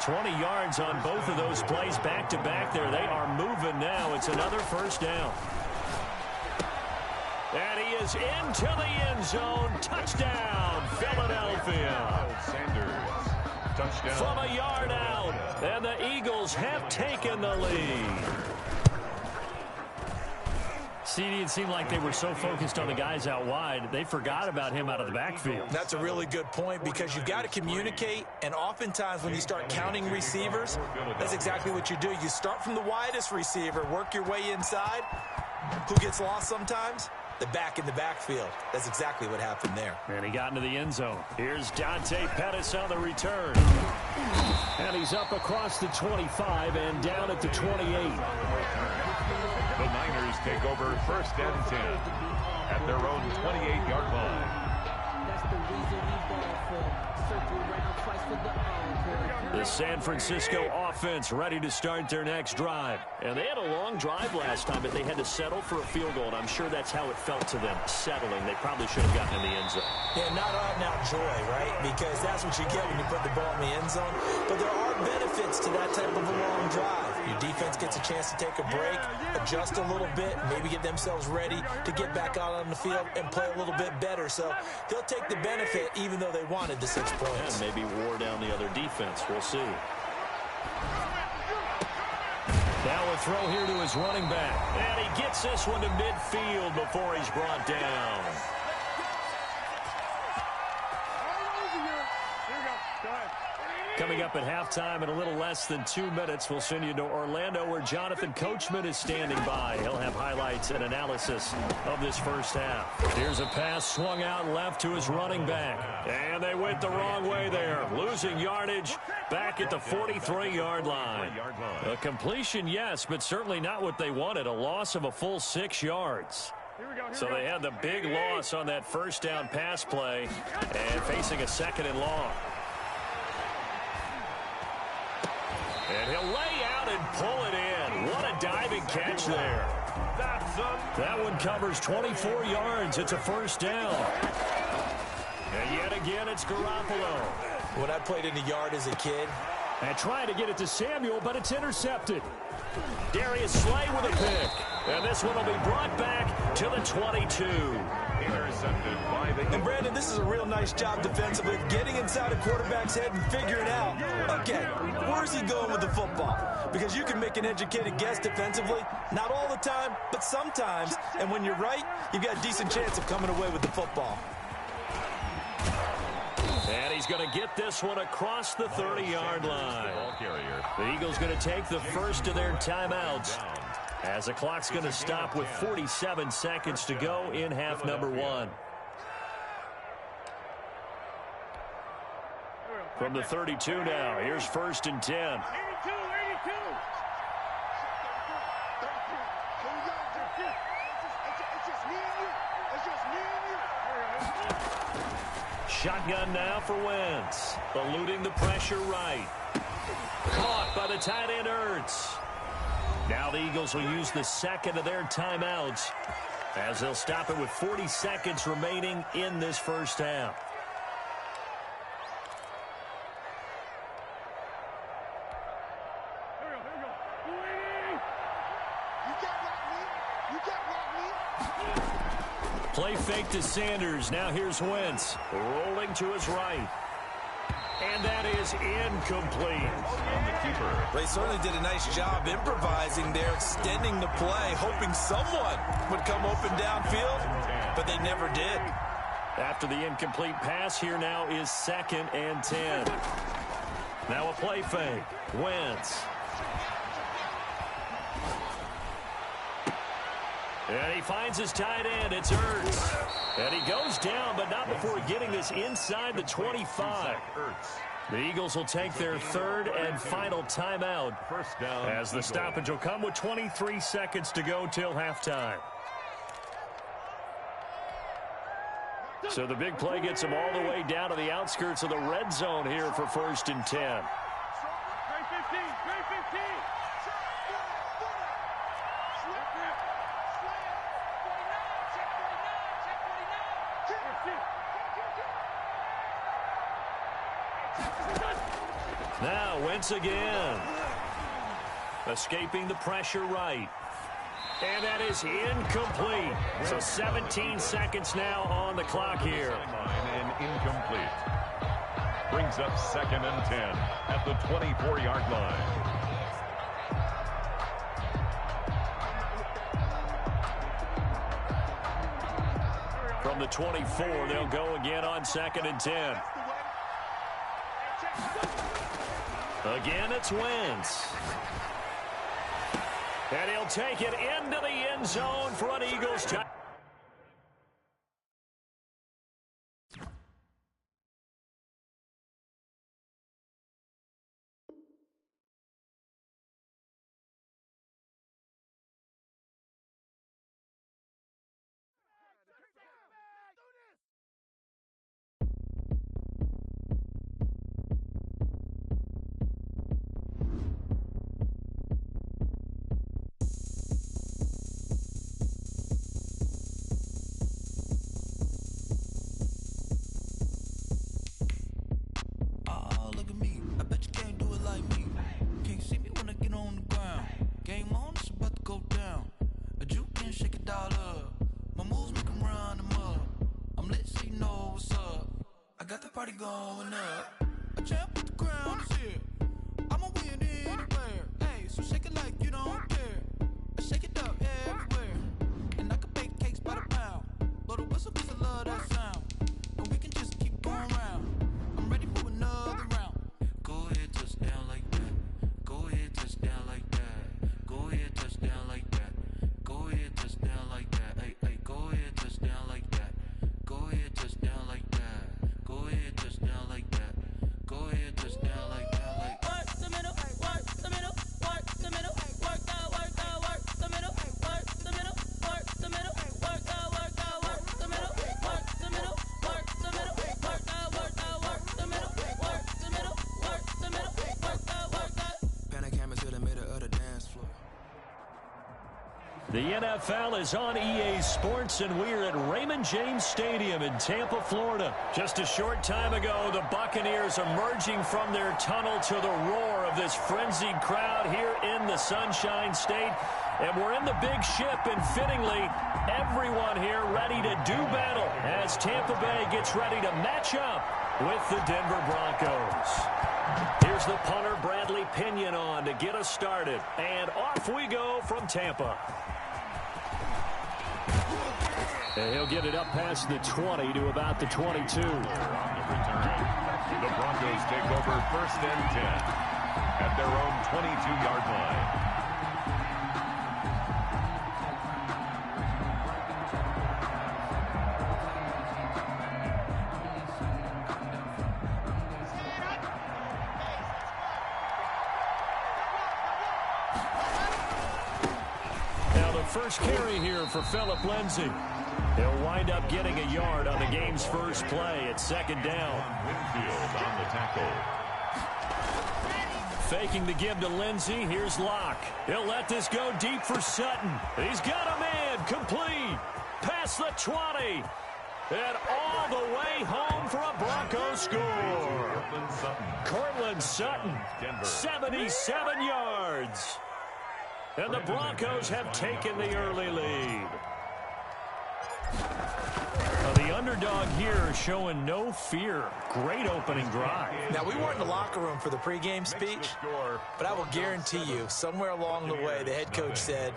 20 yards on both of those plays back-to-back there. They are moving now. It's another 1st down. And he is into the end zone. Touchdown, Philadelphia. Sanders, touchdown. From a yard out. And the Eagles have taken the lead. CD, it seemed like they were so focused on the guys out wide, they forgot about him out of the backfield. That's a really good point because you've got to communicate, and oftentimes when you start counting receivers, that's exactly what you do. You start from the widest receiver, work your way inside. Who gets lost sometimes? The back in the backfield. That's exactly what happened there. And he got into the end zone. Here's Dante Pettis on the return. And he's up across the 25 and down at the 28. The Niners take over 1st and 10 at their own 28-yard line. That's the reason we ball for. Circle around twice for the encore. The San Francisco offense ready to start their next drive. And they had a long drive last time, but they had to settle for a field goal. And I'm sure that's how it felt to them, settling. They probably should have gotten in the end zone. Yeah, not out-and-out joy, right? Because that's what you get when you put the ball in the end zone. But there are benefits to that type of a long drive. Your defense gets a chance to take a break, adjust a little bit, maybe get themselves ready to get back out on the field and play a little bit better. So they'll take the benefit even though they wanted the 6 points. And maybe wore down the other defense. We'll see. Now a throw here to his running back. And he gets this one to midfield before he's brought down. Coming up at halftime in a little less than 2 minutes, we'll send you to Orlando where Jonathan Coachman is standing by. He'll have highlights and analysis of this first half. Here's a pass swung out left to his running back. And they went the wrong way there. Losing yardage back at the 43-yard line. A completion, yes, but certainly not what they wanted. A loss of a full 6 yards. So they had the big loss on that first down pass play and facing a 2nd and long. And he'll lay out and pull it in. What a diving catch there. That one covers 24 yards. It's a first down. And yet again, it's Garoppolo. When I played in the yard as a kid, and trying to get it to Samuel, but it's intercepted. Darius Slay with a pick. And this one will be brought back to the 22. Intercepted by the... And Brandon, this is a real nice job defensively of getting inside a quarterback's head and figuring out, okay, where's he going with the football? Because you can make an educated guess defensively, not all the time, but sometimes. And when you're right, you've got a decent chance of coming away with the football. And he's going to get this one across the 30-yard line. The Eagles going to take the first of their timeouts as the clock's going to stop with 47 seconds to go in half number 1. From the 32 now, here's 1st and 10. Shotgun now for Wentz. Eluding the pressure right. Caught by the tight end Ertz. Now the Eagles will use the 2nd of their timeouts as they'll stop it with 40 seconds remaining in this first half. Play fake to Sanders. Now here's Wentz. Rolling to his right. And that is incomplete. They certainly did a nice job improvising there, extending the play, hoping someone would come open downfield, but they never did. After the incomplete pass, here now is 2nd and 10. Now a play fake. Wentz. And he finds his tight end. It's Ertz. And he goes down, but not before getting this inside the 25. The Eagles will take their 3rd and final timeout as the stoppage will come with 23 seconds to go till halftime. So the big play gets them all the way down to the outskirts of the red zone here for 1st and 10. Now Wentz again. Escaping the pressure right. And that is incomplete. So 17 seconds now on the clock here. And incomplete. Brings up 2nd and 10 at the 24-yard line. From the 24, they'll go again on 2nd and 10. Again, it's Wentz. And he'll take it into the end zone for an Eagles touchdown. Party going up. A champ with the crown is here. I'ma win anywhere. Hey, so shake it like you don't care. The NFL is on EA Sports, and we're at Raymond James Stadium in Tampa, Florida. Just a short time ago, the Buccaneers emerging from their tunnel to the roar of this frenzied crowd here in the Sunshine State. And we're in the big ship, and fittingly, everyone here ready to do battle as Tampa Bay gets ready to match up with the Denver Broncos. Here's the punter, Bradley Pinion, on to get us started. And off we go from Tampa. And he'll get it up past the 20 to about the 22. On the return, the Broncos take over 1st and 10 at their own 22-yard line. First carry here for Phillip Lindsay. He'll wind up getting a yard on the game's first play at 2nd down. Winfield on the tackle. Faking the give to Lindsay. Here's Locke. He'll let this go deep for Sutton. He's got a man. Complete. Past the 20. And all the way home for a Broncos score. Cortland Sutton, 77 yards. And the Broncos have taken the early lead. The underdog here showing no fear. Great opening drive. Now, we weren't in the locker room for the pregame speech, but I will guarantee you, somewhere along the way, the head coach said,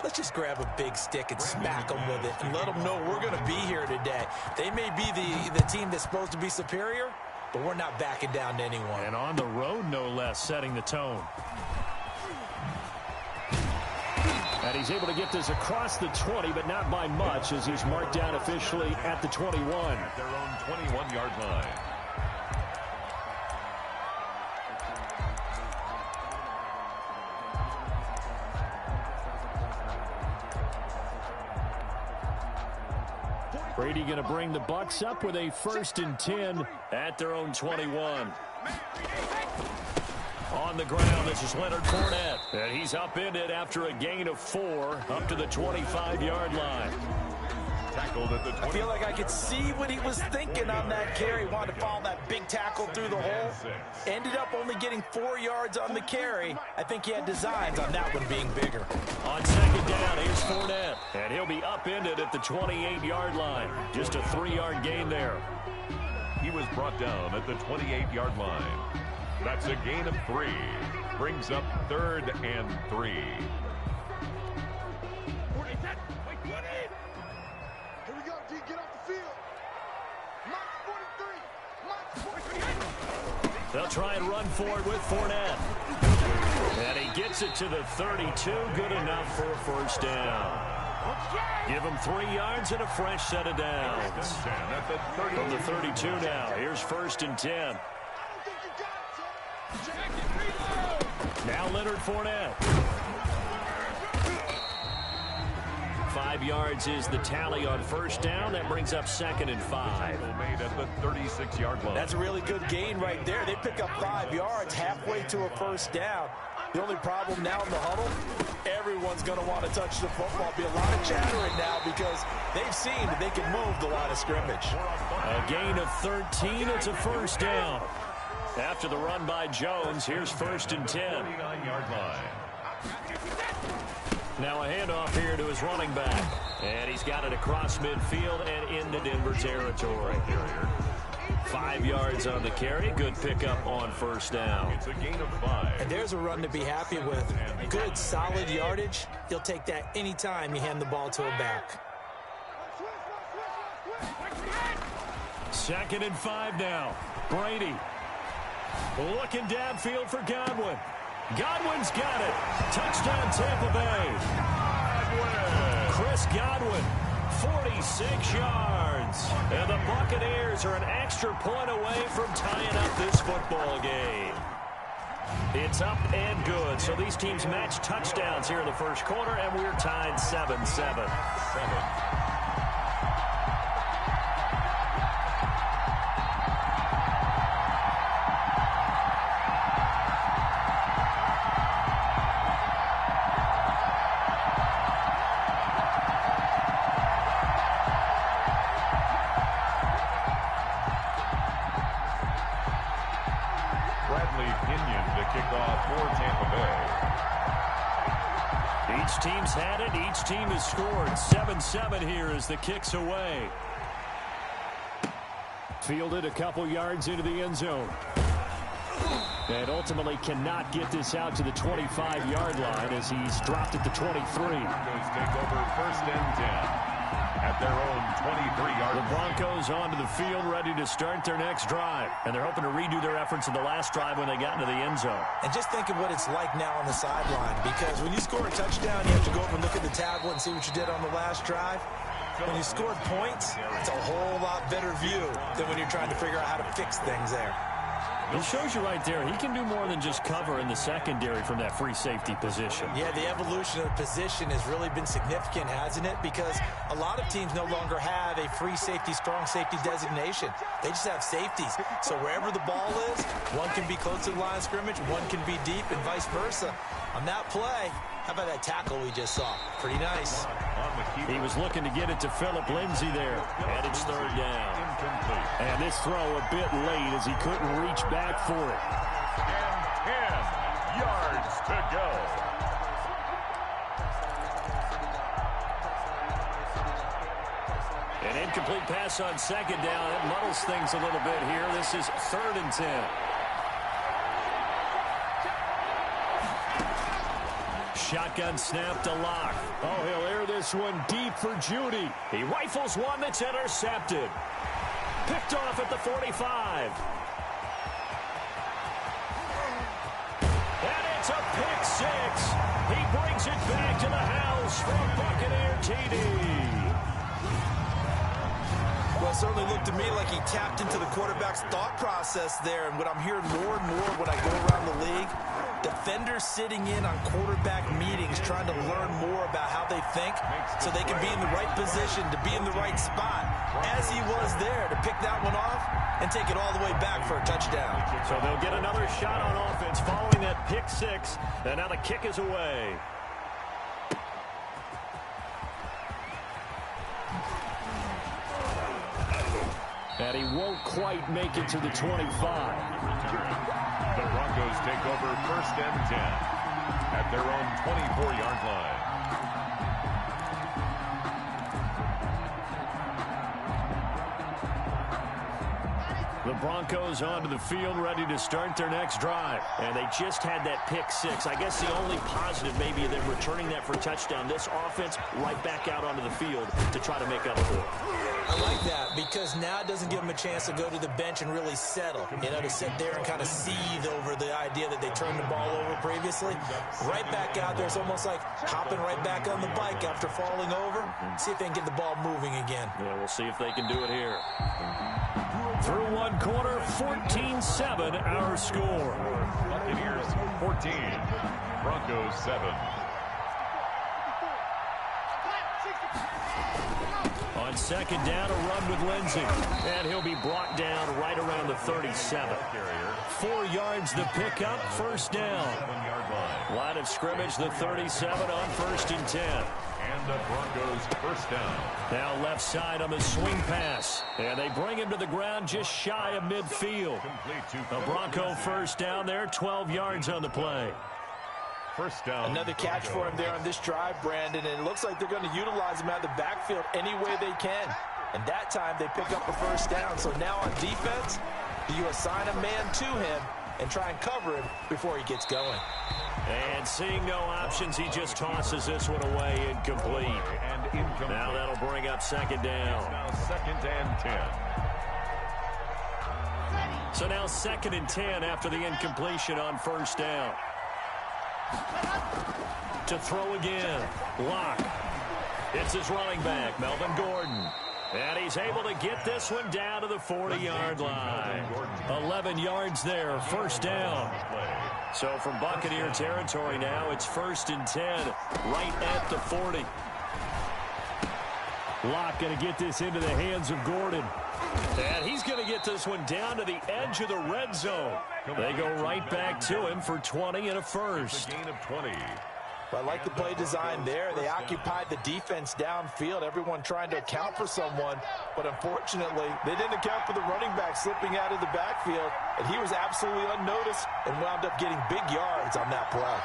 let's just grab a big stick and smack them with it and let them know we're going to be here today. They may be the team that's supposed to be superior, but we're not backing down to anyone. And on the road, no less, setting the tone. And he's able to get this across the 20, but not by much, as he's marked down officially at the 21. At their own 21-yard line. Brady going to bring the Bucs up with a 1st and 10 at their own 21. On the ground, this is Leonard Fournette. And he's upended after a gain of 4 up to the 25-yard line. Tackled at the 20. I feel like I could see what he was thinking on that carry. Wanted to follow that big tackle through the hole. Ended up only getting 4 yards on the carry. I think he had designs on that one being bigger. On 2nd down, here's Fournette. And he'll be upended at the 28-yard line. Just a 3-yard gain there. He was brought down at the 28-yard line. That's a gain of 3. Brings up 3rd and 3. Here we go, D. Get off the field. Mark 43. Mark 43. They'll try and run forward with Fournette. And he gets it to the 32. Good enough for a 1st down. Give him 3 yards and a fresh set of downs. From the 32 now. Here's 1st and 10. Now Leonard Fournette. 5 yards is the tally on 1st down. That brings up 2nd and 5. Made at the 36-yard line. That's a really good gain right there. They pick up 5 yards halfway to a 1st down. The only problem now in the huddle, everyone's going to want to touch the football. Be a lot of chattering now because they've seen that they can move the line of scrimmage. A gain of 13. It's a 1st down. After the run by Jones, here's 1st and 10. 29-yard line. Now a handoff here to his running back. And he's got it across midfield and into Denver territory. 5 yards on the carry. Good pickup on 1st down. It's a gain of 5. And there's a run to be happy with. Good, solid yardage. You'll take that anytime you hand the ball to a back. 2nd and 5 now. Brady. Looking downfield for Godwin. Godwin's got it. Touchdown Tampa Bay. Chris Godwin, 46 yards. And the Buccaneers are an extra point away from tying up this football game. It's up and good. So these teams match touchdowns here in the 1st quarter, and we're tied 7-7. team's had it. Each team has scored. 7-7 here as the kick's away. Fielded a couple yards into the end zone. And ultimately cannot get this out to the 25-yard line as he's dropped at the 23. Broncos take over 1st and 10 at their own 23-yard line. The Broncos onto the field, ready to start their next drive. And they're hoping to redo their efforts in the last drive when they got into the end zone. And just think of what it's like now on the sideline, because when you score a touchdown, you have to go over and look at the tablet and see what you did on the last drive. When you scored points, it's a whole lot better view than when you're trying to figure out how to fix things there. It shows you right there, he can do more than just cover in the secondary from that free safety position. Yeah, the evolution of the position has really been significant, hasn't it? Because a lot of teams no longer have a free safety, strong safety designation. They just have safeties. So wherever the ball is, one can be close to the line of scrimmage, one can be deep, and vice versa. On that play, how about that tackle we just saw? Pretty nice. He was looking to get it to Phillip Lindsay there. And it's 3rd down. And this throw a bit late as he couldn't reach back for it. And 10 yards to go. An incomplete pass on 2nd down. That muddles things a little bit here. This is 3rd and 10. Shotgun snap to Locke. Oh, he'll air this one deep for Judy. He rifles one that's intercepted. Picked off at the 45. And it's a pick 6. He brings it back to the house for a Buccaneer TD. Well, it certainly looked to me like he tapped into the quarterback's thought process there. And what I'm hearing more and more when I go around the league, defenders sitting in on quarterback meetings trying to learn more about how they think so they can be in the right position to be in the right spot, as he was there to pick that one off and take it all the way back for a touchdown. So they'll get another shot on offense following that pick 6, and now the kick is away. And he won't quite make it to the 25. The Broncos take over 1st and 10 at their own 24-yard line. The Broncos onto the field, ready to start their next drive. And they just had that pick 6. I guess the only positive maybe them returning that for a touchdown. This offense right back out onto the field to try to make up for it. I like that because now it doesn't give them a chance to go to the bench and really settle. You know, to sit there and kind of seethe over the idea that they turned the ball over previously. Right back out there, it's almost like hopping right back on the bike after falling over. See if they can get the ball moving again. Yeah, we'll see if they can do it here. Through one quarter, 14-7 our score. Buccaneers 14, Broncos 7. On 2nd down, a run with Lindsay. And he'll be brought down right around the 37. 4 yards the pickup, 1st down. 1-yard line. Line of scrimmage, the 37 on 1st and 10. And the Broncos 1st down. Now left side on the swing pass. And they bring him to the ground just shy of midfield. The Bronco 1st down there, 12 yards on the play. 1st down. Another catch for him there on this drive, Brandon, and it looks like they're going to utilize him out of the backfield any way they can. And that time they pick up a 1st down. So now on defense, do you assign a man to him and try and cover him before he gets going? And seeing no options, he just tosses this one away, incomplete. And incomplete. Now that'll bring up 2nd down. Now 2nd and 10. So now 2nd and 10 after the incompletion on 1st down. To throw again. Locke. It's his running back, Melvin Gordon. And he's able to get this one down to the 40-yard line. 11 yards there, 1st down. So from Buccaneer territory now, it's 1st and 10, right at the 40. Locke going to get this into the hands of Gordon. And he's going to get this one down to the edge of the red zone. They go right back to him for 20 and a 1st. Gain of 20. But I like the play design there. They occupied the defense downfield, everyone trying to account for someone. But unfortunately, they didn't account for the running back slipping out of the backfield. And he was absolutely unnoticed and wound up getting big yards on that play.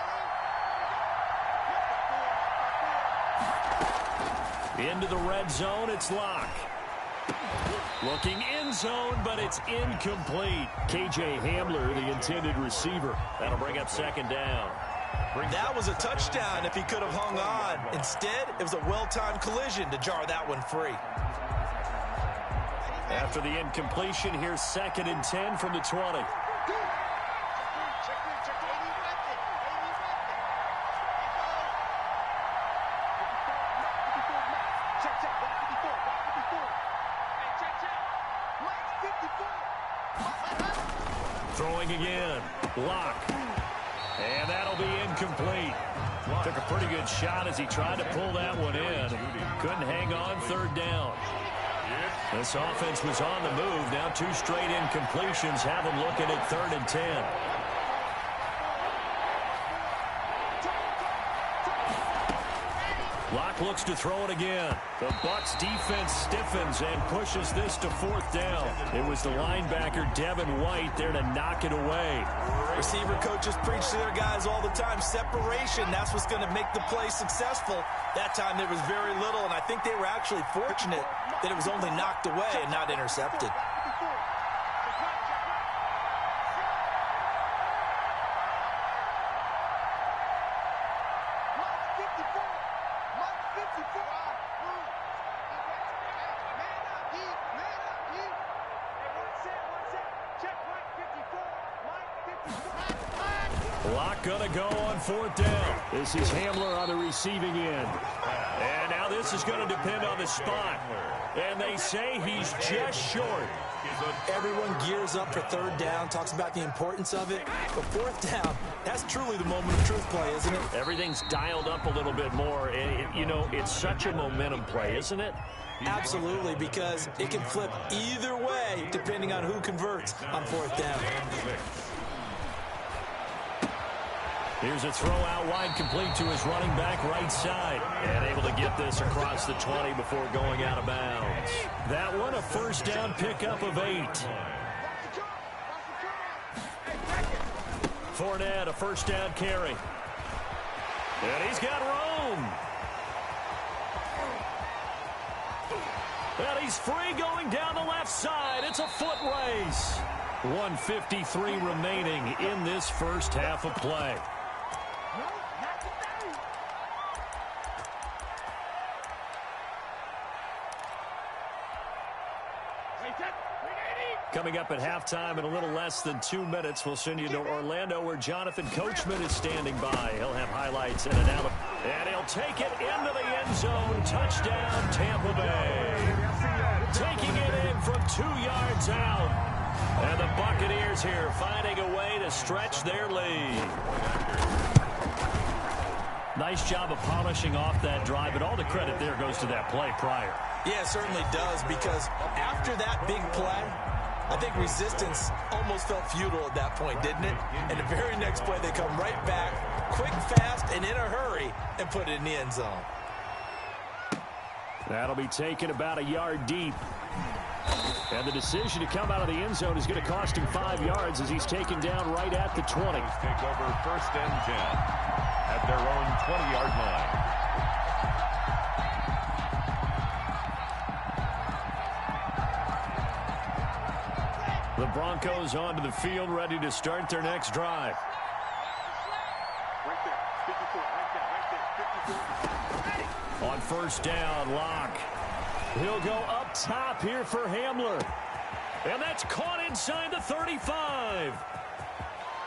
Into the red zone, it's Locke. Looking end zone, but it's incomplete. KJ Hamler, the intended receiver. That'll bring up second down. That was a touchdown if he could have hung on. Instead, it was a well-timed collision to jar that one free. After the incompletion, here's 2nd and 10 from the 20. Throwing again. Locke. And that'll be incomplete. Took a pretty good shot as he tried to pull that one in. Couldn't hang on, 3rd down. This offense was on the move. Now 2 straight incompletions have them looking at 3rd and 10. Locke looks to throw it again. The Bucs defense stiffens and pushes this to 4th down. It was the linebacker, Devin White, there to knock it away. Receiver coaches preach to their guys all the time. Separation, that's what's going to make the play successful. That time there was very little, and I think they were actually fortunate that it was only knocked away and not intercepted. Locke gonna go on 4th down. This is Hamler on the receiving end. And now this is going to depend on the spot. And they say he's just short. Everyone gears up for 3rd down, talks about the importance of it. But 4th down, that's truly the moment of truth play, isn't it? Everything's dialed up a little bit more. You know, it's such a momentum play, isn't it? Absolutely, because it can flip either way depending on who converts on 4th down. Here's a throw out wide, complete to his running back right side. And able to get this across the 20 before going out of bounds. That one, a 1st down pickup of 8. Fournette, a 1st down carry. And he's got room. And he's free going down the left side. It's a foot race. 1:53 remaining in this first half of play. Coming up at halftime in a little less than 2 minutes, we'll send you to Orlando where Jonathan Coachman is standing by. He'll have highlights and analysis. And he'll take it into the end zone. Touchdown, Tampa Bay. Taking it in from 2 yards out. And the Buccaneers here finding a way to stretch their lead. Nice job of polishing off that drive, but all the credit there goes to that play prior. Yeah, it certainly does, because after that big play, I think resistance almost felt futile at that point, didn't it? And the very next play, they come right back, quick, fast, and in a hurry, and put it in the end zone. That'll be taken about a yard deep. And the decision to come out of the end zone is going to cost him 5 yards as he's taken down right at the 20. Take over 1st and 10 at their own 20-yard line. The Broncos onto the field, ready to start their next drive. Right there. 54. Right there. 54. On 1st down, Locke. He'll go up top here for Hamler. And that's caught inside the 35.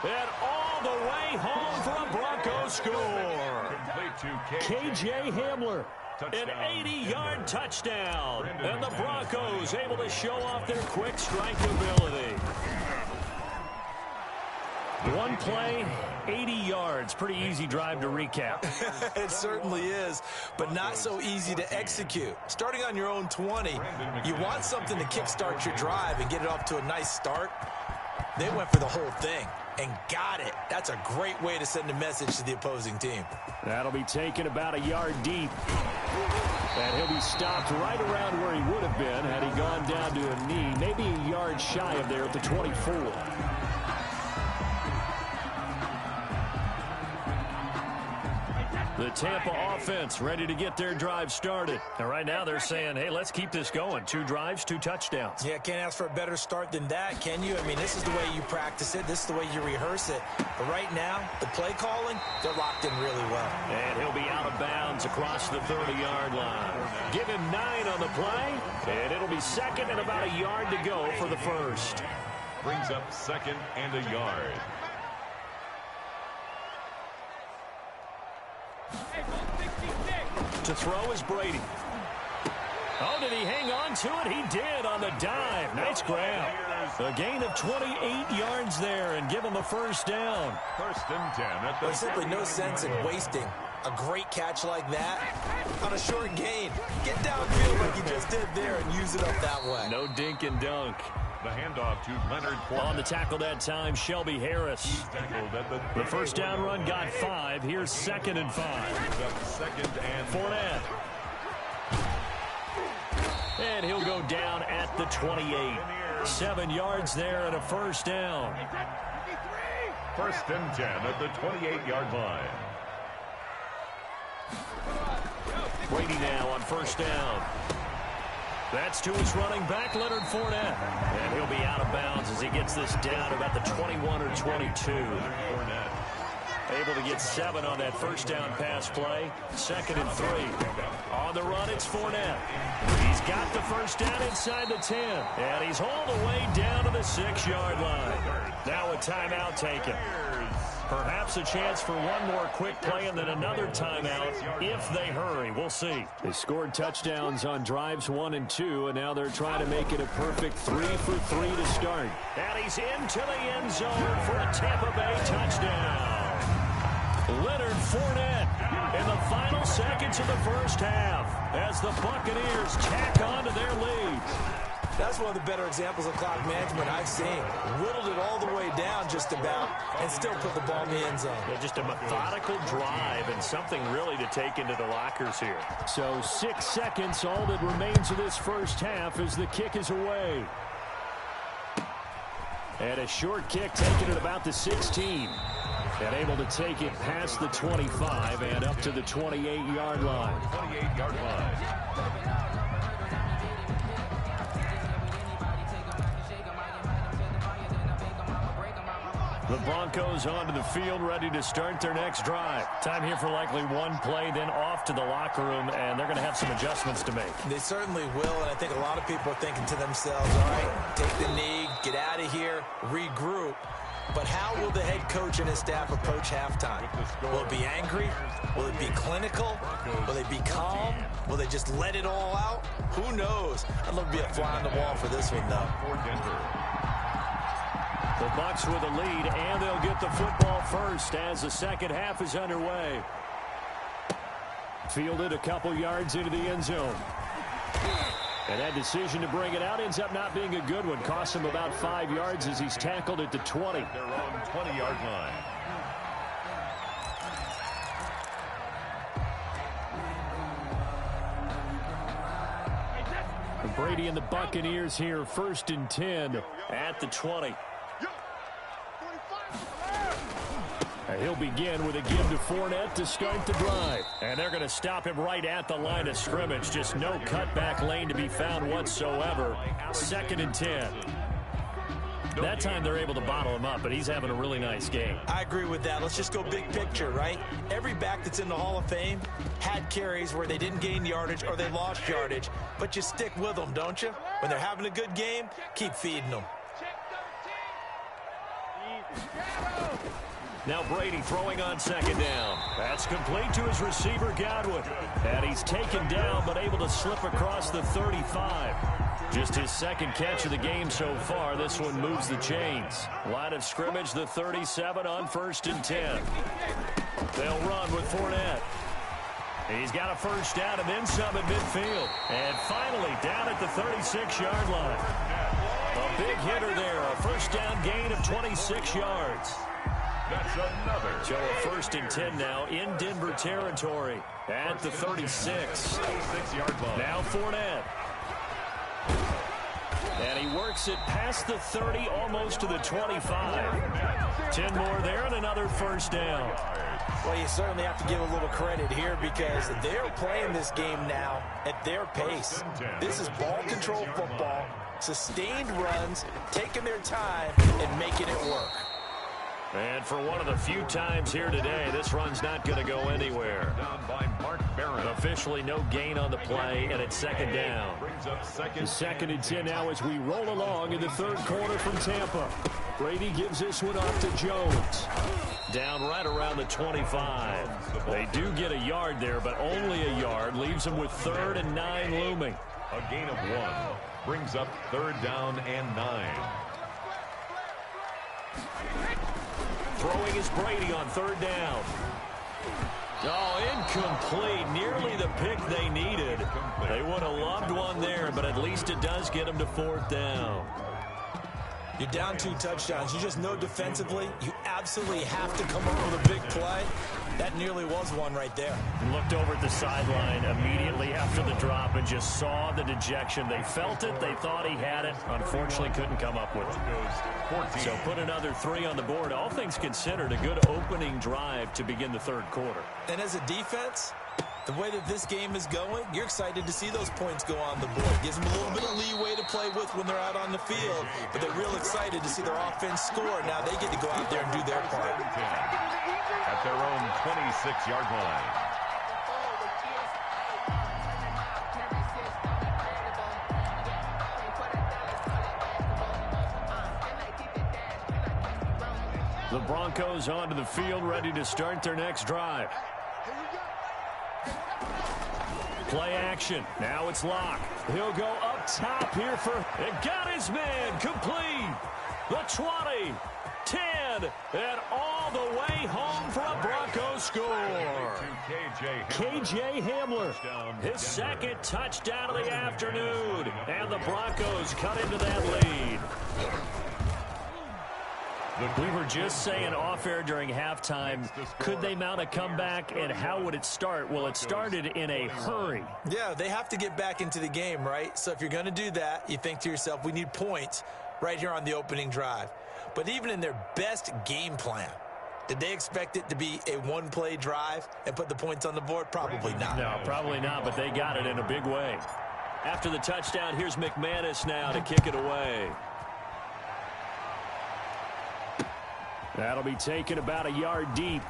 And all the way home for a Broncos score. KJ Hamler. An 80-yard touchdown. And the Broncos able to show off their quick strike ability. One play, 80 yards. Pretty easy drive to recap. It certainly is, but not so easy to execute. Starting on your own 20, you want something to kickstart your drive and get it off to a nice start. They went for the whole thing and got it. That's a great way to send a message to the opposing team. That'll be taken about a yard deep. And he'll be stopped right around where he would have been had he gone down to a knee, maybe a yard shy of there at the 24. The Tampa offense ready to get their drive started. And right now they're saying, hey, let's keep this going. 2 drives, 2 touchdowns. Yeah, can't ask for a better start than that, can you? I mean, this is the way you practice it. This is the way you rehearse it. But right now, the play calling, they're locked in really well. And he'll be out of bounds across the 30-yard line. Give him 9 on the play, and it'll be second and about a yard to go for the first. Brings up second and a yard. To throw is Brady. Oh, did he hang on to it? He did on the dive. Nice grab. A gain of 28 yards there and give him a first down. First and 10 at the There's simply no sense in wasting a great catch like that on a short gain. Get downfield like he just did there and use it up that way. No dink and dunk. The handoff to Leonard Fournette. On the tackle that time, Shelby Harris. The first down run got 5. Here's second and 5. Second and Fournette. And he'll go down at the 28. 7 yards there and a first down. First and 10 at the 28-yard line. Brady now on first down. That's to his running back, Leonard Fournette. And he'll be out of bounds as he gets this down about the 21 or 22. Fournette. Able to get 7 on that first down pass play. Second and 3. On the run, it's Fournette. He's got the first down inside the 10. And he's hauled away down to the 6-yard line. Now a timeout taken. Perhaps a chance for one more quick play and then another timeout if they hurry. We'll see. They scored touchdowns on drives 1 and 2, and now they're trying to make it a perfect 3 for 3 to start. And he's into the end zone for a Tampa Bay touchdown. Leonard Fournette in the final seconds of the first half as the Buccaneers tack on to their lead. That's one of the better examples of clock management I've seen. Whittled it all the way down just about and still put the ball in the end zone. Yeah, just a methodical drive and something really to take into the lockers here. So 6 seconds, all that remains of this first half as the kick is away. And a short kick taken at about the 16. And able to take it past the 25 and up to the 28-yard line. 28-yard line. The Broncos onto the field, ready to start their next drive. Time here for likely one play, then off to the locker room, and they're going to have some adjustments to make. They certainly will, and I think a lot of people are thinking to themselves, all right, take the knee, get out of here, regroup. But how will the head coach and his staff approach halftime? Will it be angry? Will it be clinical? Will they be calm? Will they just let it all out? Who knows? I'd love to be a fly on the wall for this one, though. The Bucs with a lead, and they'll get the football first as the second half is underway. Fielded a couple yards into the end zone. And that decision to bring it out ends up not being a good one. Costs him about 5 yards as he's tackled at the 20. Their own 20-yard line. Brady and the Buccaneers here, first and 10 at the 20. And he'll begin with a give to Fournette to start the drive. And they're going to stop him right at the line of scrimmage. Just no cutback lane to be found whatsoever. Second and 10. That time they're able to bottle him up, but he's having a really nice game. I agree with that. Let's just go big picture, right? Every back that's in the Hall of Fame had carries where they didn't gain yardage or they lost yardage, but you stick with them, don't you? When they're having a good game, keep feeding them. Now Brady throwing on second down. That's complete to his receiver, Godwin. And he's taken down, but able to slip across the 35. Just his second catch of the game so far. This one moves the chains. Line of scrimmage, the 37 on first and 10. They'll run with Fournette. He's got a first down and then some at midfield. And finally down at the 36-yard line. A big hitter there. A first down gain of 26 yards. That's another. So a first and 10 now in Denver territory at the 36. 36-yard line. Now Fournette. And he works it past the 30, almost to the 25. 10 more there and another first down. Well, you certainly have to give a little credit here because they're playing this game now at their pace. This is ball control football, sustained runs, taking their time, and making it work. And for one of the few times here today, this run's not going to go anywhere. Down by Mark Barron. Officially no gain on the play, and it's second down. Brings up Second and 10 now as we roll along in the third quarter from Tampa. Brady gives this one off to Jones. Down right around the 25. They do get a yard there, but only a yard. Leaves them with 3rd and 9 looming. A gain of 1. Brings up 3rd down and 9. Throwing is Brady on 3rd down. Oh, incomplete. Nearly the pick they needed. They would have loved one there, but at least it does get them to 4th down. You're down 2 touchdowns. You just know defensively you absolutely have to come up with a big play. That nearly was one right there. Looked over at the sideline immediately after the drop and just saw the dejection. They felt it. They thought he had it. Unfortunately, couldn't come up with it. So put another 3 on the board. All things considered, a good opening drive to begin the third quarter. And as a defense, the way that this game is going, you're excited to see those points go on the board. Gives them a little bit of leeway to play with when they're out on the field, but they're real excited to see their offense score. Now they get to go out there and do their part. At their own 26-yard line. The Broncos onto the field, ready to start their next drive. Play action. Now it's Locke. He'll go up top here for... It got his man. Complete. The 20. 10. And all the way home for a Broncos score. KJ Hamler. His second touchdown of the afternoon. And the Broncos cut into that lead. We were just saying off-air during halftime, could they mount a comeback, and how would it start? Well, it started in a hurry. Yeah, they have to get back into the game, right? So if you're going to do that, you think to yourself, we need points right here on the opening drive. But even in their best game plan, did they expect it to be a one-play drive and put the points on the board? Probably not. No, probably not, but they got it in a big way. After the touchdown, here's McManus now to kick it away. That'll be taken about a yard deep.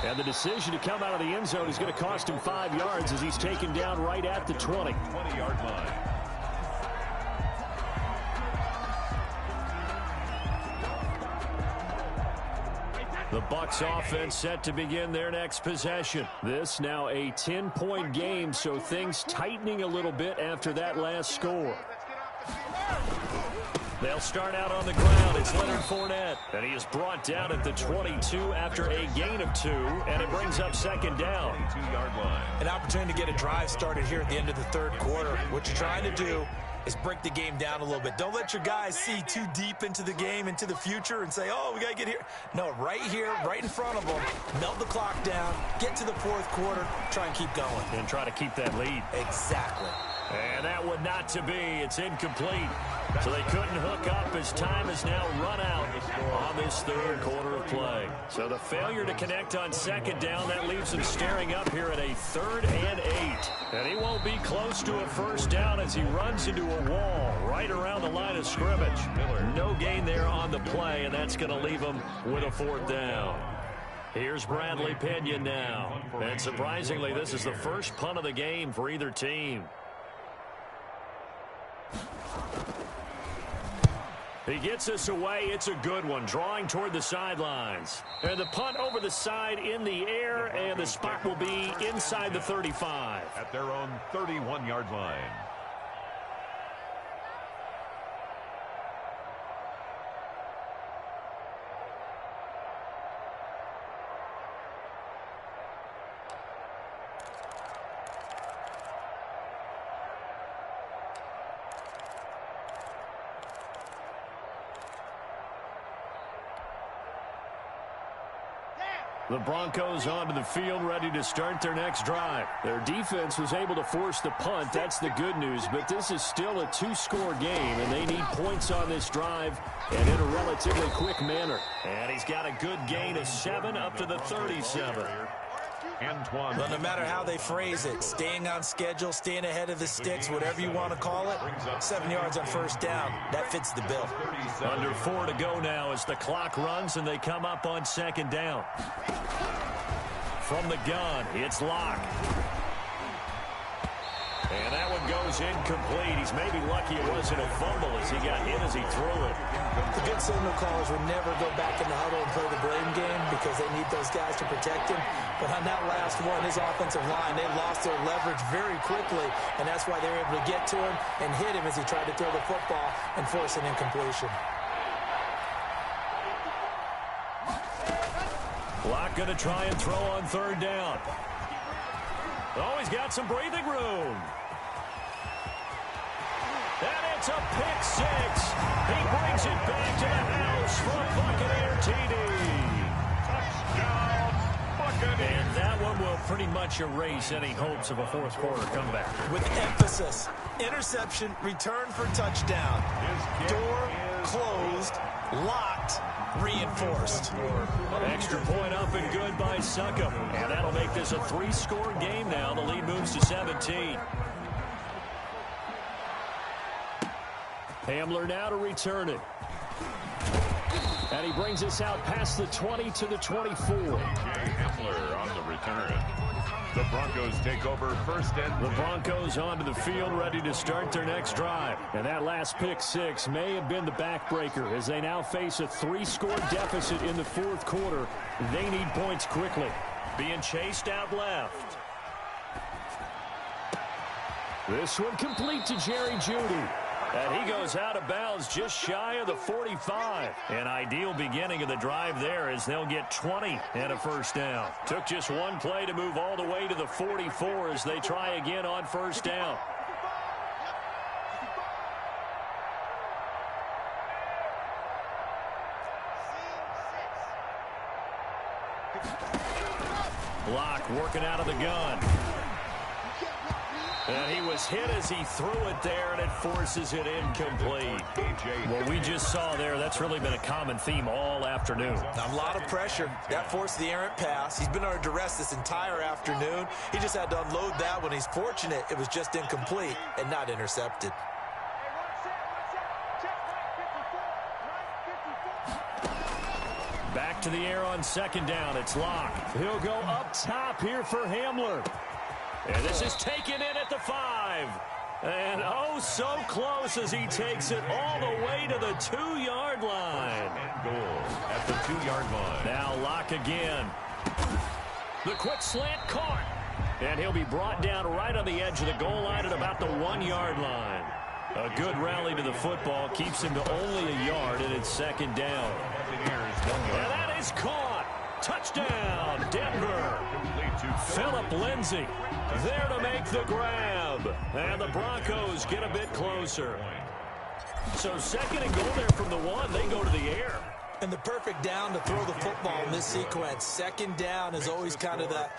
And the decision to come out of the end zone is going to cost him 5 yards as he's taken down right at the 20. 20-yard line. The Bucs offense set to begin their next possession. This now a 10-point game, so things tightening a little bit after that last score. They'll start out on the ground. It's Leonard Fournette. And he is brought down at the 22 after a gain of 2. And it brings up second down. 22-yard line. An opportunity to get a drive started here at the end of the third quarter. What you're trying to do is break the game down a little bit. Don't let your guys see too deep into the game, into the future, and say, oh, we got to get here. No, right here, right in front of them, melt the clock down, get to the fourth quarter, try and keep going. And try to keep that lead. Exactly. And that one not to be. It's incomplete. So they couldn't hook up as time is now run out on this third quarter of play. So the failure to connect on second down, that leaves them staring up here at a 3rd and 8. And he won't be close to a first down as he runs into a wall right around the line of scrimmage. No gain there on the play, and that's going to leave him with a 4th down. Here's Bradley Pinion now. And surprisingly, this is the first punt of the game for either team. He gets us away. It's a good one. Drawing toward the sidelines. And the punt over the side in the air, and the spot will be inside the 35. At their own 31-yard line. The Broncos onto the field, ready to start their next drive. Their defense was able to force the punt. That's the good news, but this is still a two-score game, and they need points on this drive and in a relatively quick manner. And he's got a good gain of 7 up to the 37. Well, no matter how they phrase it, staying on schedule, staying ahead of the sticks, whatever you want to call it, 7 yards on first down, that fits the bill. Under 4 to go now as the clock runs and they come up on second down. From the gun, it's Locke. And that one goes incomplete. He's maybe lucky it wasn't a fumble as he got hit as he threw it. The good signal callers would never go back in the huddle and play the blame game because they need those guys to protect him. But on that last one, his offensive line, they lost their leverage very quickly, and that's why they were able to get to him and hit him as he tried to throw the football and force an incompletion. Locke going to try and throw on third down. Oh, he's got some breathing room. And it's a pick six. He brings it back to the house for a Buccaneer TD. Touchdown, Buccaneers. And that one will pretty much erase any hopes of a fourth quarter comeback. With emphasis, interception, return for touchdown. Door closed, locked, reinforced. Extra point up and good by Succop. And that'll make this a 3-score game now. The lead moves to 17. Hamler now to return it. And he brings us out past the 20 to the 24. Hamler on the return. The Broncos take over first and the Broncos onto the field, ready to start their next drive. And that last pick six may have been the backbreaker as they now face a 3-score deficit in the fourth quarter. They need points quickly. Being chased out left. This one complete to Jerry Jeudy. And he goes out of bounds just shy of the 45. An ideal beginning of the drive there as they'll get 20 and a first down. Took just one play to move all the way to the 44 as they try again on first down. Locke working out of the gun. And he was hit as he threw it there, and it forces it incomplete. What we just saw there, that's really been a common theme all afternoon. A lot of pressure. That forced the errant pass. He's been under duress this entire afternoon. He just had to unload that when he's fortunate. It was just incomplete and not intercepted. Back to the air on second down. It's Locke. He'll go up top here for Hamler. And this is taken in at the 5. And oh, so close as he takes it all the way to the 2-yard line. And goal at the 2-yard line. Now Locke again. The quick slant caught. And he'll be brought down right on the edge of the goal line at about the 1-yard line. A good rally to the football keeps him to only a yard, and it's second down. And that is caught. Touchdown, Denver. Phillip Lindsay there to make the grab. And the Broncos get a bit closer. So second and goal there from the 1. They go to the air. And the perfect down to throw the football in this sequence. Second down is always kind of that,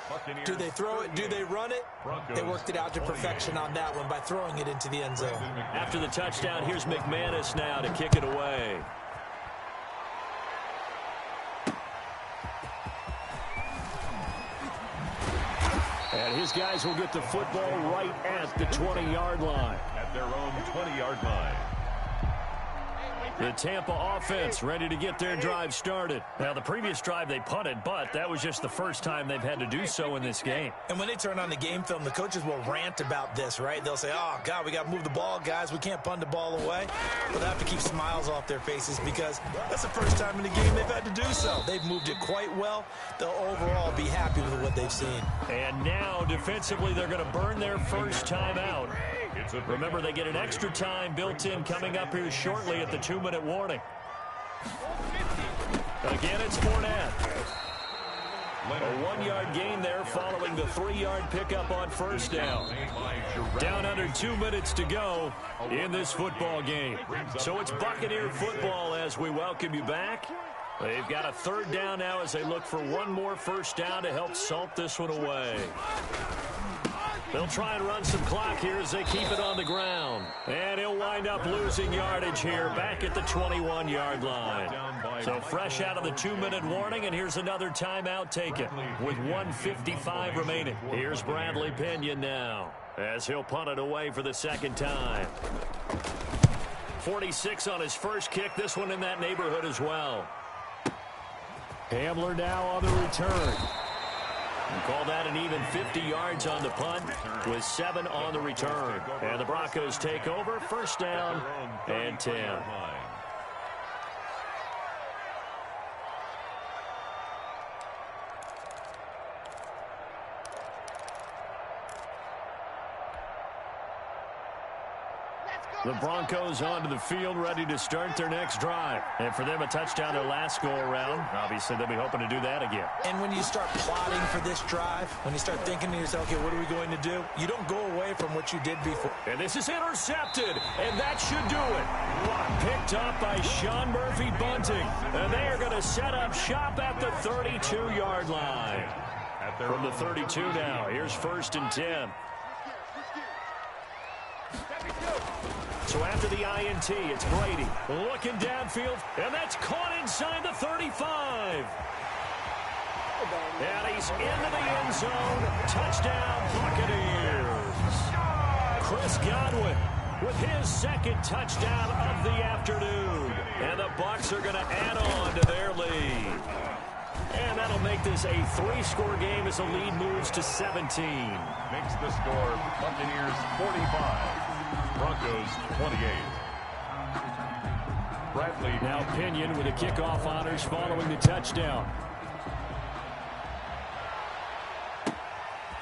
do they throw it, do they run it? They worked it out to perfection on that one by throwing it into the end zone. After the touchdown, here's McManus now to kick it away. And his guys will get the football right at the 20-yard line. At their own 20-yard line. The Tampa offense ready to get their drive started. Now, the previous drive they punted, but that was just the first time they've had to do so in this game. And when they turn on the game film, the coaches will rant about this, right? They'll say, oh, God, we got to move the ball, guys. We can't punt the ball away. But they have to keep smiles off their faces because that's the first time in the game they've had to do so. They've moved it quite well. They'll overall be happy with what they've seen. And now, defensively, they're going to burn their first time out. Remember, they get an extra time built in coming up here shortly at the 2-minute warning. Again, it's Fournette. A 1-yard gain there following the 3-yard pickup on first down. Down under 2 minutes to go in this football game. So it's Buccaneer football as we welcome you back. They've got a third down now as they look for one more first down to help salt this one away. They'll try and run some clock here as they keep it on the ground. And he'll wind up losing yardage here back at the 21-yard line. So fresh out of the 2-minute warning, and here's another timeout taken with 1:55 remaining. Here's Bradley Pinion now as he'll punt it away for the second time. 46 on his first kick, this one in that neighborhood as well. Hamler now on the return. And call that an even 50 yards on the punt with 7 on the return. And the Broncos take over, first down and 10. The Broncos onto the field, ready to start their next drive. And for them, a touchdown their last go-around. Obviously, they'll be hoping to do that again. And when you start plotting for this drive, when you start thinking to yourself, okay, what are we going to do? You don't go away from what you did before. And this is intercepted, and that should do it. Picked up by Sean Murphy Bunting. And they are going to set up shop at the 32-yard line. From the 32 now, here's first and 10. So after the INT, it's Brady looking downfield, and that's caught inside the 35. And he's into the end zone. Touchdown, Buccaneers. Chris Godwin with his second touchdown of the afternoon. And the Bucs are going to add on to their lead. And that'll make this a 3-score game as the lead moves to 17. Makes the score Buccaneers 45. Broncos 28. Bradley. Now Pinion with the kickoff honors following the touchdown.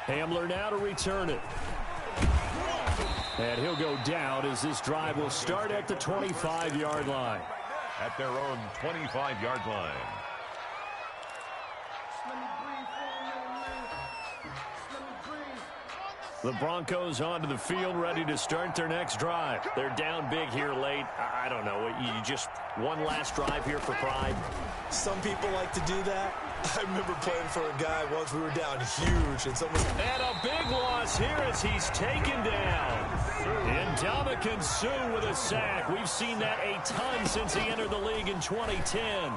Hamler now to return it. And he'll go down as this drive will start at the 25-yard line. At their own 25-yard line. The Broncos onto the field, ready to start their next drive. They're down big here late. I don't know. You just one last drive here for pride. Some people like to do that. I remember playing for a guy once we were down huge. And a big loss here as he's taken down. And Ndamukong Suh with a sack. We've seen that a ton since he entered the league in 2010.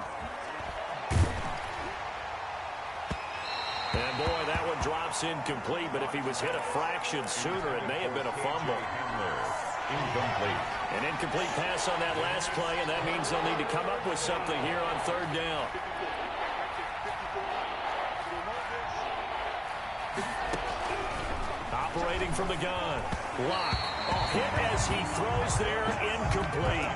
And boy, that one drops incomplete, but if he was hit a fraction sooner, it may have been a fumble. Incomplete. An incomplete pass on that last play, and that means they'll need to come up with something here on third down. Operating from the gun. Lock. Hit as he throws there, incomplete.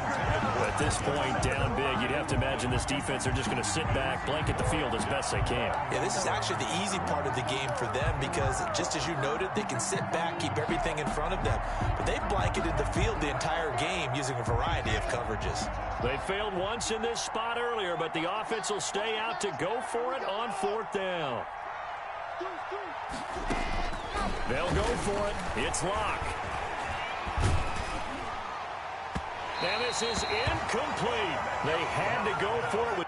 At this point, down big, you'd have to imagine this defense are just going to sit back, blanket the field as best they can. Yeah, this is actually the easy part of the game for them because, just as you noted, they can sit back, keep everything in front of them. But they've blanketed the field the entire game using a variety of coverages. They failed once in this spot earlier, but the offense will stay out to go for it on fourth down. They'll go for it. It's Locke. And this is incomplete. They had to go for it.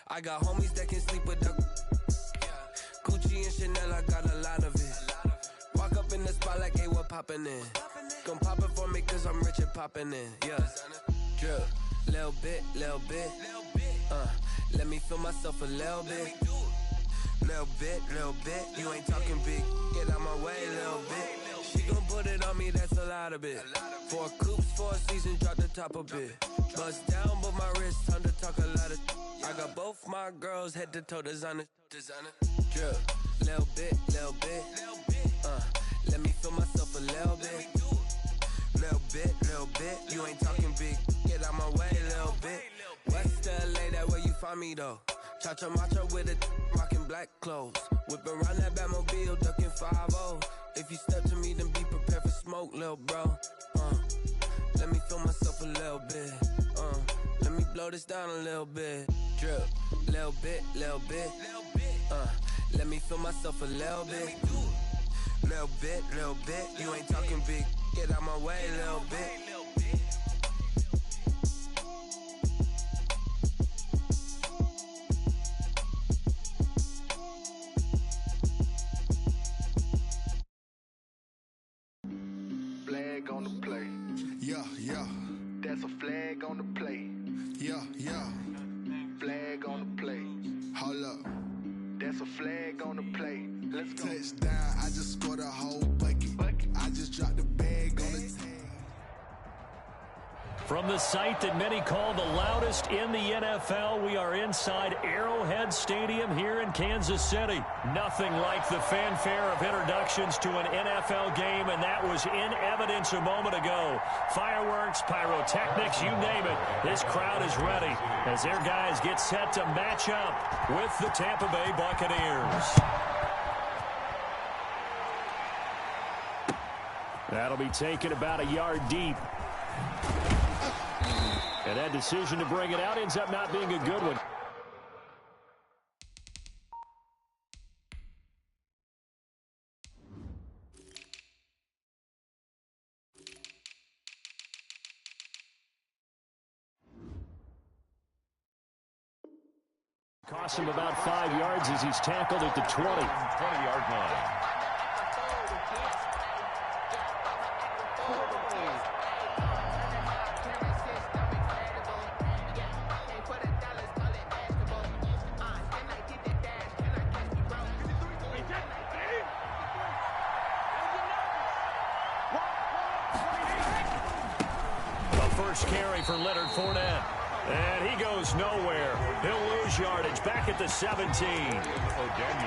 I got homies that can sleep without Gucci and Chanel, I got a lot of it. Walk up in the spot like, hey, what poppin' in? Gon' pop it for me cause I'm rich and poppin' in. Yeah, drip, little bit, let me feel myself a little bit. Little bit, you ain't talking big. Get out my way, little bit. She gon' put it on me, that's a lot of it. 4 coops, 4 seasons, drop the top a bit. Bust down, but my wrist, time to talk a lot of. I got both my girls head to toe designer. Drip, little bit. Let me feel myself a little bit. Little bit, you ain't talking big. Get out my way, little bit. West LA, that where you find me though. Cha-cha matcha with a rockin' black clothes. Whip around that Batmobile, ducking 5-0. If you step to me, then be prepared for smoke, lil' bro. Let me feel myself a little bit. Let me blow this down a little bit. Drip, little bit. Let me feel myself a little bit. Little bit, you ain't talking big. Get out my way, little bit. Flag on the play. Yeah. That's a flag on the play. Yeah. Flag on the play. Hold up. That's a flag on the play. Let's go. Touchdown, I just scored a whole bucket. I just dropped the bag on the tag. From the site that many call the loudest in the NFL, we are inside Arrowhead Stadium here in Kansas City. Nothing like the fanfare of introductions to an NFL game, and that was in evidence a moment ago. Fireworks, pyrotechnics, you name it. This crowd is ready as their guys get set to match up with the Tampa Bay Buccaneers. That'll be taken about a yard deep. And that decision to bring it out ends up not being a good one. Cost him about 5 yards as he's tackled at the 20-yard line. Carry for Leonard Fournette. And he goes nowhere. He'll lose yardage back at the 17.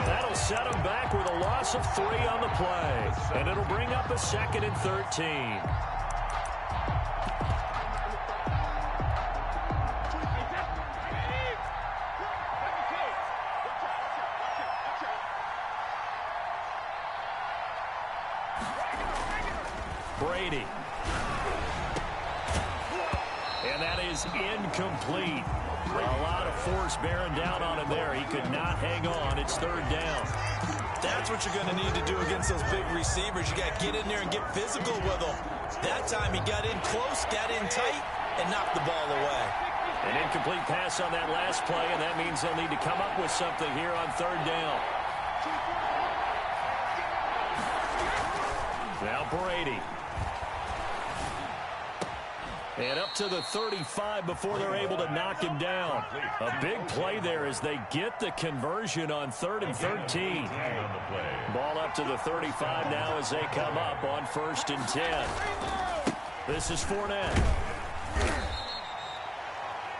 That'll set him back with a loss of 3 on the play. And it'll bring up a 2nd and 13. Brady. And that is incomplete. A lot of force bearing down on him there. He could not hang on. It's 3rd down. That's what you're going to need to do against those big receivers. You got to get in there and get physical with them. That time he got in close, got in tight, and knocked the ball away. An incomplete pass on that last play, and that means they'll need to come up with something here on 3rd down. Now Brady. And up to the 35 before they're able to knock him down. A big play there as they get the conversion on 3rd and 13. Ball up to the 35 now as they come up on 1st and 10. This is Fournette.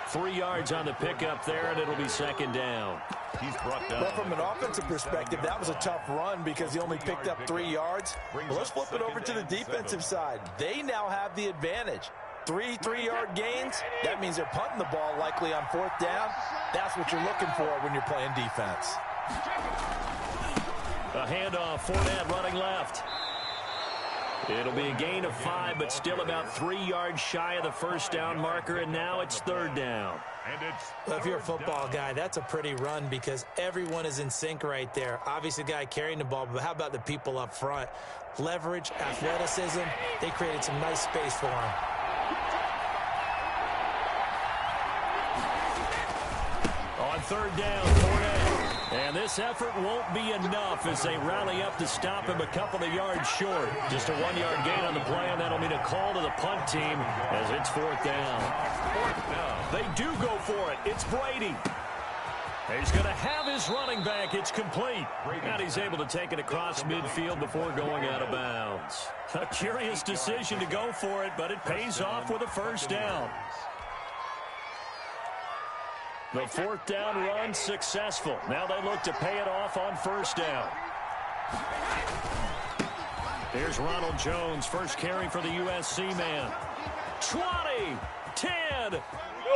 3 yards on the pickup there, and it'll be 2nd down. He's brought down. Well, from an offensive perspective, that was a tough run because he only picked up 3 yards. Well, let's flip it over to the defensive side. They now have the advantage. 3 3-yard gains, that means they're punting the ball likely on 4th down. That's what you're looking for when you're playing defense. A handoff, Fournette running left. It'll be a gain of 5, but still about 3 yards shy of the 1st down marker, and now it's 3rd down. Well, if you're a football guy, that's a pretty run because everyone is in sync right there. Obviously, the guy carrying the ball, but how about the people up front? Leverage, athleticism, they created some nice space for him. On 3rd down, Fournette. And this effort won't be enough as they rally up to stop him a couple of yards short. Just a 1-yard gain on the play, and that'll mean a call to the punt team as it's 4th down. They do go for it. It's Brady. He's going to have his running back. It's complete. And he's able to take it across midfield before going out of bounds. A curious decision to go for it, but it pays off with a first down. The fourth down run successful. Now they look to pay it off on first down. Here's Ronald Jones, first carry for the USC man. 20, 10,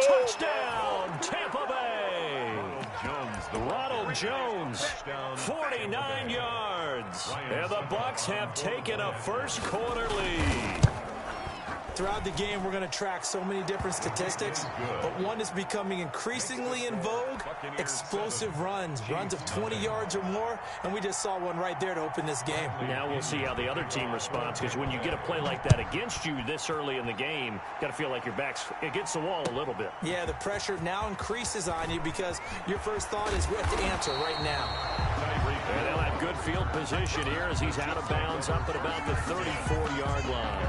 touchdown, Tampa Bay. Ronald Jones, 49 yards. And the Bucs have taken a first quarter lead. Throughout the game, we're going to track so many different statistics, but one is becoming increasingly in vogue, explosive runs of 20 yards or more, and we just saw one right there to open this game. Now we'll see how the other team responds, because when you get a play like that against you this early in the game, you got to feel like your back's against the wall a little bit. Yeah, the pressure now increases on you because your first thought is we have to answer right now. And they'll have good field position here as he's out of bounds up at about the 34-yard line.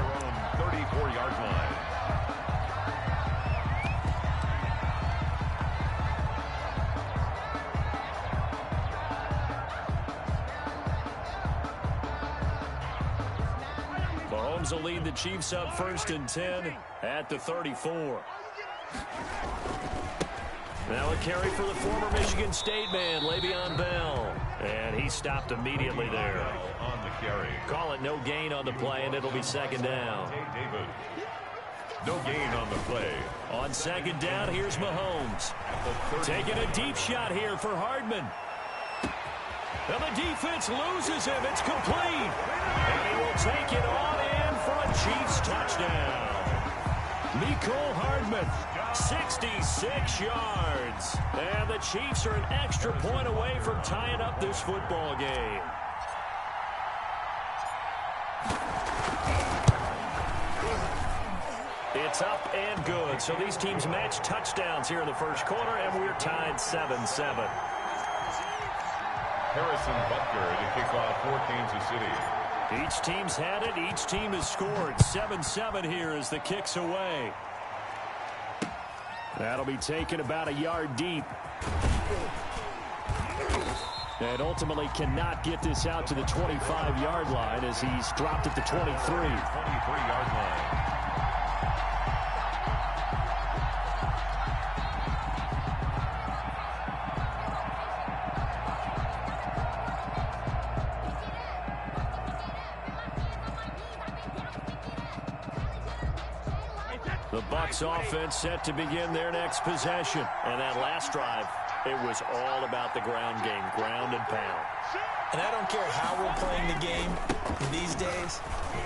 34-yard line. Mahomes will lead the Chiefs up 1st and 10 at the 34. Now a carry for the former Michigan State man, Le'Veon Bell. And he stopped immediately there. On the carry. Call it no gain on the play, and it'll be second down. David. No gain on the play. On second down, here's Mahomes. Taking a deep shot here for Hardman. And the defense loses him. It's complete. And he will take it on in for a Chiefs touchdown. Mecole Hardman, 66 yards. And the Chiefs are an extra point away from tying up this football game. It's up and good. So these teams match touchdowns here in the first quarter, and we're tied 7-7. Harrison Butker to kick off for Kansas City. Each team's had it. Each team has scored. 7-7 here as the kick's away. That'll be taken about a yard deep. And ultimately cannot get this out to the 25-yard line as he's dropped at the 23. 23-yard line. The Bucs offense set to begin their next possession. And that last drive, it was all about the ground game, ground and pound. And I don't care how we're playing the game these days,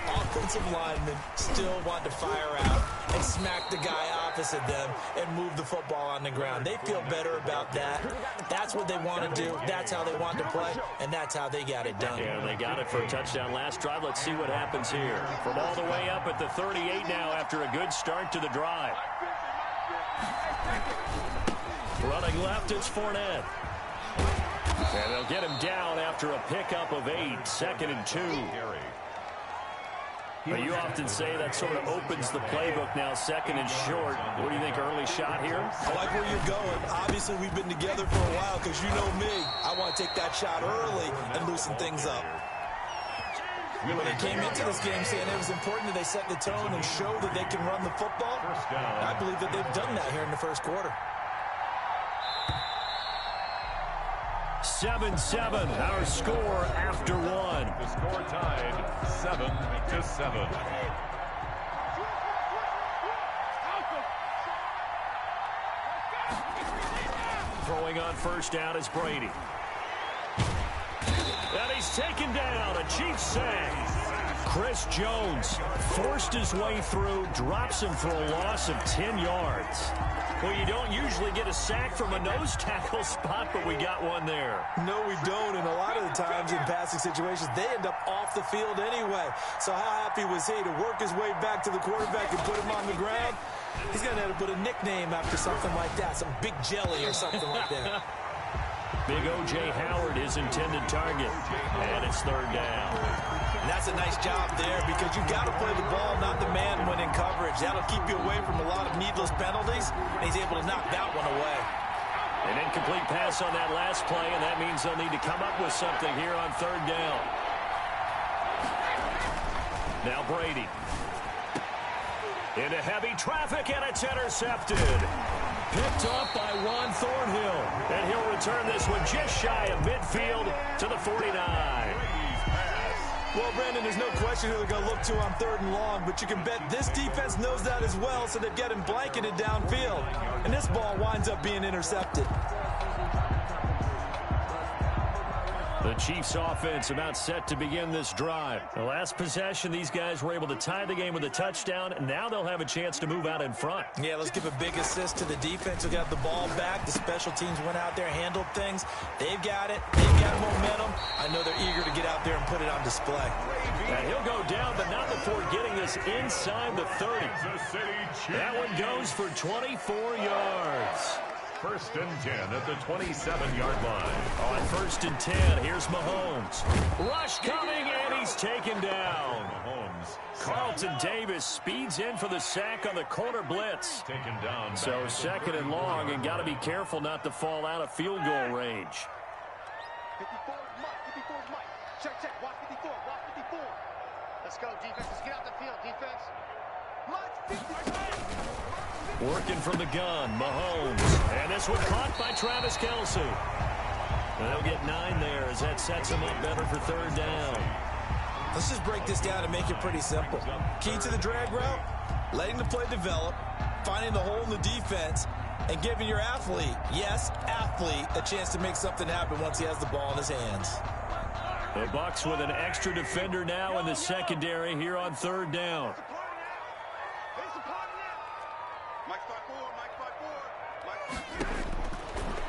offensive linemen still want to fire out and smack the guy opposite them and move the football on the ground. They feel better about that. That's what they want to do. That's how they want to play, and that's how they got it done. Yeah, they got it for a touchdown last drive. Let's see what happens here. From all the way up at the 38 now after a good start to the drive. Running left, it's Fournette. And they'll get him down after a pickup of 8, 2nd and 2. But you often say that sort of opens the playbook now, 2nd and short. What do you think, early shot here? I like where you're going. Obviously, we've been together for a while because you know me. I want to take that shot early and loosen things up. They came into this game saying it was important that they set the tone and show that they can run the football. I believe that they've done that here in the first quarter. 7-7, our score after one. The score tied 7-7. Throwing on first down is Brady. And he's taken down, a Chiefs sack. Chris Jones forced his way through, drops him for a loss of 10 yards. Well, you don't usually get a sack from a nose tackle spot, but we got one there. No, we don't, and a lot of the times in passing situations, they end up off the field anyway. So how happy was he to work his way back to the quarterback and put him on the ground? He's going to have to put a nickname after something like that, some Big Jelly or something like that. Big O.J. Howard, his intended target, and it's third down. And that's a nice job there because you've got to play the ball, not the man when in coverage. That'll keep you away from a lot of needless penalties, and he's able to knock that one away. An incomplete pass on that last play, and that means they'll need to come up with something here on third down. Now Brady. Into heavy traffic, and it's intercepted. Picked off by Juan Thornhill. And he'll return this one just shy of midfield to the 49. Well, Brandon, there's no question who they're going to look to on third and long, but you can bet this defense knows that as well, so they've got him blanketed downfield. And this ball winds up being intercepted. The Chiefs offense about set to begin this drive. The last possession, these guys were able to tie the game with a touchdown, and now they'll have a chance to move out in front. Yeah, let's give a big assist to the defense who got the ball back. The special teams went out there, handled things. They've got it. They've got momentum. I know they're eager to get out there and put it on display. And he'll go down, but not before getting this inside the 30. That one goes for 24 yards. First and 10 at the 27-yard line. On first and 10, here's Mahomes. Rush coming, and he's taken down. Mahomes. Carlton Davis speeds in for the sack on the corner blitz. Taken down. So second and long, and got to be careful not to fall out of field goal range. 54 is Mike. 54 is Mike. Check. Watch 54. Watch 54. Let's go, defense. Let's get out the field, defense. Mike 54. Working from the gun, Mahomes. And this one caught by Travis Kelce. And they'll get 9 there as that sets them up better for third down. Let's just break this down and make it pretty simple. Key to the drag route, letting the play develop, finding the hole in the defense, and giving your athlete, yes, athlete, a chance to make something happen once he has the ball in his hands. The Bucs with an extra defender now in the secondary here on third down.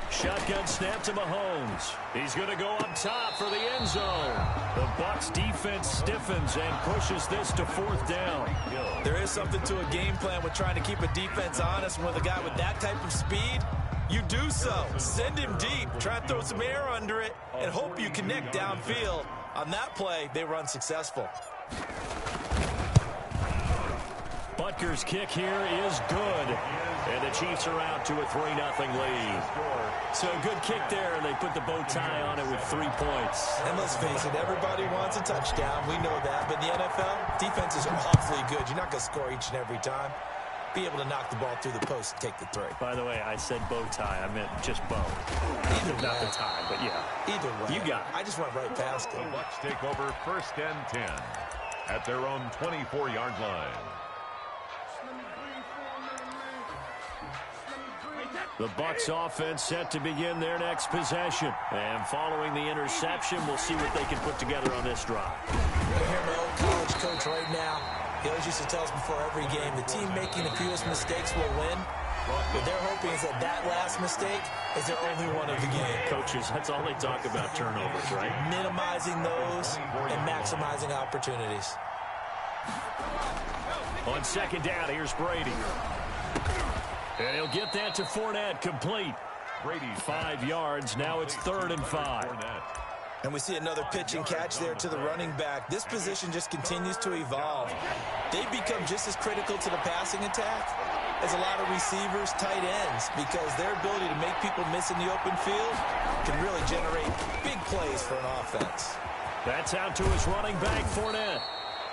Shotgun snap to Mahomes. He's going to go up top for the end zone. The Bucs defense stiffens and pushes this to fourth down. There is something to a game plan with trying to keep a defense honest. With a guy with that type of speed, you do so. Send him deep. Try to throw some air under it and hope you connect downfield. On that play, they run successful. Butker's kick here is good. And the Chiefs are out to a 3-0 lead. So a good kick there, and they put the bow tie on it with 3 points. And let's face it, everybody wants a touchdown. We know that. But in the NFL, defenses are awfully good. You're not going to score each and every time. Be able to knock the ball through the post and take the 3. By the way, I said bow tie. I meant just bow. Not the tie, but yeah. Either way. You got it. I just went right past it. The Bucs take over first and 10 at their own 24-yard line. The Bucs offense set to begin their next possession. And following the interception, we'll see what they can put together on this drive. I hear my old college coach right now. He always used to tell us before every game, the team making the fewest mistakes will win. What they're hoping is that that last mistake is their only one of the game. Coaches, that's all they talk about, turnovers, right? Minimizing those and maximizing opportunities. On second down, here's Brady. And he'll get that to Fournette, complete. Brady 5 yards. Now it's 3rd and 5. And we see another pitch and catch there to the running back. This position just continues to evolve. They become just as critical to the passing attack as a lot of receivers, tight ends, because their ability to make people miss in the open field can really generate big plays for an offense. That's out to his running back, Fournette.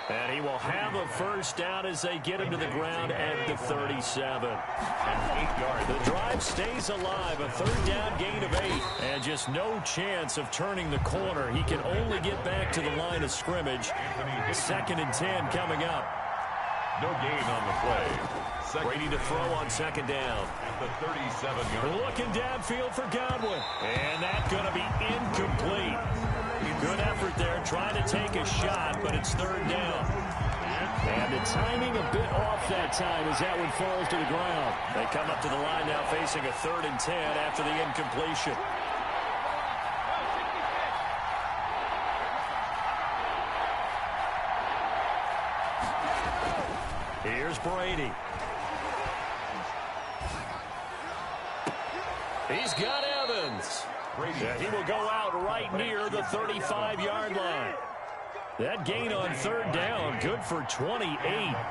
And he will have a first down as they get him to the ground at the 37. And 8 yards. The drive stays alive. A 3rd down gain of 8. And just no chance of turning the corner. He can only get back to the line of scrimmage. 2nd and 10 coming up. No gain on the play. Brady to throw on 2nd down. At the 37-yard. Looking downfield for Godwin. And that's going to be incomplete. Good effort there, trying to take a shot, but it's 3rd down. And the timing a bit off that time as that one falls to the ground. They come up to the line now facing a 3rd and 10 after the incompletion. Here's Brady. He's got Evans. And he will go out right near the 35-yard line. That gain on third down, good for 28.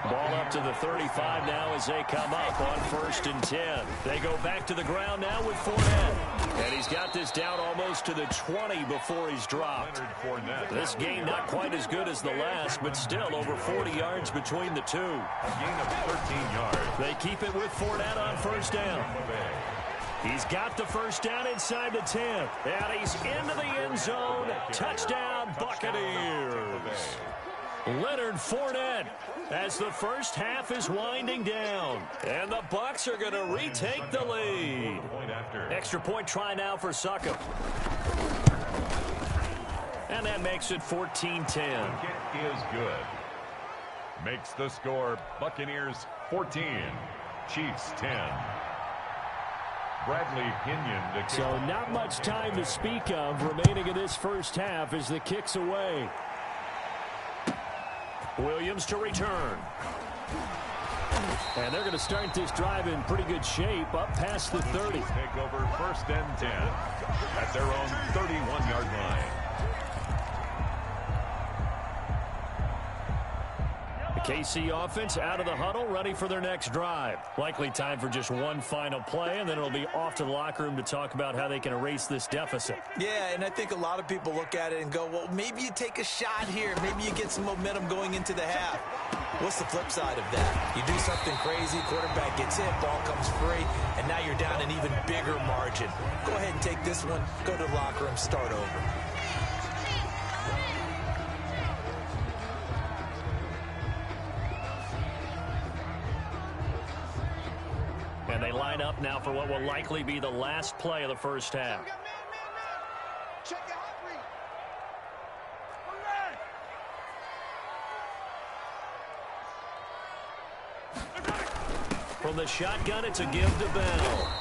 Ball up to the 35 now as they come up on 1st and 10. They go back to the ground now with Fournette. And he's got this down almost to the 20 before he's dropped. This gain not quite as good as the last, but still over 40 yards between the two. A gain of 13 yards. They keep it with Fournette on 1st down. He's got the 1st down inside the 10. And he's into the end zone. Touchdown, Buccaneers. Leonard Fournette as the first half is winding down. And the Bucs are going to retake the lead. Extra point try now for Succop. And that makes it 14-10. Kick is good. Makes the score Buccaneers 14, Chiefs 10. Bradley Pinion. So not much time to speak of remaining in this first half as the kick's away. Williams to return. And they're going to start this drive in pretty good shape up past the 30. Take over 1st and 10 at their own 31-yard line. KC offense out of the huddle, ready for their next drive. Likely time for just one final play, and then it'll be off to the locker room to talk about how they can erase this deficit. Yeah, and I think a lot of people look at it and go, well, maybe you take a shot here. Maybe you get some momentum going into the half. What's the flip side of that? You do something crazy, quarterback gets hit, ball comes free, and now you're down an even bigger margin. Go ahead and take this one, go to the locker room, start over. And they line up now for what will likely be the last play of the first half. From the shotgun, it's a give to Bell.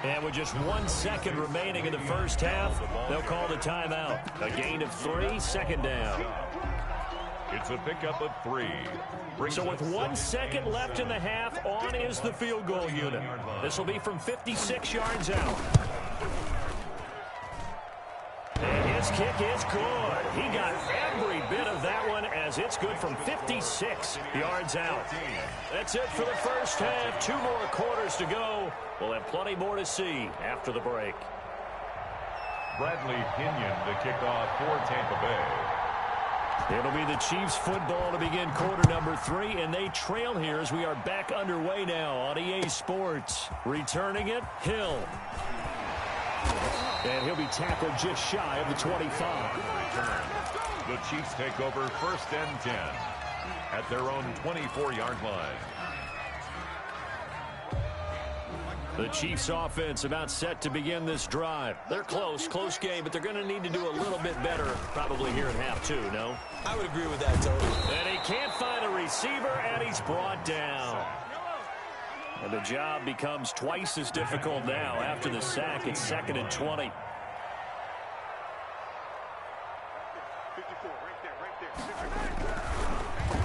And with just 1 second remaining in the first half, they'll call the timeout. A gain of 3, 2nd down. It's a pickup of 3. So with 1 second left in the half, on is the field goal unit. This will be from 56 yards out. And his kick is good. He got every bit of that one as it's good from 56 yards out. That's it for the first half. 2 more quarters to go. We'll have plenty more to see after the break. Bradley Pinion to kick off for Tampa Bay. It'll be the Chiefs football to begin quarter number 3, and they trail here as we are back underway now on EA Sports. Returning it, Hill. And he'll be tackled just shy of the 25. The Chiefs take over 1st and 10 at their own 24-yard line. The Chiefs offense about set to begin this drive. They're close game, but they're going to need to do a little bit better probably here in half 2, no? I would agree with that, totally. And he can't find a receiver, and he's brought down. And the job becomes twice as difficult now after the sack. It's 2nd and 20.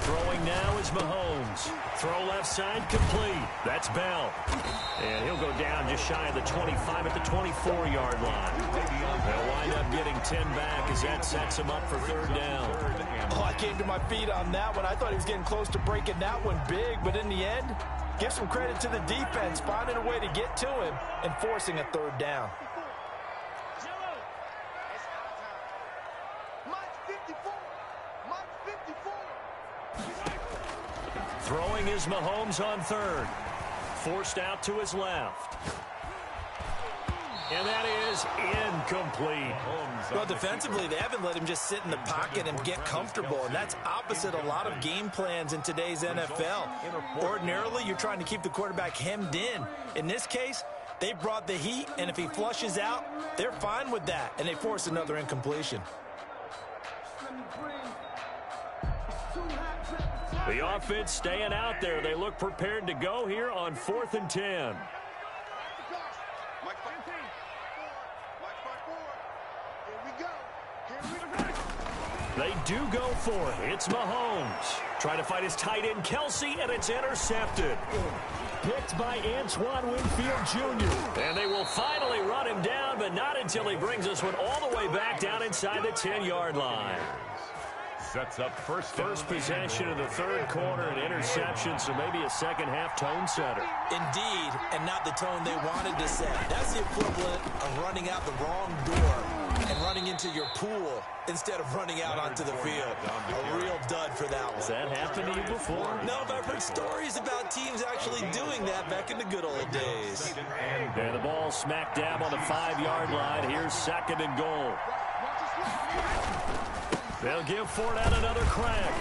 Throwing now is Mahomes. Throw left side complete. That's Bell. And he'll go down just shy of the 25 at the 24-yard line. They'll wind up getting 10 back as that sets him up for 3rd down. Oh, I came to my feet on that one. I thought he was getting close to breaking that one big, but in the end, give some credit to the defense, finding a way to get to him and forcing a 3rd down. Throwing is Mahomes on 3rd. Forced out to his left. And that is incomplete. Well, defensively, they haven't let him just sit in the pocket and get comfortable, and that's opposite a lot of game plans in today's NFL. Ordinarily, you're trying to keep the quarterback hemmed in. In this case, they brought the heat, and if he flushes out, they're fine with that, and they force another incompletion. The offense staying out there. They look prepared to go here on 4th and 10. They do go for it. It's Mahomes. Trying to fight his tight end, Kelsey, and it's intercepted. Picked by Antoine Winfield Jr. And they will finally run him down, but not until he brings this one all the way back down inside the 10-yard line. sets up first possession of the third quarter, an interception, so maybe a second-half tone setter. Indeed, and not the tone they wanted to set. That's the equivalent of running out the wrong door and running into your pool instead of running out onto the field. A real dud for that one. Has that happened to you before? No, but I've heard stories about teams actually doing that back in the good old days. And the ball smack dab on the 5-yard line. Here's second and goal. They'll give Fournette another crack.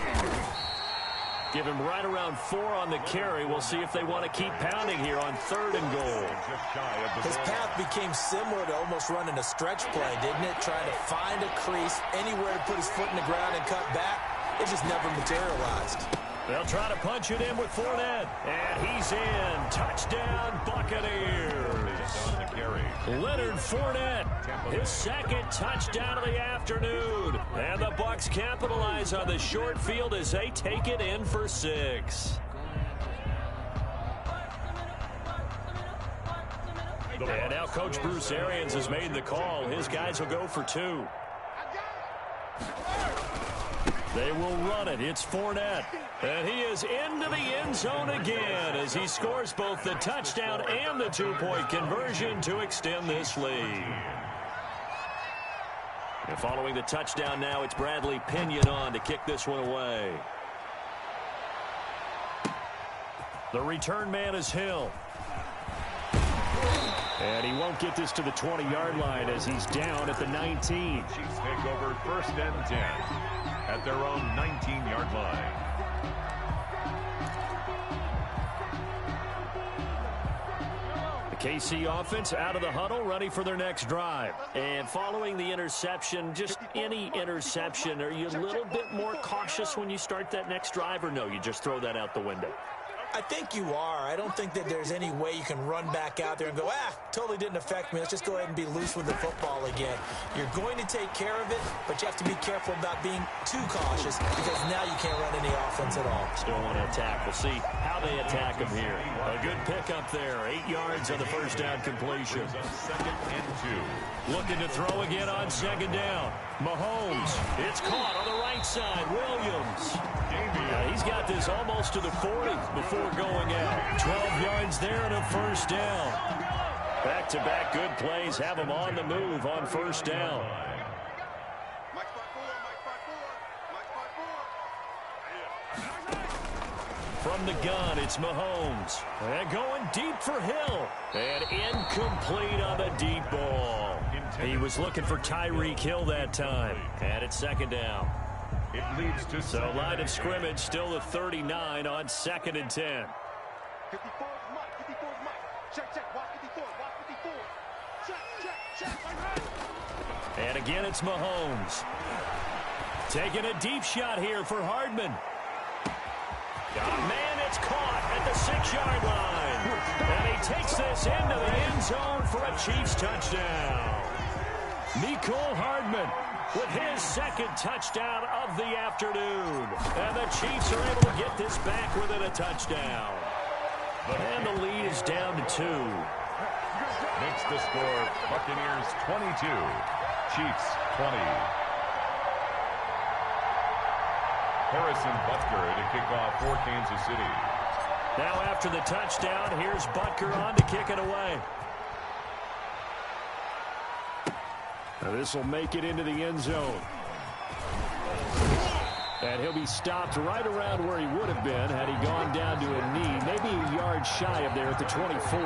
Give him right around 4 on the carry. We'll see if they want to keep pounding here on third and goal. His path became similar to almost running a stretch play, didn't it? Trying to find a crease, anywhere to put his foot in the ground and cut back. It just never materialized. They'll try to punch it in with Fournette. And he's in. Touchdown, Buccaneers. Leonard Fournette, his second touchdown of the afternoon. And the Bucs capitalize on the short field as they take it in for 6. And now Coach Bruce Arians has made the call. His guys will go for 2. They will run it. It's Fournette. And he is into the end zone again as he scores both the touchdown and the 2-point conversion to extend this lead. And following the touchdown now, it's Bradley Pinion on to kick this one away. The return man is Hill. And he won't get this to the 20-yard line as he's down at the 19. Chiefs take over first and 10 at their own 19-yard line. The KC offense out of the huddle, ready for their next drive. And following the interception, just any interception, are you a little bit more cautious when you start that next drive, or no, you just throw that out the window? I think you are. I don't think that there's any way you can run back out there and go, totally didn't affect me. Let's just go ahead and be loose with the football again. You're going to take care of it, but you have to be careful about being too cautious because now you can't run any offense at all. Still want to attack. We'll see how they attack him here. A good pickup there. 8 yards on the first down completion. Second and 2. Looking to throw again on second down. Mahomes. It's caught on the right side. Williams. He's got this almost to the 40 before going out. 12 yards there and a first down. Back-to-back good plays have him on the move on first down. From the gun, it's Mahomes. And going deep for Hill. And incomplete on the deep ball. He was looking for Tyreek Hill that time. And it's second down. It leads to so line of scrimmage still the 39 on second and 10. 54 is Mike. 54 is Mike. Check. Watch 54. Watch 54. Check. And again, it's Mahomes. Taking a deep shot here for Hardman. Man, it's caught at the 6-yard line. And he takes this into the end zone for a Chiefs touchdown. Mecole Hardman with his second touchdown of the afternoon. And the Chiefs are able to get this back within a touchdown. And the lead is down to 2. Makes the score Buccaneers 22, Chiefs 20. Harrison Butker to kick off for Kansas City. Now after the touchdown, here's Butker on to kick it away. Now this will make it into the end zone. And he'll be stopped right around where he would have been had he gone down to a knee, maybe a yard shy of there at the 24.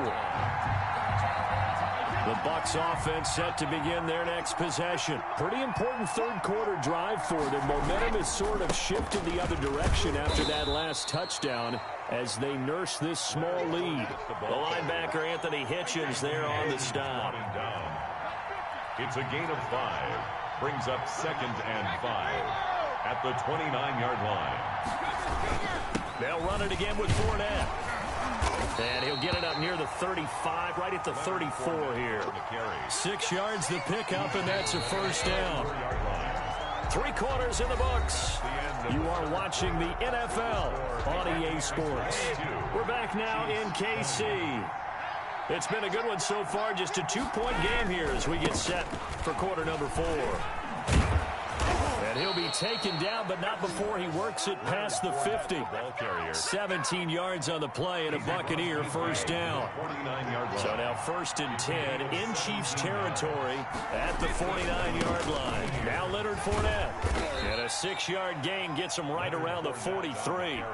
The Bucs offense set to begin their next possession. Pretty important third quarter drive for them. Momentum has sort of shifted the other direction after that last touchdown as they nurse this small lead. The linebacker Anthony Hitchens there on the stop. It's a gain of 5. Brings up second and 5 at the 29-yard line. They'll run it again with Fournette. And he'll get it up near the 35, right at the 34 here. 6 yards the pickup, and that's a first down. 3 quarters in the books. You are watching the NFL on EA Sports. We're back now in KC. It's been a good one so far, just a 2-point game here as we get set for quarter number 4. And he'll be taken down, but not before he works it past the 50. 17 yards on the play and a Buccaneer first down. So now 1st and 10 in Chiefs territory at the 49-yard line. Now Leonard Fournette. And a 6-yard gain gets him right around the 43.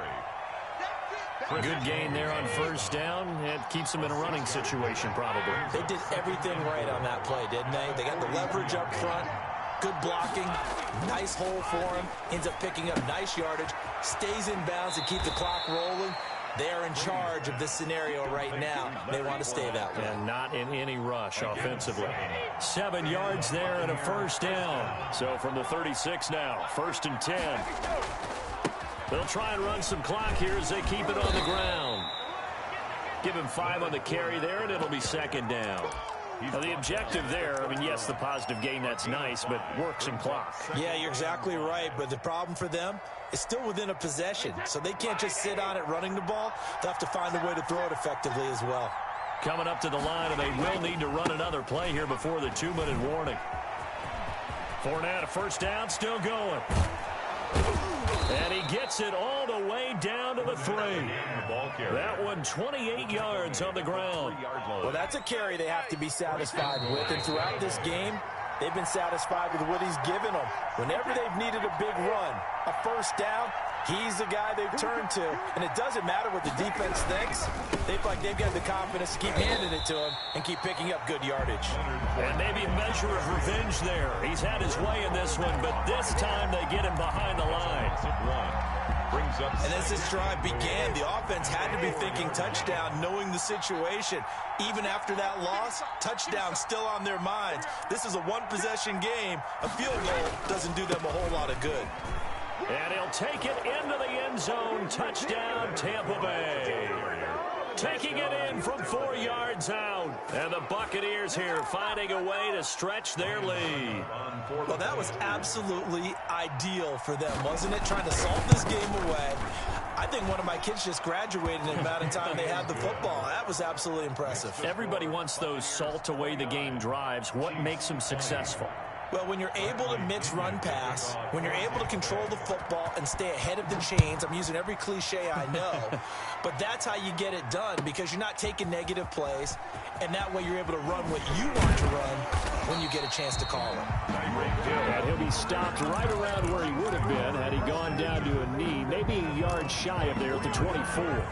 Good gain there on first down. It keeps them in a running situation probably. They did everything right on that play, didn't they? They got the leverage up front. Good blocking, nice hole for him, ends up picking up nice yardage, stays in bounds to keep the clock rolling. They are in charge of this scenario right now. They want to stay that way. And not in any rush offensively. 7 yards there and a first down. So from the 36 now, 1st and 10. They'll try and run some clock here as they keep it on the ground. Give him 5 on the carry there, and it'll be 2nd down. Now, the objective there, I mean, yes, the positive gain, that's nice, but work some clock. Yeah, you're exactly right, but the problem for them is still within a possession, so they can't just sit on it running the ball. They'll have to find a way to throw it effectively as well. Coming up to the line, and they will need to run another play here before the 2-minute warning. Fournette, a first down, still going. And he gets it all the way down to the 3. That one 28 yards on the ground. Well, that's a carry they have to be satisfied with. And throughout this game, they've been satisfied with what he's given them. Whenever they've needed a big run, a first down, he's the guy they've turned to. And it doesn't matter what the defense thinks. They feel like they've got the confidence to keep handing it to him and keep picking up good yardage. And maybe a measure of revenge there. He's had his way in this one, but this time they get him behind the line. And as this drive began, the offense had to be thinking touchdown, knowing the situation. Even after that loss, touchdown still on their minds. This is a one-possession game. A field goal doesn't do them a whole lot of good. And he'll take it into the end zone. Touchdown, Tampa Bay. Taking it in from 4 yards out. And the Buccaneers here finding a way to stretch their lead. Well, that was absolutely ideal for them, wasn't it? Trying to solve this game away. I think one of my kids just graduated in the amount of time they had the football. That was absolutely impressive. Everybody wants those salt-away-the-game drives. What makes them successful? Well, when you're able to mix run pass, when you're able to control the football and stay ahead of the chains, I'm using every cliche I know, but that's how you get it done because you're not taking negative plays, and that way you're able to run what you want to run when you get a chance to call it. And he'll be stopped right around where he would have been had he gone down to a knee, maybe a yard shy of there at the 24.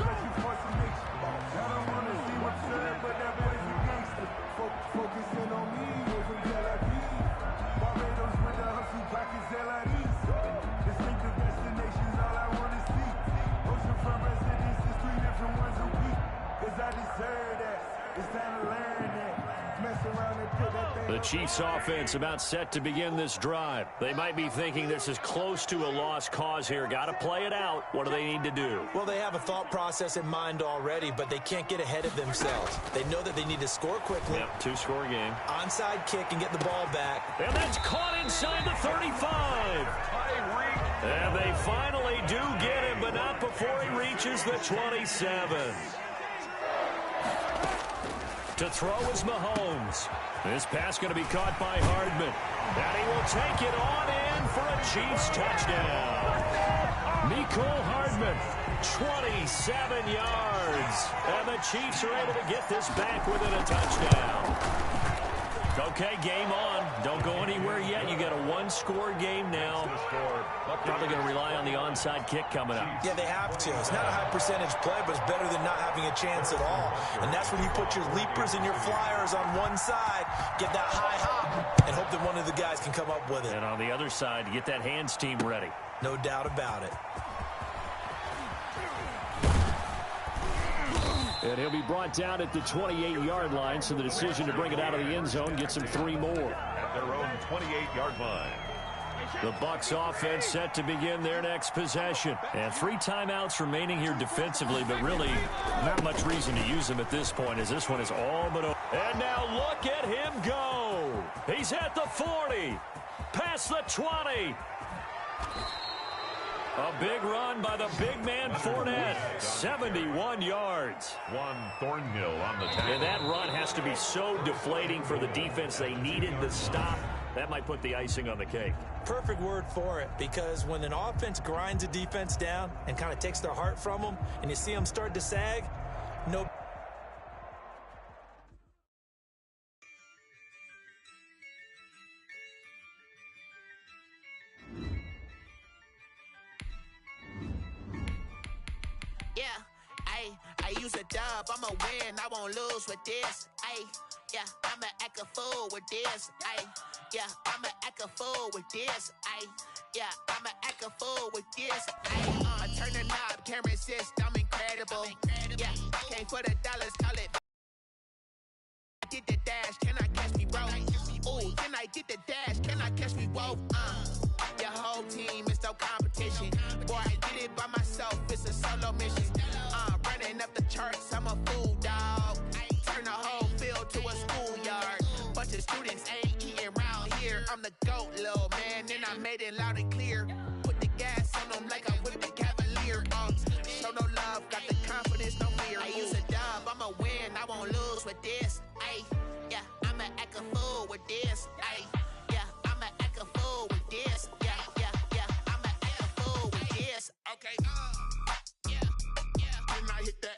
The Chiefs offense about set to begin this drive. They might be thinking this is close to a lost cause here. Got to play it out. What do they need to do? Well, they have a thought process in mind already, but they can't get ahead of themselves. They know that they need to score quickly. Yep, 2-score game. Onside kick and get the ball back. And that's caught inside the 35. And they finally do get him, but not before he reaches the 27. To throw is Mahomes. This pass going to be caught by Hardman. And he will take it on in for a Chiefs touchdown. Mecole Hardman, 27 yards. And the Chiefs are able to get this back within a touchdown. Okay, game on. Don't go anywhere yet. You got a one-score game now. Probably going to rely on the onside kick coming up. Yeah, they have to. It's not a high-percentage play, but it's better than not having a chance at all. And that's when you put your leapers and your flyers on one side, get that high hop, and hope that one of the guys can come up with it. And on the other side, get that hands team ready. No doubt about it. And he'll be brought down at the 28-yard line, so the decision to bring it out of the end zone gets him 3 more. At their own 28-yard line. The Bucs offense set to begin their next possession. And 3 timeouts remaining here defensively, but really not much reason to use them at this point as this one is all but over. And now look at him go. He's at the 40, past the 20. A big run by the big man Fournette, 71 yards. Juan Thornhill on the tackle. And that run has to be so deflating for the defense. They needed the stop. That might put the icing on the cake. Perfect word for it, because when an offense grinds a defense down and kind of takes their heart from them, and you see them start to sag, no. Yeah, I use a dub, I'ma win, I won't lose with this. Yeah, I'ma act a fool with this. Yeah, I'ma act a fool with this. Yeah, I'ma act a fool with this. I turn the knob, camera assist, I'm incredible. Yeah, came for the dollars, call it. I did the dash, can I catch me, bro? Ooh, then I did the dash, can I catch me, whoa? Your whole team is no competition. Boy, I did it by myself, it's a solo mission. Running up the charts, I'm a fool, dog. Turn the whole field to a schoolyard. Bunch of students ain't eating round here. I'm the GOAT, little man, and I made it loud and clear. Put the gas on them like I whipped the Cavalier. Show no love, got the confidence, no fear. I use a dub, I'ma win, I won't lose with this. Yeah, I'ma act a fool with this. Yeah, I'ma act a fool with this. Yeah, I'ma act a fool with this. Okay, yeah, when I hit that.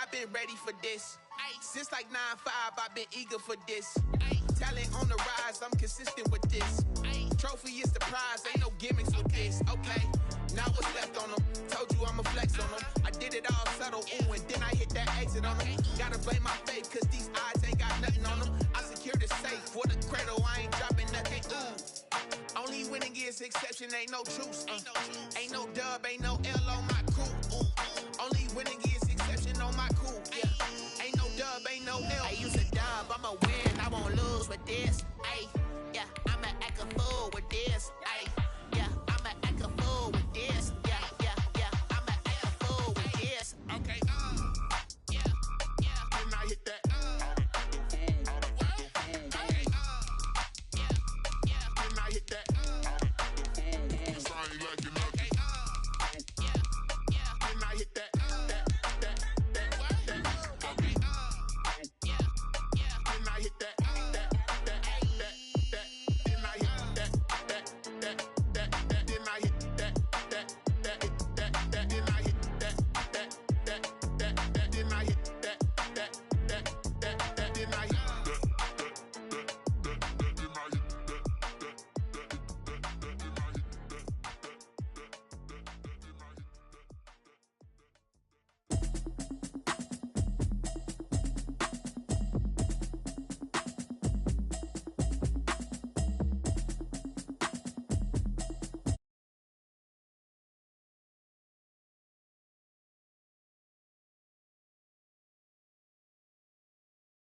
I've been ready for this. Since like 9-5, I've been eager for this. Talent on the rise, I'm consistent with this. Trophy is the prize, ain't no gimmicks with this. Okay, now what's left on them? Told you I'ma flex on them. I did it all subtle, ooh, and then I hit that exit on them. Gotta blame my faith, cause these odds ain't got nothing on them. I secured the safe for the cradle, I ain't dropping nothing, ooh. Only winning is exception, ain't no truce. Ain't no dub, ain't no L on my crew, ooh. Only winning is exception on my cool, yeah. Ain't no dub, ain't no L. I use a dub, I'ma win, I won't lose with this. Yeah, I'ma act a fool with this.